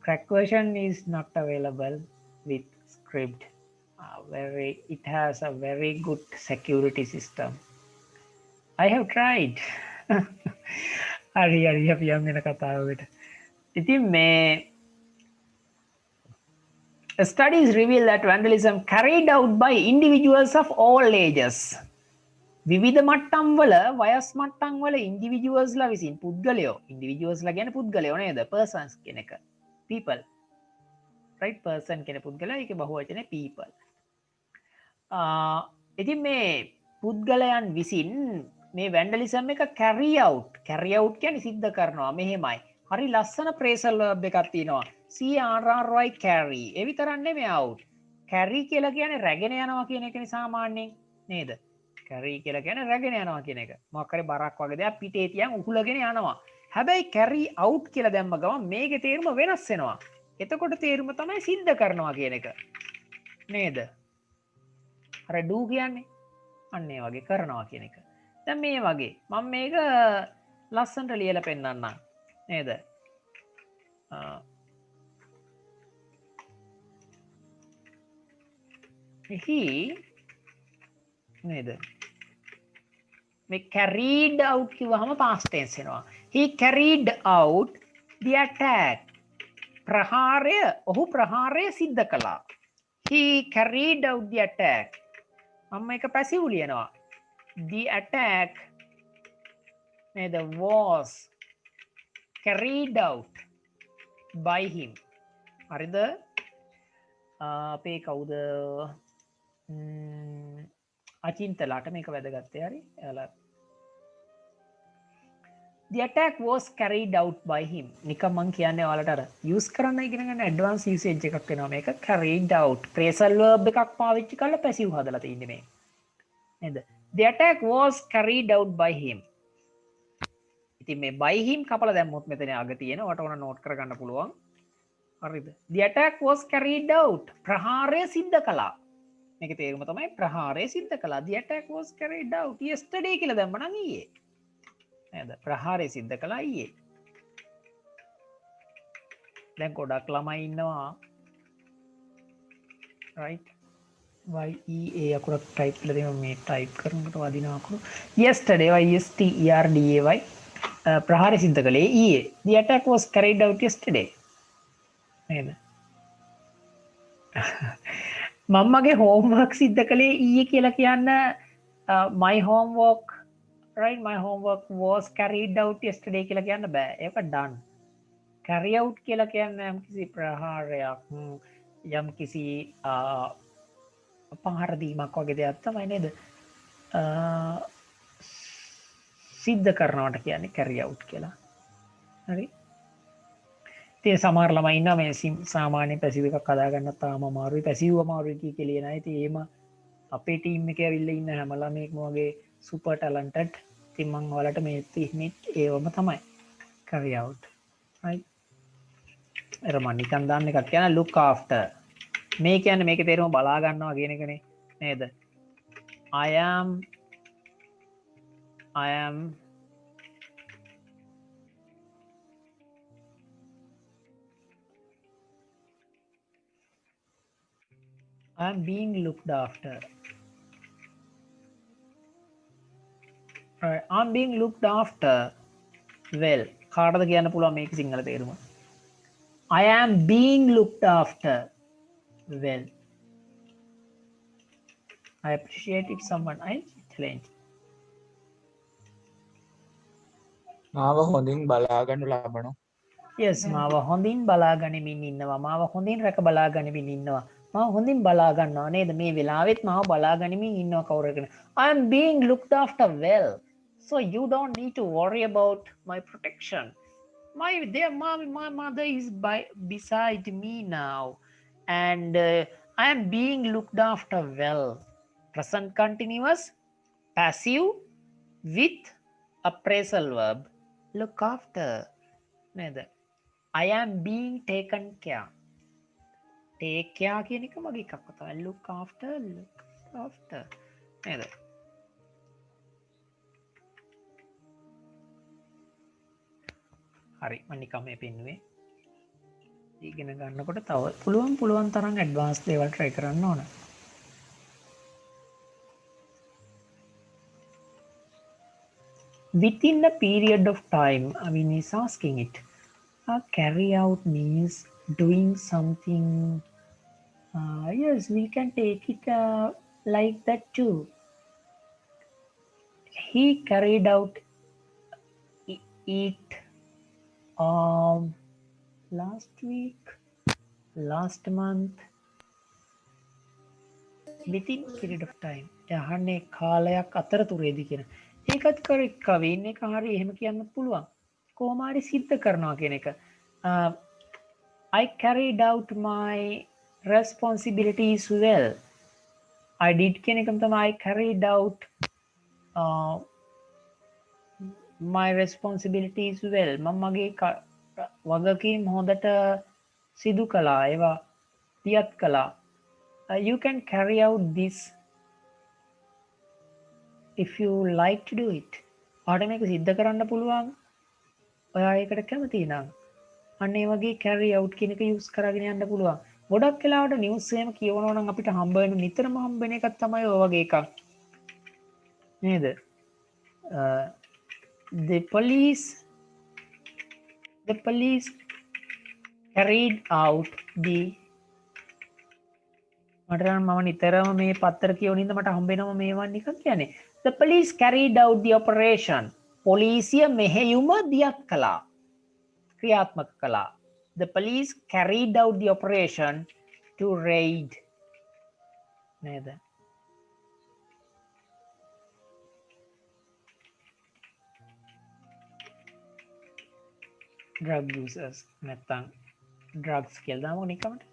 Crack version is not available with script. It has a very good security system. I have tried. හරි අපි යම් වෙන කතාවකට. ඉතින් මේ studies reveal that vandalism carried out by individuals of all ages. විවිධ මට්ටම් වල වයස් මට්ටම් වල individuals ලා විසින් පුද්ගලයෝ individuals ලා කියන්නේ පුද්ගලයෝ නේද? persons කියන එක. people. right? person කියන පුද්ගලයා ඒකේ බහුවචනේ people. ඉතින් මේ පුද්ගලයන් විසින් මේ වැන්ඩලිසම් එක carry out කියන්නේ සිද්ධ කරනවා. මෙහෙමයි. හරි ලස්සන phrasal verb එකක් තියෙනවා. CRRY carry. ඒ විතරක් නෙමෙයි out. carry කියලා කියන්නේ රැගෙන යනවා කියන එකනේ සාමාන්‍යයෙන් නේද? carry කියලා කියන්නේ රැගෙන යනවා කියන එක. මොකක් හරි බරක් වගේ දෙයක් පිටේ තියන් උහුලගෙන යනවා. හැබැයි carry out කියලා දැම්ම ගමන් මේකේ තේරුම වෙනස් වෙනවා. එතකොට තේරුම තමයි සිද්ධ කරනවා කියන එක. නේද? අර do කියන්නේ අන්න ඒ වගේ කරනවා කියන එක. දැන් මේ වගේ මම මේක ලස්සනට ලියලා පෙන්නන්නම් නේද? he නේද? මේ carried out කිව්වහම past tense වෙනවා. he carried out the attack. ප්‍රහාරය ඔහු ප්‍රහාරය සිද්ධ කළා. he carried out the attack. මම මේක පැසිව් ලියනවා. The attack was carried out. by him. හරිද? අපේ කවුද අචින්තලාට මේක වැදගත්තේ. හරි එයාලා the attack was carried out by him. නිකම් මං කියන්නේ ඔයාලට අර use කරන්න ඉගෙන ගන්න advanced usage එකක් වෙනවා මේක. carried out phrasal verb එකක් පාවිච්චි කරලා passive හදලා තින්නේ මේ. නේද? the attack was carried out by him. ඉතින් මේ by him කපලා දැම්මොත් මෙතන අග තියෙන ඔයාලට ඕන නෝට් කරගන්න පුළුවන්. හරිද? the attack was carried out. ප්‍රහාරය සිද්ධ කළා. මේකේ තේරුම තමයි ප්‍රහාරය සිද්ධ කළා. the attack was carried out yesterday කියලා දැම්ම නම් ඊයේ. නේද? ප්‍රහාරය සිද්ධ කළා ඊයේ. දැන් ගොඩක් ළමයි ඉන්නවා. right? YEA අකුරක් ටයිප් කරලා දෙමු මේ ටයිප් කරනකොට වදින අකුරු. yesterday yesterday ප්‍රහාරය සිද්ධ කළේ ඊයේ. the attack was carried out yesterday. නේද? මම්මගේ homework සිද්ධ කළේ ඊයේ කියලා කියන්න my homework right my homework was carried out yesterday කියලා කියන්න බෑ. ඒක done. carry out කියලා කියන්නේ යම් කිසි ප්‍රහාරයක් යම් කිසි පහර දීමක් වගේ දෙයක් තමයි නේද? සිද්ධ කරනවට කියන්නේ carry out කියලා. හරි? ඉතින් සමහර ළමයි ඉන්නවා මේ සාමාන්‍ය පැසිව් එකක් හදාගන්න තාම අමාරුයි. පැසිව් අමාරුයි කිය කියලා නෑ. ඉතින් එහෙම අපේ ටීම් එකේ ඇවිල්ලා ඉන්න හැම ළමෙක්ම වගේ super talented. ඉතින් මම ඔයාලට මේ තින්නේ ඒවම තමයි. carry out. right? එර මම නිකන් දාන්න එකක් කියන look after. මේ කියන්නේ මේකේ තේරුම බලා ගන්නවා කියන එකනේ නේද? I am being looked after. I'm being looked after well. කාටද කියන්න පුළුවන් මේක සිංහල තේරුම? I am being looked after well. I appreciate if someone I challenge. මාව හොඳින් බලා ගන්න ලබනවා. yes මාව හොඳින් බලා ගනිමින් ඉන්නවා. මාව හොඳින් රැක බලා ගනිමින් ඉන්නවා. මාව හොඳින් බලා ගන්නවා නේද? මේ වෙලාවෙත් මාව බලා ගනිමින් ඉන්නවා කවුරු කෙනෙක්. I am being looked after well. So you don't need to worry about my protection. My mother is beside me now, and I am being looked after well. Present continuous passive with appraisal verb. Look after. I am being taken care. Take care කියන එක මගේ එකක් තමයි. Look after. නේද? හරි මම නිකම් මේ පෙන්නුවේ. ඉගෙන ගන්නකොට තව පුළුවන් තරම් ඇඩ්වාන්ස් දේවල් try කරන්න ඕන. Within a period of time, I mean, is asking it. Carry out means doing something. Yes, we can take it like that too. He carried out it last week, last month, within period of time. යහන්නේ කාලයක් අතරතුරේදී කියන. ඒකත් correct කවින් එක හරි එහෙම කියන්නත් පුළුවන්. කොහොම හරි සිද්ධ කරනවා කියන එක. I carried out my responsibilities well. I did කියන එකම තමයි I carried out my responsibilities well. මම මගේ වගකීම් හොඳට සිදු කළා. ඒවා පියත් කළා. You can carry out this if you like to do it. ඔයාලට මේක සිද්ධ කරන්න පුළුවන්. ඔයා ඒකට කැමති නම් අන්න ඒ වගේ carry out කියන එක use කරගෙන යන්න පුළුවන්. ගොඩක් වෙලාවට news එහෙම කියවනවා නම් අපිට හම්බ වෙන නිතරම හම්බ වෙන එකක් තමයි ඔය වගේ එකක්. නේද? The police carried out the මම නිතරම මේ පත්තර කියවනින්ද මට හම්බෙනවා මේවා නිකන් කියන්නේ. The police carried out the operation. පොලිසිය මෙහෙයුම දියත් කළා. ක්‍රියාත්මක කළා. the police carried out the operation to raid නේද drug users නැත්තම් drugs කියලා දාමු නිකමට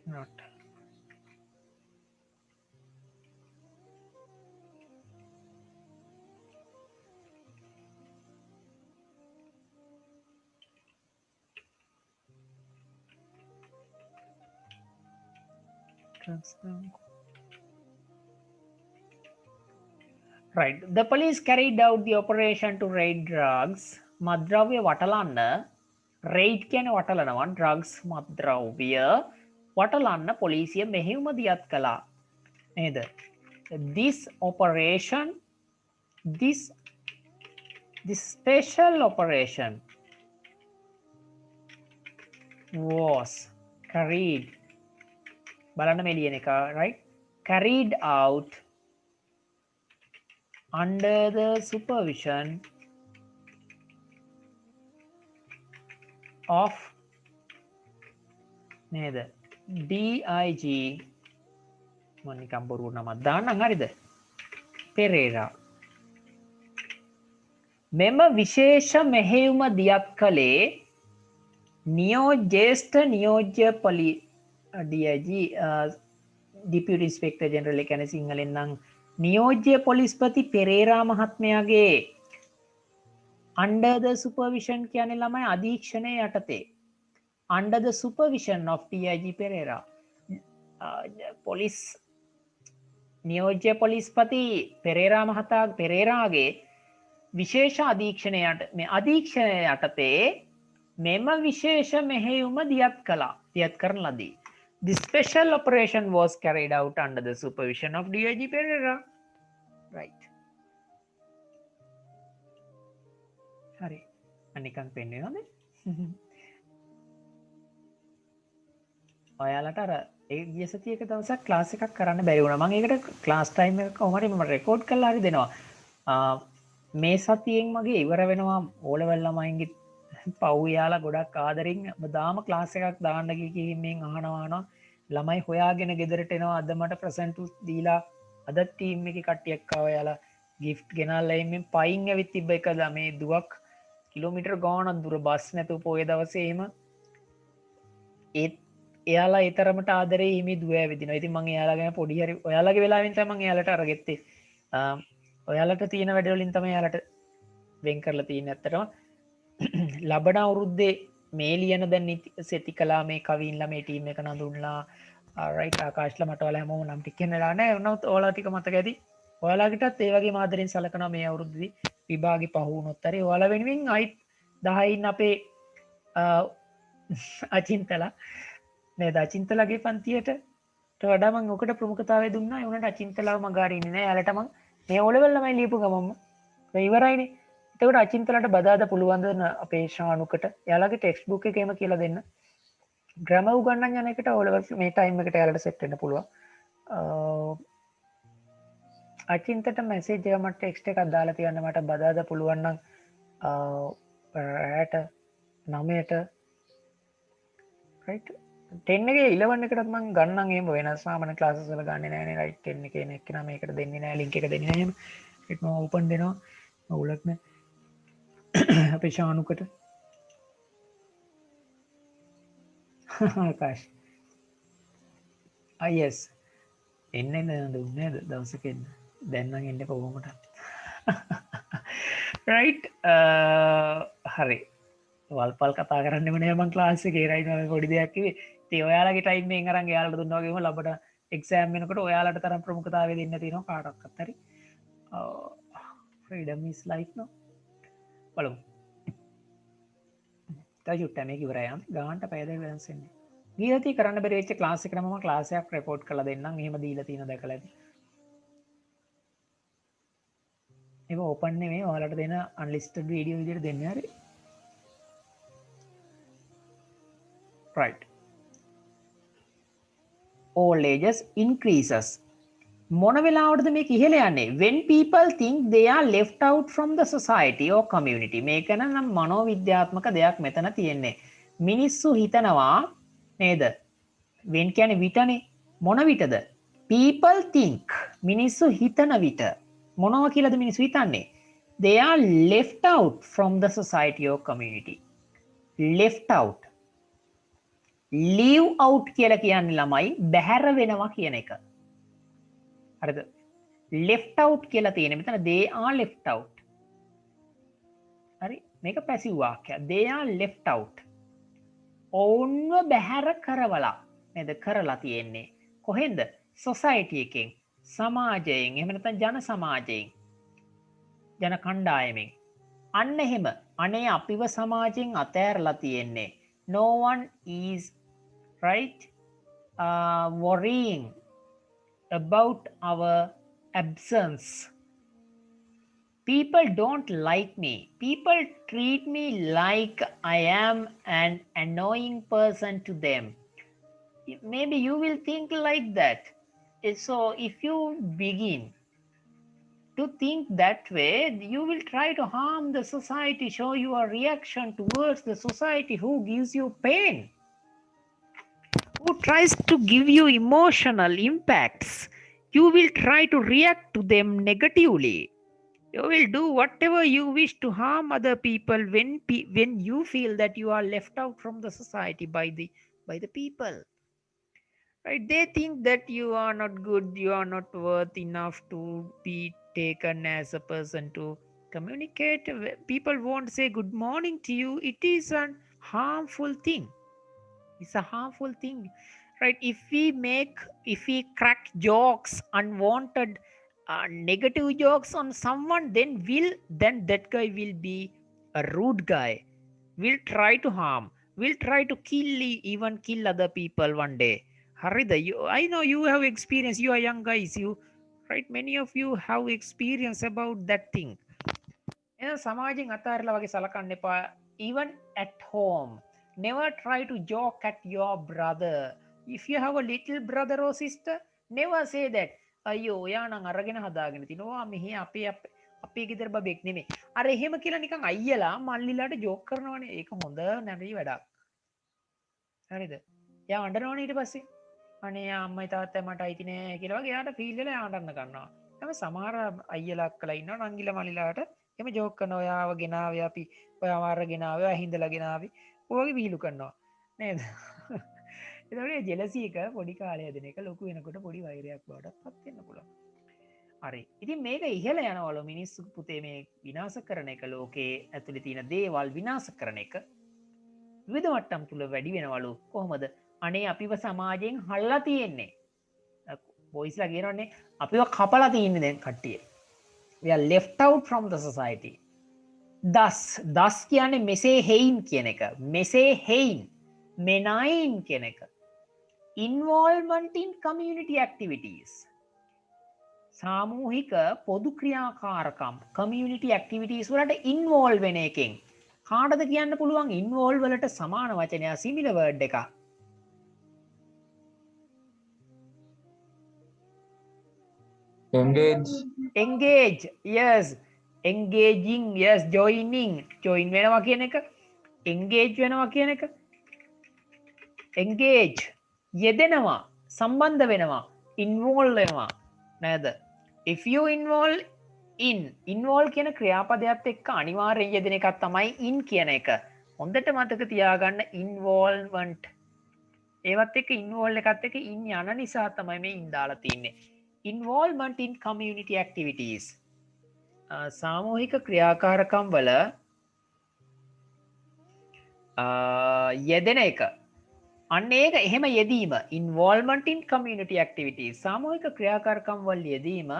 not drugs right the police carried out the operation to raid drugs මත්ද්‍රව්‍ය වටලන්න raid කියන්නේ වටලනවා drugs මත්ද්‍රව්‍ය වටලන්න පොලිසිය මෙහෙයුම දියත් කළා නේද this operation this special operation was carried බලන්න මේ ලියන එක right carried out under the supervision of නේද DIG මම නිකම් බොරු නමක් දාන්නම් හරිද පෙරේරා මෙම විශේෂ මෙහෙයුම දියත් කළේ ज्येष्ठ नियोज्य DIG Deputy Inspector General කියන්නේ සිංහලෙන් නම් නියෝජ්‍ය පොලිස්පති පෙරේරා මහත්මයාගේ under the supervision කියන්නේ ළමයි අධීක්ෂණය යටතේ under the supervision of DIG Pereira police නියෝජ්‍ය පොලිස්පති පෙරේරා මහතා පෙරේරාගේ විශේෂ අධීක්ෂණයට මේ අධීක්ෂණය යටතේ මෙම විශේෂ මෙහෙයුම දියත් කරන ලදී The special operation was carried out under the supervision of DIG Pereira. Right. හරි. අනිකන් පෙන්වෙනවද? ඔයාලට අර ඒ ගිය සතියේ එක දවසක් ක්ලාස් එකක් කරන්න බැරි වුණා. මම ඒකට ක්ලාස් ටයිම් එක කොහොම හරි මම රෙකෝඩ් කරලා හරි දෙනවා. මේ සතියෙන් මගේ ඉවර වෙනවා O level ළමයින්ගේ පව් යාලා ගොඩක් ආදරෙන් දාම ක්ලාස් එකක් දාන්න කිව්වකින් අහනවා ළමයි හොයාගෙන ගෙදරට එනවා අද මට ප්‍රසන්ට් දීලා අද ටීම් එකේ කට්ටියක් ආවා යාලා ගිෆ්ට් ගෙනල්ලා එන්නේ පයින් ඇවිත් තිබ්බ එක මේ දුවක් කිලෝමීටර් ගාණක් දුර බස් නැතුව පොයේ දවසේ එහෙම ඒත් එයාලා ඒ තරමට ආදරේ හිමි දුව ඇවිදිනවා. ඉතින් මම එයාලා ගැන පොඩි හරි ඔයාලගේ වෙලාවෙන් තමයි මම එයාලට අරගෙත්තේ. ඔයාලට තියෙන වැඩ වලින් තමයි එයාලට වෙන් කරලා තියෙන්නේ ඇත්තටම. ලබන අවුරුද්දේ මේ ලියන දැන් සෙති කලා මේ කවින්ලා මේ ටීම් එක නඳුන්ලා රයිට් ආකාශ්ලා මට ඔයාලා හැමෝම නම් ටික කියන්නලා නැහැ වුණත් ඔයාලා ටික මතක ඇති ඔයාලටත් ඒ වගේ ආදරෙන් සලකනවා මේ අවුරුද්දේදී විභාගේ පහ වුණොත් හරි ඔයාලා වෙනුවෙන් අයිත් 10 ඉන්න අපේ අචින්තලා නේද අචින්තලාගේ පන්තියට වඩා මම ඔකට ප්‍රමුඛතාවය දුන්නා ඒ උනට අචින්තලාව මග අරින්නේ නැහැ එයාලට මම මේ O level ළමයි ලියපු ගමම මේ ඉවරයිනේ එතකොට අචින්තලට බදාද පුළුවන්ද අපේ ශානුකට එයාලගේ ටෙක්ස්ට් බුක් එකේම කියලා දෙන්න ග්‍රැමර් උගන්නන්න යන එකට O level මේ ටයිම් එකට එයාලට සෙට් වෙන්න පුළුවන් අචින්තට මැසේජ් එක මට ටෙක්ස්ට් එකක් දාලා තියන්න මට බදාද පුළුවන් නම් රැට 9ට රයිට් 10 එකේ 11 එකටත් මම ගන්නම් එහෙම වෙනස් සාමාන්‍ය ක්ලාසස් වල ගන්නෙ නෑනේ රයිට් 10 එකේ නෙක් කෙනා මේකට දෙන්නේ නෑ ලින්ක් එක දෙන්නේ නෑ එහෙම ඒත් මම ඕපන් දෙනවා අවුලක් නෑ අපේ ශානුකට ආකාශ් අයස් එන්න දුන්නේ දවසක එන්න දැන් නම් එන්න කොහොමද රයිට් හරි වල්පල් කතා කරන්න වනේ මං ක්ලාස් එකේ රයිට් මම පොඩි දෙයක් කිව්වේ ඉතින් ඔයාලගේ ටයිම් එකෙන් අරන් එයාලට දුන්නා වගේම ලබන එක්සෑම් වෙනකොට ඔයාලට තරම් ප්‍රමුඛතාවය දෙන්න තියෙනවා කාටවත් හරි freedom is life no බලමු තවචුට්ට මේක ඉවරයි ගානට පැය දෙක වෙනස් වෙන්නේ ගියති කරන්න බැරි වෙච්ච ක්ලාස් එකකට මම ක්ලාස් එකක් රෙකෝඩ් කරලා දෙන්නම් එහෙම දීලා තියෙන දැකලා ඇති ඒක ඕපන් නෙමෙයි ඔයාලට දෙන අන්ලිස්ටඩ් වීඩියෝ විදිහට දෙන්නේ හරි right all ages increases මොන වෙලාවටද මේක ඉහළ යන්නේ? When people think they are left out from the society or community. මේක නම් මනෝවිද්‍යාත්මක දෙයක් මෙතන තියෙන්නේ. මිනිස්සු හිතනවා නේද? when කියන්නේ විතනේ. මොන විටද? People think. මිනිස්සු හිතන විට. මොනවා කියලාද මිනිස්සු හිතන්නේ? They are left out from the society or community. Left out. Leave out කියලා කියන්නේ ළමයි බැහැර වෙනවා කියන එක. හරිද? left out කියලා තියෙන මෙතන they are left out. හරි? මේක පැසිව් වාක්‍යයක්. they are left out. ඔවුන්ව බැහැර කරවලා නේද? කරලා තියෙන්නේ. කොහෙන්ද? society එකෙන්, සමාජයෙන්, එහෙම නැත්නම් ජන සමාජයෙන්, ජන කණ්ඩායමෙන්. අන්න එහෙම. අනේ අපිව සමාජයෙන් අතෑරලා තියෙන්නේ. No one is right worrying about our absence. People don't like me. People treat me like I am an annoying person to them. Maybe you will think like that. So if you begin to think that way, you will try to harm the society, show your reaction towards the society who gives you pain, who tries to give you emotional impacts. You will try to react to them negatively. You will do whatever you wish to harm other people when you feel that you are left out from the society by the people. Right? They think that you are not good, you are not worth enough to be taken as a person to communicate. People won't say good morning to you. It is a harmful thing. It's a harmful thing. Right? If we crack jokes, unwanted negative jokes on someone, then that guy will be a rude guy, will try to harm, will try to even kill other people one day. Harida, I know you have experience, you are young guys, right, many of you have experience about that thing. සමාජයෙන් අතාරලා වගේ සලකන්න එපා. Even at home, never try to joke at your brother. If you have a little brother or sister, never say that අයියෝ ඔයා නම් අරගෙන හදාගෙන තිනවා මෙහි අපේ ගෙදර බබෙක් නෙමෙයි. අර එහෙම කියලා නිකන් අයියලා මල්ලිලාට ජෝක් කරනවනේ. ඒක හොඳ නැරි වැඩක්. හරිද? එයා අඬනවනේ ඊට පස්සේ. අනේ අම්මයි තාත්තයි මට අයිති නෑ කියලා වගේ එයාට ෆීල් වෙලා එයා අඬන්න ගන්නවා. තමයි සමහර අයියලා අක්කලා ඉන්නවා නංගිලා මල්ලිලාට එහෙම ජෝක් කරනවා. ඔයාව ගෙනාවේ අපි, ඔයාව අරගෙන ආවේ, ඔයා හින්දලා ගෙනාවේ. ඔය වගේ විහිළු කරනවා. නේද? එතකොට ජෙලසි එක පොඩි කාලේ හදන එක ලොකු වෙනකොට පොඩි වෛරයක් බවට පත් වෙන්න පුළුවන්. හරි. ඉතින් මේක ඉහළ යනවලු මිනිස්සු පුතේ මේ විනාශ කරන එක, ලෝකේ ඇතුලේ තියෙන දේවල් විනාශ කරන එක විවිධ මට්ටම් තුල වැඩි වෙනවලු. කොහොමද? අනේ අපිව සමාජයෙන් හල්ලා තියෙන්නේ. බොයිස්ලා කියනවනේ අපිව කපලා තියෙන්නේ දැන් කට්ටිය. We are left out from the society. thus කියන්නේ මෙසේ හේයින් කියන එක. මෙසේ හේයින්, මෙනයින් කියන එක. Involvement in community activities. සාමූහික පොදු ක්‍රියාකාරකම්, community activities වලට involve වෙන එකෙන් කාටද කියන්න පුළුවන් involve වලට සමාන වචනයක්, similar word එකක්? engage, yes. engaging, yes. join වෙනවා කියන එක, engage වෙනවා කියන එක. engage යෙදෙනවා, සම්බන්ධ වෙනවා, involve වෙනවා නේද? if you involve කියන ක්‍රියාපදයට එක්ක අනිවාර්යෙන් යෙදෙන එකක් තමයි in කියන එක. හොඳට මතක තියාගන්න involvement. ඒවත් එක්ක involve එකත් එක්ක in යන නිසා තමයි මේ in දාලා තින්නේ. involvement in community activities. සාමූහික ක්‍රියාකාරකම් වල යෙදෙන එක. අන්න ඒක එහෙම යෙදීම, involvement in community activities, සාමූහික ක්‍රියාකාරකම් වල යෙදීම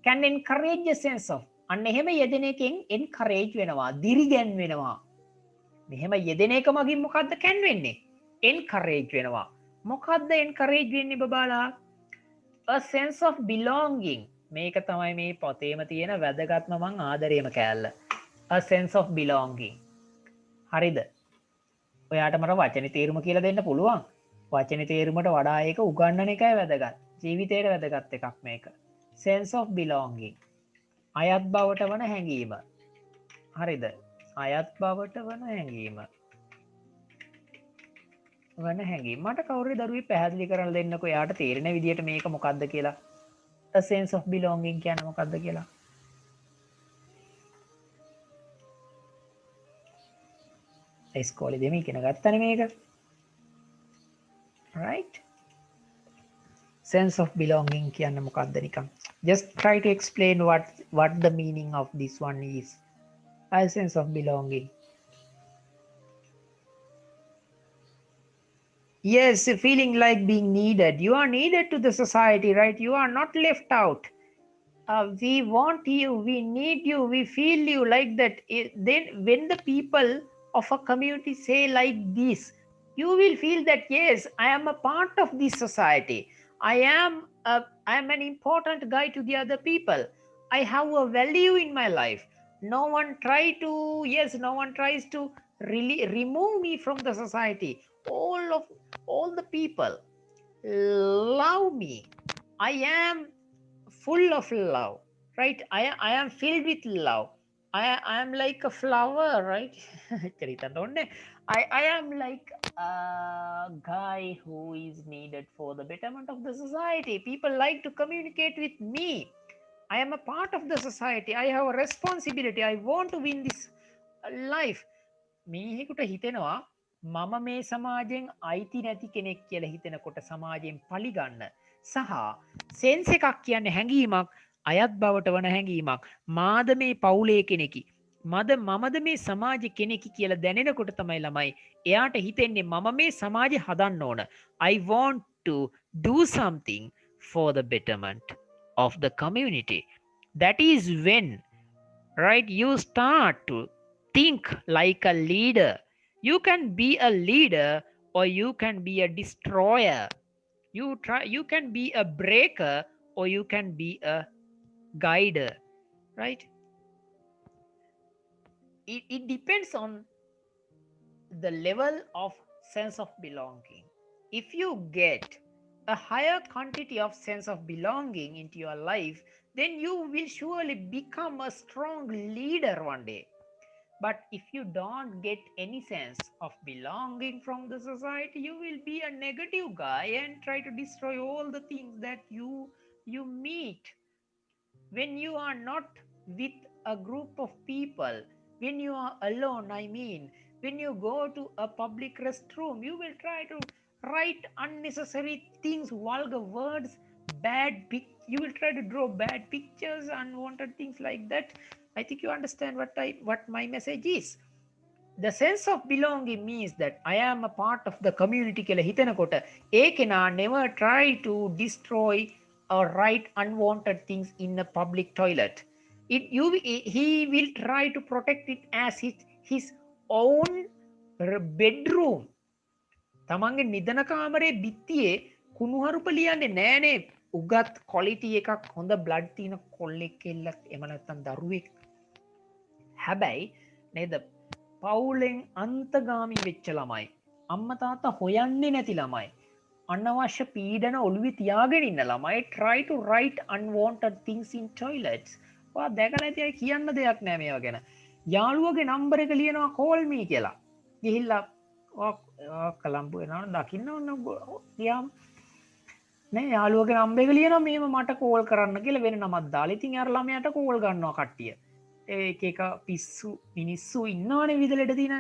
can encourage a sense of, අන්න එහෙම යෙදෙන එකෙන් encourage වෙනවා, දිරිගැන් වෙනවා. මෙහෙම යෙදෙන එක මගින් මොකද්ද can වෙන්නේ? encourage වෙනවා. මොකද්ද encourage වෙන්නේ බබාලා? a sense of belonging. මේක තමයි මේ පොතේම තියෙන වැදගත්ම මං ආදරේම කෑල්ල. a sense of belonging. හරිද? ඔයාට මට වචනේ තේරුම කියලා දෙන්න පුළුවන්. වචනේ තේරුමට වඩා ඒක උගන්වන එකයි වැදගත්. ජීවිතයට වැදගත් එකක් මේක. sense of belonging. අයත් බවට වන හැඟීම. හරිද? අයත් බවට වන හැඟීම. වන හැඟීම. මට කවුරු හරි දරුවෙක් පැහැදිලි කරලා දෙන්නකෝ යාට තේරෙන විදියට මේක මොකක්ද කියලා. a sense of belonging කියන්නේ මොකක්ද කියලා. ඉස්කෝලේදී මේ ඉගෙන ගත්තනේ මේක. right? sense of belonging කියන්න මොකක්ද නිකන්. Just try to explain what the meaning of this one is. A sense of belonging. Yes, feeling like being needed. You are needed to the society, right? You are not left out. We want you, we need you, we feel you like that. Then when the people of a community say like this, you will feel that yes, I am a part of this society. I am an important guy to the other people. I have a value in my life. No one tries to really remove me from the society. All the people love me. I am full of love, right? I am filled with love. I am like a flower, right? I am like a guy who is needed for the betterment of the society. People like to communicate with me. I am a part of the society. I have a responsibility. I want to win this life. මේකට හිතෙනවා මම මේ සමාජයෙන් අයිති නැති කෙනෙක් කියලා හිතෙනකොට සමාජයෙන් පලිගන්න සහ සෙන්ස් එකක් කියන්නේ හැඟීමක් අයත් බවට වන හැඟීමක් මාද මේ පවුලේ කෙනෙකි මමද මේ සමාජ කෙනෙකි කියලා දැනෙනකොට තමයි ළමයි එයාට හිතෙන්නේ මම මේ සමාජය හදන්න ඕන. I want to do something for the betterment of the community. That is when, right, you start to think like a leader. You can be a leader or you can be a destroyer. You can be a breaker or you can be a guider, right? It depends on the level of sense of belonging. If you get a higher quantity of sense of belonging into your life, then you will surely become a strong leader one day. But if you don't get any sense of belonging from the society, you will be a negative guy and try to destroy all the things that you meet. When you are not with a group of people, when you are alone, I mean, when you go to a public restroom, you will try to write unnecessary things, vulgar words, you will try to draw bad pictures, unwanted things like that. I think you understand what my message is. The sense of belonging means that I am a part of the community කියලා හිතනකොට ඒ කෙනා never try to destroy or write unwanted things in a public toilet. He will try to protect it as his own bedroom. තමන්ගේ නිදන කාමරේ බිත්තියේ කුණුහරුප ලියන්නේ නෑනේ. උගත් quality එකක් හොඳ blood තියෙන කොල්ලෙක් කෙල්ලක් එහෙම නැත්නම් දරුවෙක්. හැබැයි නේද පවුලෙන් අන්තගාමී වෙච්ච ළමයි අම්මා තාත්තා හොයන්නේ නැති ළමයි අනවශ්‍ය පීඩන ඔළුවේ තියාගෙන ඉන්න ළමයි try to write unwanted things in toilets. ඔයා දැකලා නැති අය කියන්න දෙයක් නෑ මේවා ගැන. යාළුවගේ නම්බර එක ලියනවා call me කියලා. ගිහිල්ලා ඔයා කලම්බු වෙනවා දකින්න ඕන ගියාම නේ යාළුවගේ නම්බර එක ලියනවා මේව මට කෝල් කරන්න කියලා වෙන නමක් දාලා. ඉතින් යාර ළමයාට කෝල් ගන්නවා කට්ටිය. ඒක පිස්සු මිනිස්සු ඉන්නවනේ විදලට දින.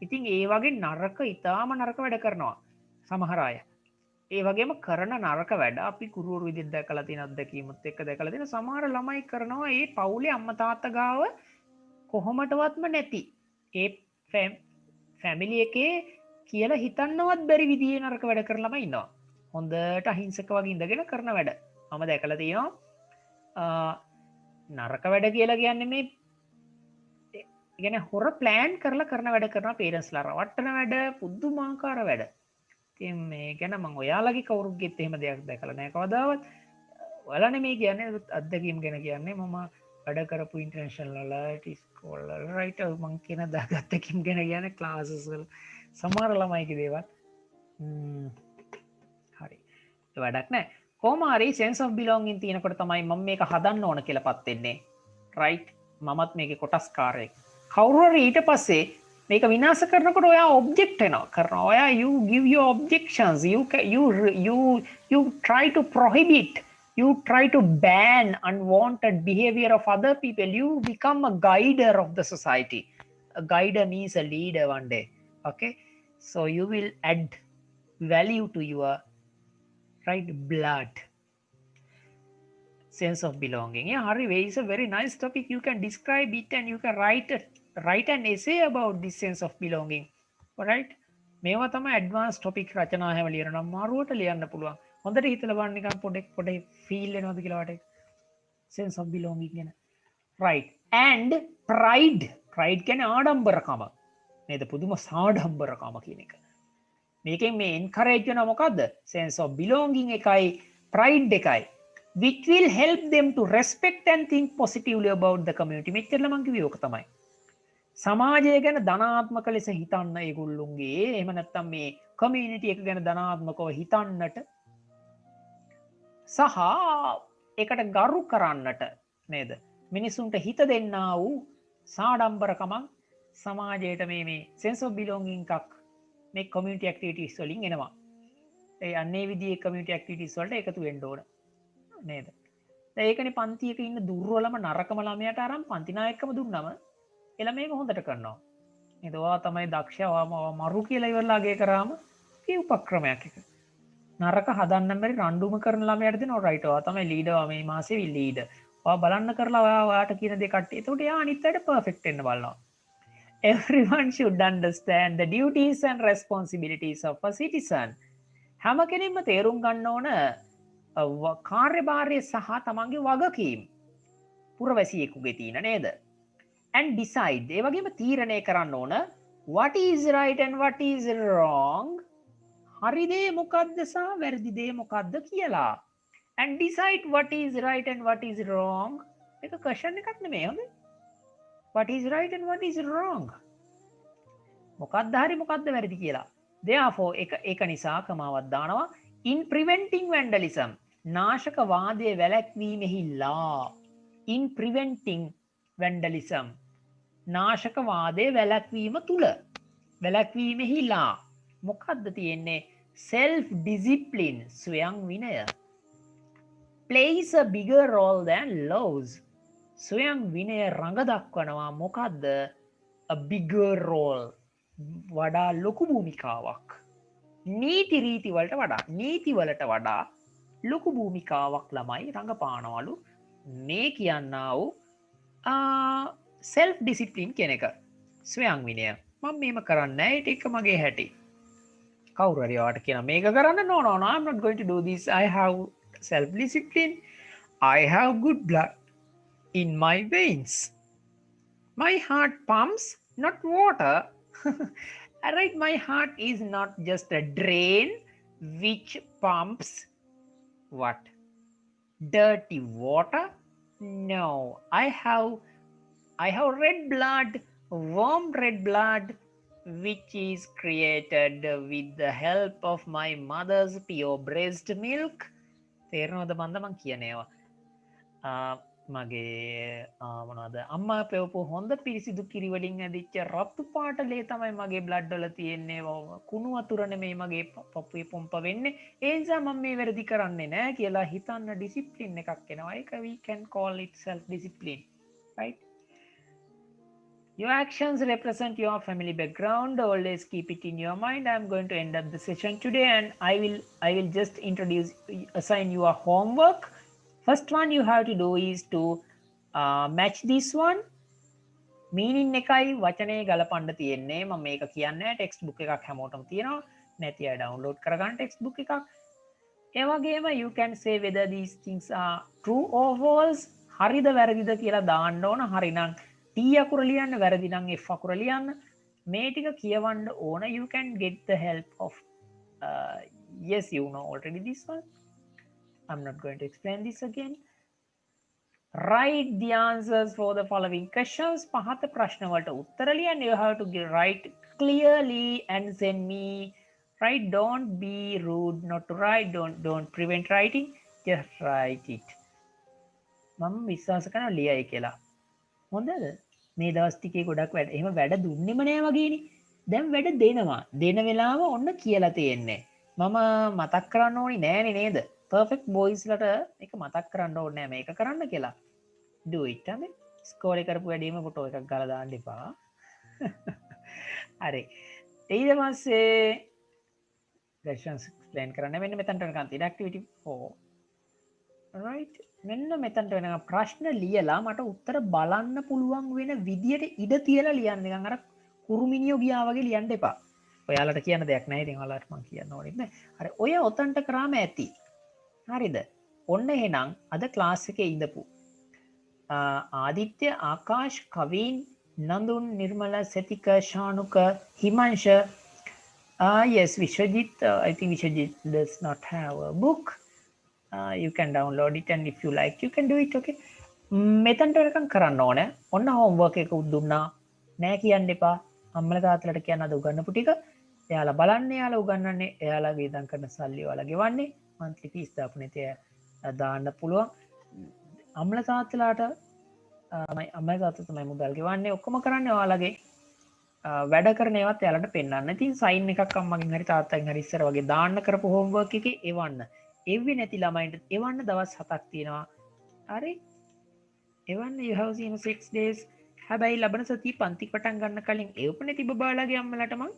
ඉතින් ඒ වගේ නරක ඉතාම නරක වැඩ කරනවා සමහර අය. ඒ වගේම කරන නරක වැඩ අපි කුරුවරු විදිහට දැකලා තියෙන අත්දැකීමුත් එක්ක දැකලා තියෙන සමහර ළමයි කරනවා ඒ පවුලේ අම්මා තාත්තා ගාව කොහොමඩවත්ම නැති. ඒ ෆැමිලි එකේ කියලා හිතන්නවත් බැරි විදිහේ නරක වැඩ කරන ළමයි ඉන්නවා. හොඳට අහිංසක වගේ ඉඳගෙන කරන වැඩ මම දැකලා තියෙනවා. නරක වැඩ කියලා කියන්නේ මේ ගැන හොර ප්ලෑන් කරලා කරන වැඩ කරන පේරන්ස්ලා රවට්ටන වැඩ පුදුමාකාර වැඩ. ඉතින් මේ ගැන මම ඔයාලගේ කවුරුගෙත් එහෙම දෙයක් දැකලා නැහැ කවදාවත්. ඔයාලා නෙමෙයි කියන්නේ අත්දැකීම් ගැන කියන්නේ මම වැඩ කරපු ඉන්ටර්නැෂනල් වල ස්කෝල් වල රයිට් මම කියන අත්දැකීම් ගැන කියන්නේ ක්ලාසස් වල සමහර ළමයිගේ දේවල්. හරි. වැඩක් නැහැ. කොහොමාරි sense of belonging තියෙනකොට තමයි මම මේක හදන්න ඕන කියලා පත් වෙන්නේ. right? මමත් මේකේ කොටස්කාරයෙක්. කවුරු හරි ඊට පස්සේ මේක විනාශ කරනකොට ඔයා object වෙනවා. කරනවා. ඔයා you give your objections. You try to prohibit. You try to ban unwanted behavior of other people. You become a guider of the society. A guider means a leader one day. Okay? So you will add value to your blood. Sense of belonging. Yeah, Hari, it's a very nice topic. You can describe it and you can write an essay about this sense of belonging. Alright? මේවා තමයි advanced topic රචනා හැම ලියන නම් මාරුවට ලියන්න පුළුවන්. හොඳට හිතලා බලන්න නිකන් පොඩේ feel වෙනවද කියලා වට. Sense of belonging ගැන. Right. And pride. Pride කියන්නේ ආඩම්බරකම. නේද? පුදුම සාඩම්බරකම කියන එක. මේකෙන් මේ encourage වෙනවා මොකද්ද? Sense of belonging එකයි pride එකයි. Which will help them to respect and think positively about the community. මෙච්චරල මං කිව්වේ ඕක තමයි. සමාජය ගැන ධනාත්මක ලෙස හිතන්න ඒගොල්ලොන්ගේ එහෙම නැත්නම් මේ community එක ගැන ධනාත්මකව හිතන්නට සහ ඒකට ගරු කරන්නට නේද? මිනිසුන්ට හිත දෙන්නා වූ සාඩම්බරකමක් සමාජයට මේ sense of belonging එකක් මේ community activities වලින් එනවා. ඒ අන්නේ විදිහේ community activities වලට එකතු වෙන්න ඕන. නේද? ඒකනේ පන්තියක ඉන්න දුර්වලම නරකම ළමයාට අරන් පන්ති නායකකම දුන්නම එළම මේක හොඳට කරනවා. නේද? ඔයා තමයි දක්ෂයා මරු කියලා ඉවරලා අගය කරාම ඒ උපක්‍රමයක් එක. නරක හදන්න බැරි රණ්ඩුම කරන ළමයාට දෙනවා රයිට්. ඔයා තමයි ලීඩර්. මේ මාසේ ලීඩර්. ඔයා බලන්න කරලා ඔයාට කියන දේ කට්ටිය. එතකොට එයා අනිත් අයට පර්ෆෙක්ට් වෙන්න බලනවා. Everyone should understand the duties and responsibilities of a citizen. හැම කෙනෙක්ම තේරුම් ගන්න ඕන කාර්යභාරය සහ තමන්ගේ වගකීම් පුරවැසියෙකුගේ තියෙන නේද? And decide. ඒ වගේම තීරණය කරන්න ඕන what is right and what is wrong. හරි දේ මොකද්ද සහ වැරදි දේ මොකද්ද කියලා. And decide what is right and what is wrong. ඒක question එකක් නෙමෙයි හොඳේ. What is right and what is wrong. මොකද්ද හරි මොකද්ද වැරදි කියලා. Therefore ඒක නිසා කමාවක් දානවා in preventing vandalism. නාශකවාදයේ වැළැක්වීමෙහි law. In preventing vandalism. නාශකවාදයේ වැළැක්වීම තුල වැළැක්වීමෙහි law. මොකද්ද තියෙන්නේ? self discipline ස්වයං විනය. plays a bigger role than laws. ස්වයං විනය රඟ දක්වනවා මොකද්ද? a bigger role. වඩා ලොකු භූමිකාවක්. නීති රීති වලට වඩා නීති වලට වඩා ලොකු භූමිකාවක් ළමයි රඟපානවලු මේ කියන්නා වූ self discipline කියන එක. ස්වයං විනය. මම මේම කරන්නේ නැහැ. ඒක මගේ හැටි. කවුරු හරි ඔයාට කියන මේක කරන්න no I'm not going to do this. I have self discipline. I have good blood in my veins. My heart pumps, not water. Alright, my heart is not just a drain which pumps what? Dirty water? No, I have red blood, warm red blood, which is created with the help of my mother's pure breast milk. තේරෙනවද මන්ද මං කියනේවා? මගේ මොනවද අම්මා පෙවපු හොඳ පිරිසිදු කිරි වලින් ඇදිච්ච රතු පාට ලේ තමයි මගේ බ්ලඩ් වල තියෙන්නේ. කුණු වතුර නෙමෙයි මගේ පපුවේ පොම්ප වෙන්නේ. ඒ නිසා මම මේ වැරදි කරන්නේ නැහැ කියලා හිතන්න ඩිසිප්ලින් එකක් එනවා. ඒක we can call it self discipline, right? Your actions represent your family background. Always keep it in your mind. I'm going to end up the session today and I will just assign you a homework. First one you have to do is to match this one. Meaning එකයි වචනේ ගලපන්න තියෙන්නේ. මම මේක කියන්නේ text book එකක් හැමෝටම තියෙනවා. නැති අය ඩවුන්ලෝඩ් කරගන්න ටෙක්ස්ට් බුක් එකක්. ඒ වගේම you can say whether these things are true or false. හරිද වැරදිද කියලා දාන්න ඕන. හරි නම් T අකුර ලියන්න, වැරදි නම් F අකුර ලියන්න. මේ ටික කියවන්න ඕන. You can get the help of yes, you know already this one. I'm not going to explain this again. Write the answers for the following questions. පහත ප්‍රශ්න වලට උත්තර ලියන්න. You have to write clearly and send me. Right? Don't be rude not to write. Don't prevent writing. just write it. මම විශ්වාස කරනවා ලියයි කියලා. හොඳද? මේ දවස් ටිකේ ගොඩක් වැඩ. එහෙම වැඩ දුන්නෙම නෑ වගේනේ. දැන් වැඩ දෙනවා. දෙන වෙලාව ඔන්න කියලා තියෙන්නේ. මම මතක් කරන්න ඕනි නෑනේ නේද? perfect boys ලට මේක මතක් කරන්න ඕනේ නෑ මේක කරන්න කියලා. do it. අනේ ස්කෝලේ කරපු වැඩේම ෆොටෝ එකක් ගාලා දාන්න එපා. හරි. ඊට පස්සේ questions explain කරන්න මෙන්න මෙතනට යනකම් තියෙන activity 4 right මෙන්න මෙතනට වෙනකම් ප්‍රශ්න ලියලා මට උත්තර බලන්න පුළුවන් වෙන විදියට ඉඩ තියලා ලියන්න නිකන් අර කුරුමිනියෝ ගියා වගේ ලියන්න එපා ඔයාලට කියන්න දෙයක් නැහැ ඉතින් ඔයාලට මම කියන්න ඕනෙත් නැහැ හරි ඔය ඔතනට කරාම ඇති හරිද ඔන්න එහෙනම් අද ක්ලාස් එකේ ඉඳපු ආදිත්‍ය ආකාශ් කවින් නඳුන් නිර්මල සතික Shanuka හිමංශ yes, Vishwajit. I think Vishwajit does not have a book. You can download it, and if you like, you can do it. Okay. මෙතනට වෙනකම් කරන්න ඕනේ. ඔන්න homework එක උදුන්නා. නෑ කියන්න එපා. අම්මලා තාත්තලාට කියන්න අද උගන්නපු ටික. එයාලා බලන්නේ, එයාලා උගන්නන්නේ, එයාලා වේදම් කරන සල්ලි ඔයාලා ගෙවන්නේ. monthly fees දාපු නැති දාන්න පුළුවන්. අම්මලා තාත්තලාට අම්මලා තාත්තා තමයි මුදල් ගෙවන්නේ. ඔක්කොම කරන්නේ ඔයාලගේ වැඩ කරනවත් යාලට පෙන්න්න තින් සයින් එකක් අම්මගින් හරි තාත්තන් හරි ඉස්සර වගේ දාන්න කරපු හෝම්වර්ක් එක එවන්න එව්වි නැති ළමයින්ට එවන්න දවස් 7ක් තියෙනවා හරි එවන්න you have seen 6 days හැබැයි ලබන සතිය පන්ති පටන් ගන්න කලින් එවපු නැති බබාලාගේ අම්මලාට මං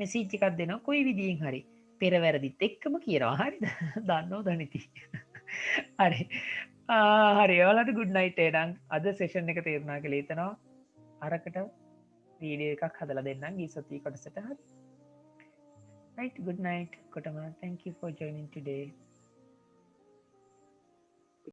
මෙසේජ් එකක් දෙනවා කොයි විදියෙන් හරි පෙර වැරදිත් එක්කම කියනවා හරිද දන්නවද නැති හරි හරි ඔයාලට good night එහෙනම් අද සෙෂන් එක තේරුණා කියලා හිතනවා අරකට වීඩියෝ එකක් හදලා දෙන්නම් ඊ සතිය කොටසට හරි right good night kotama thank you for joining today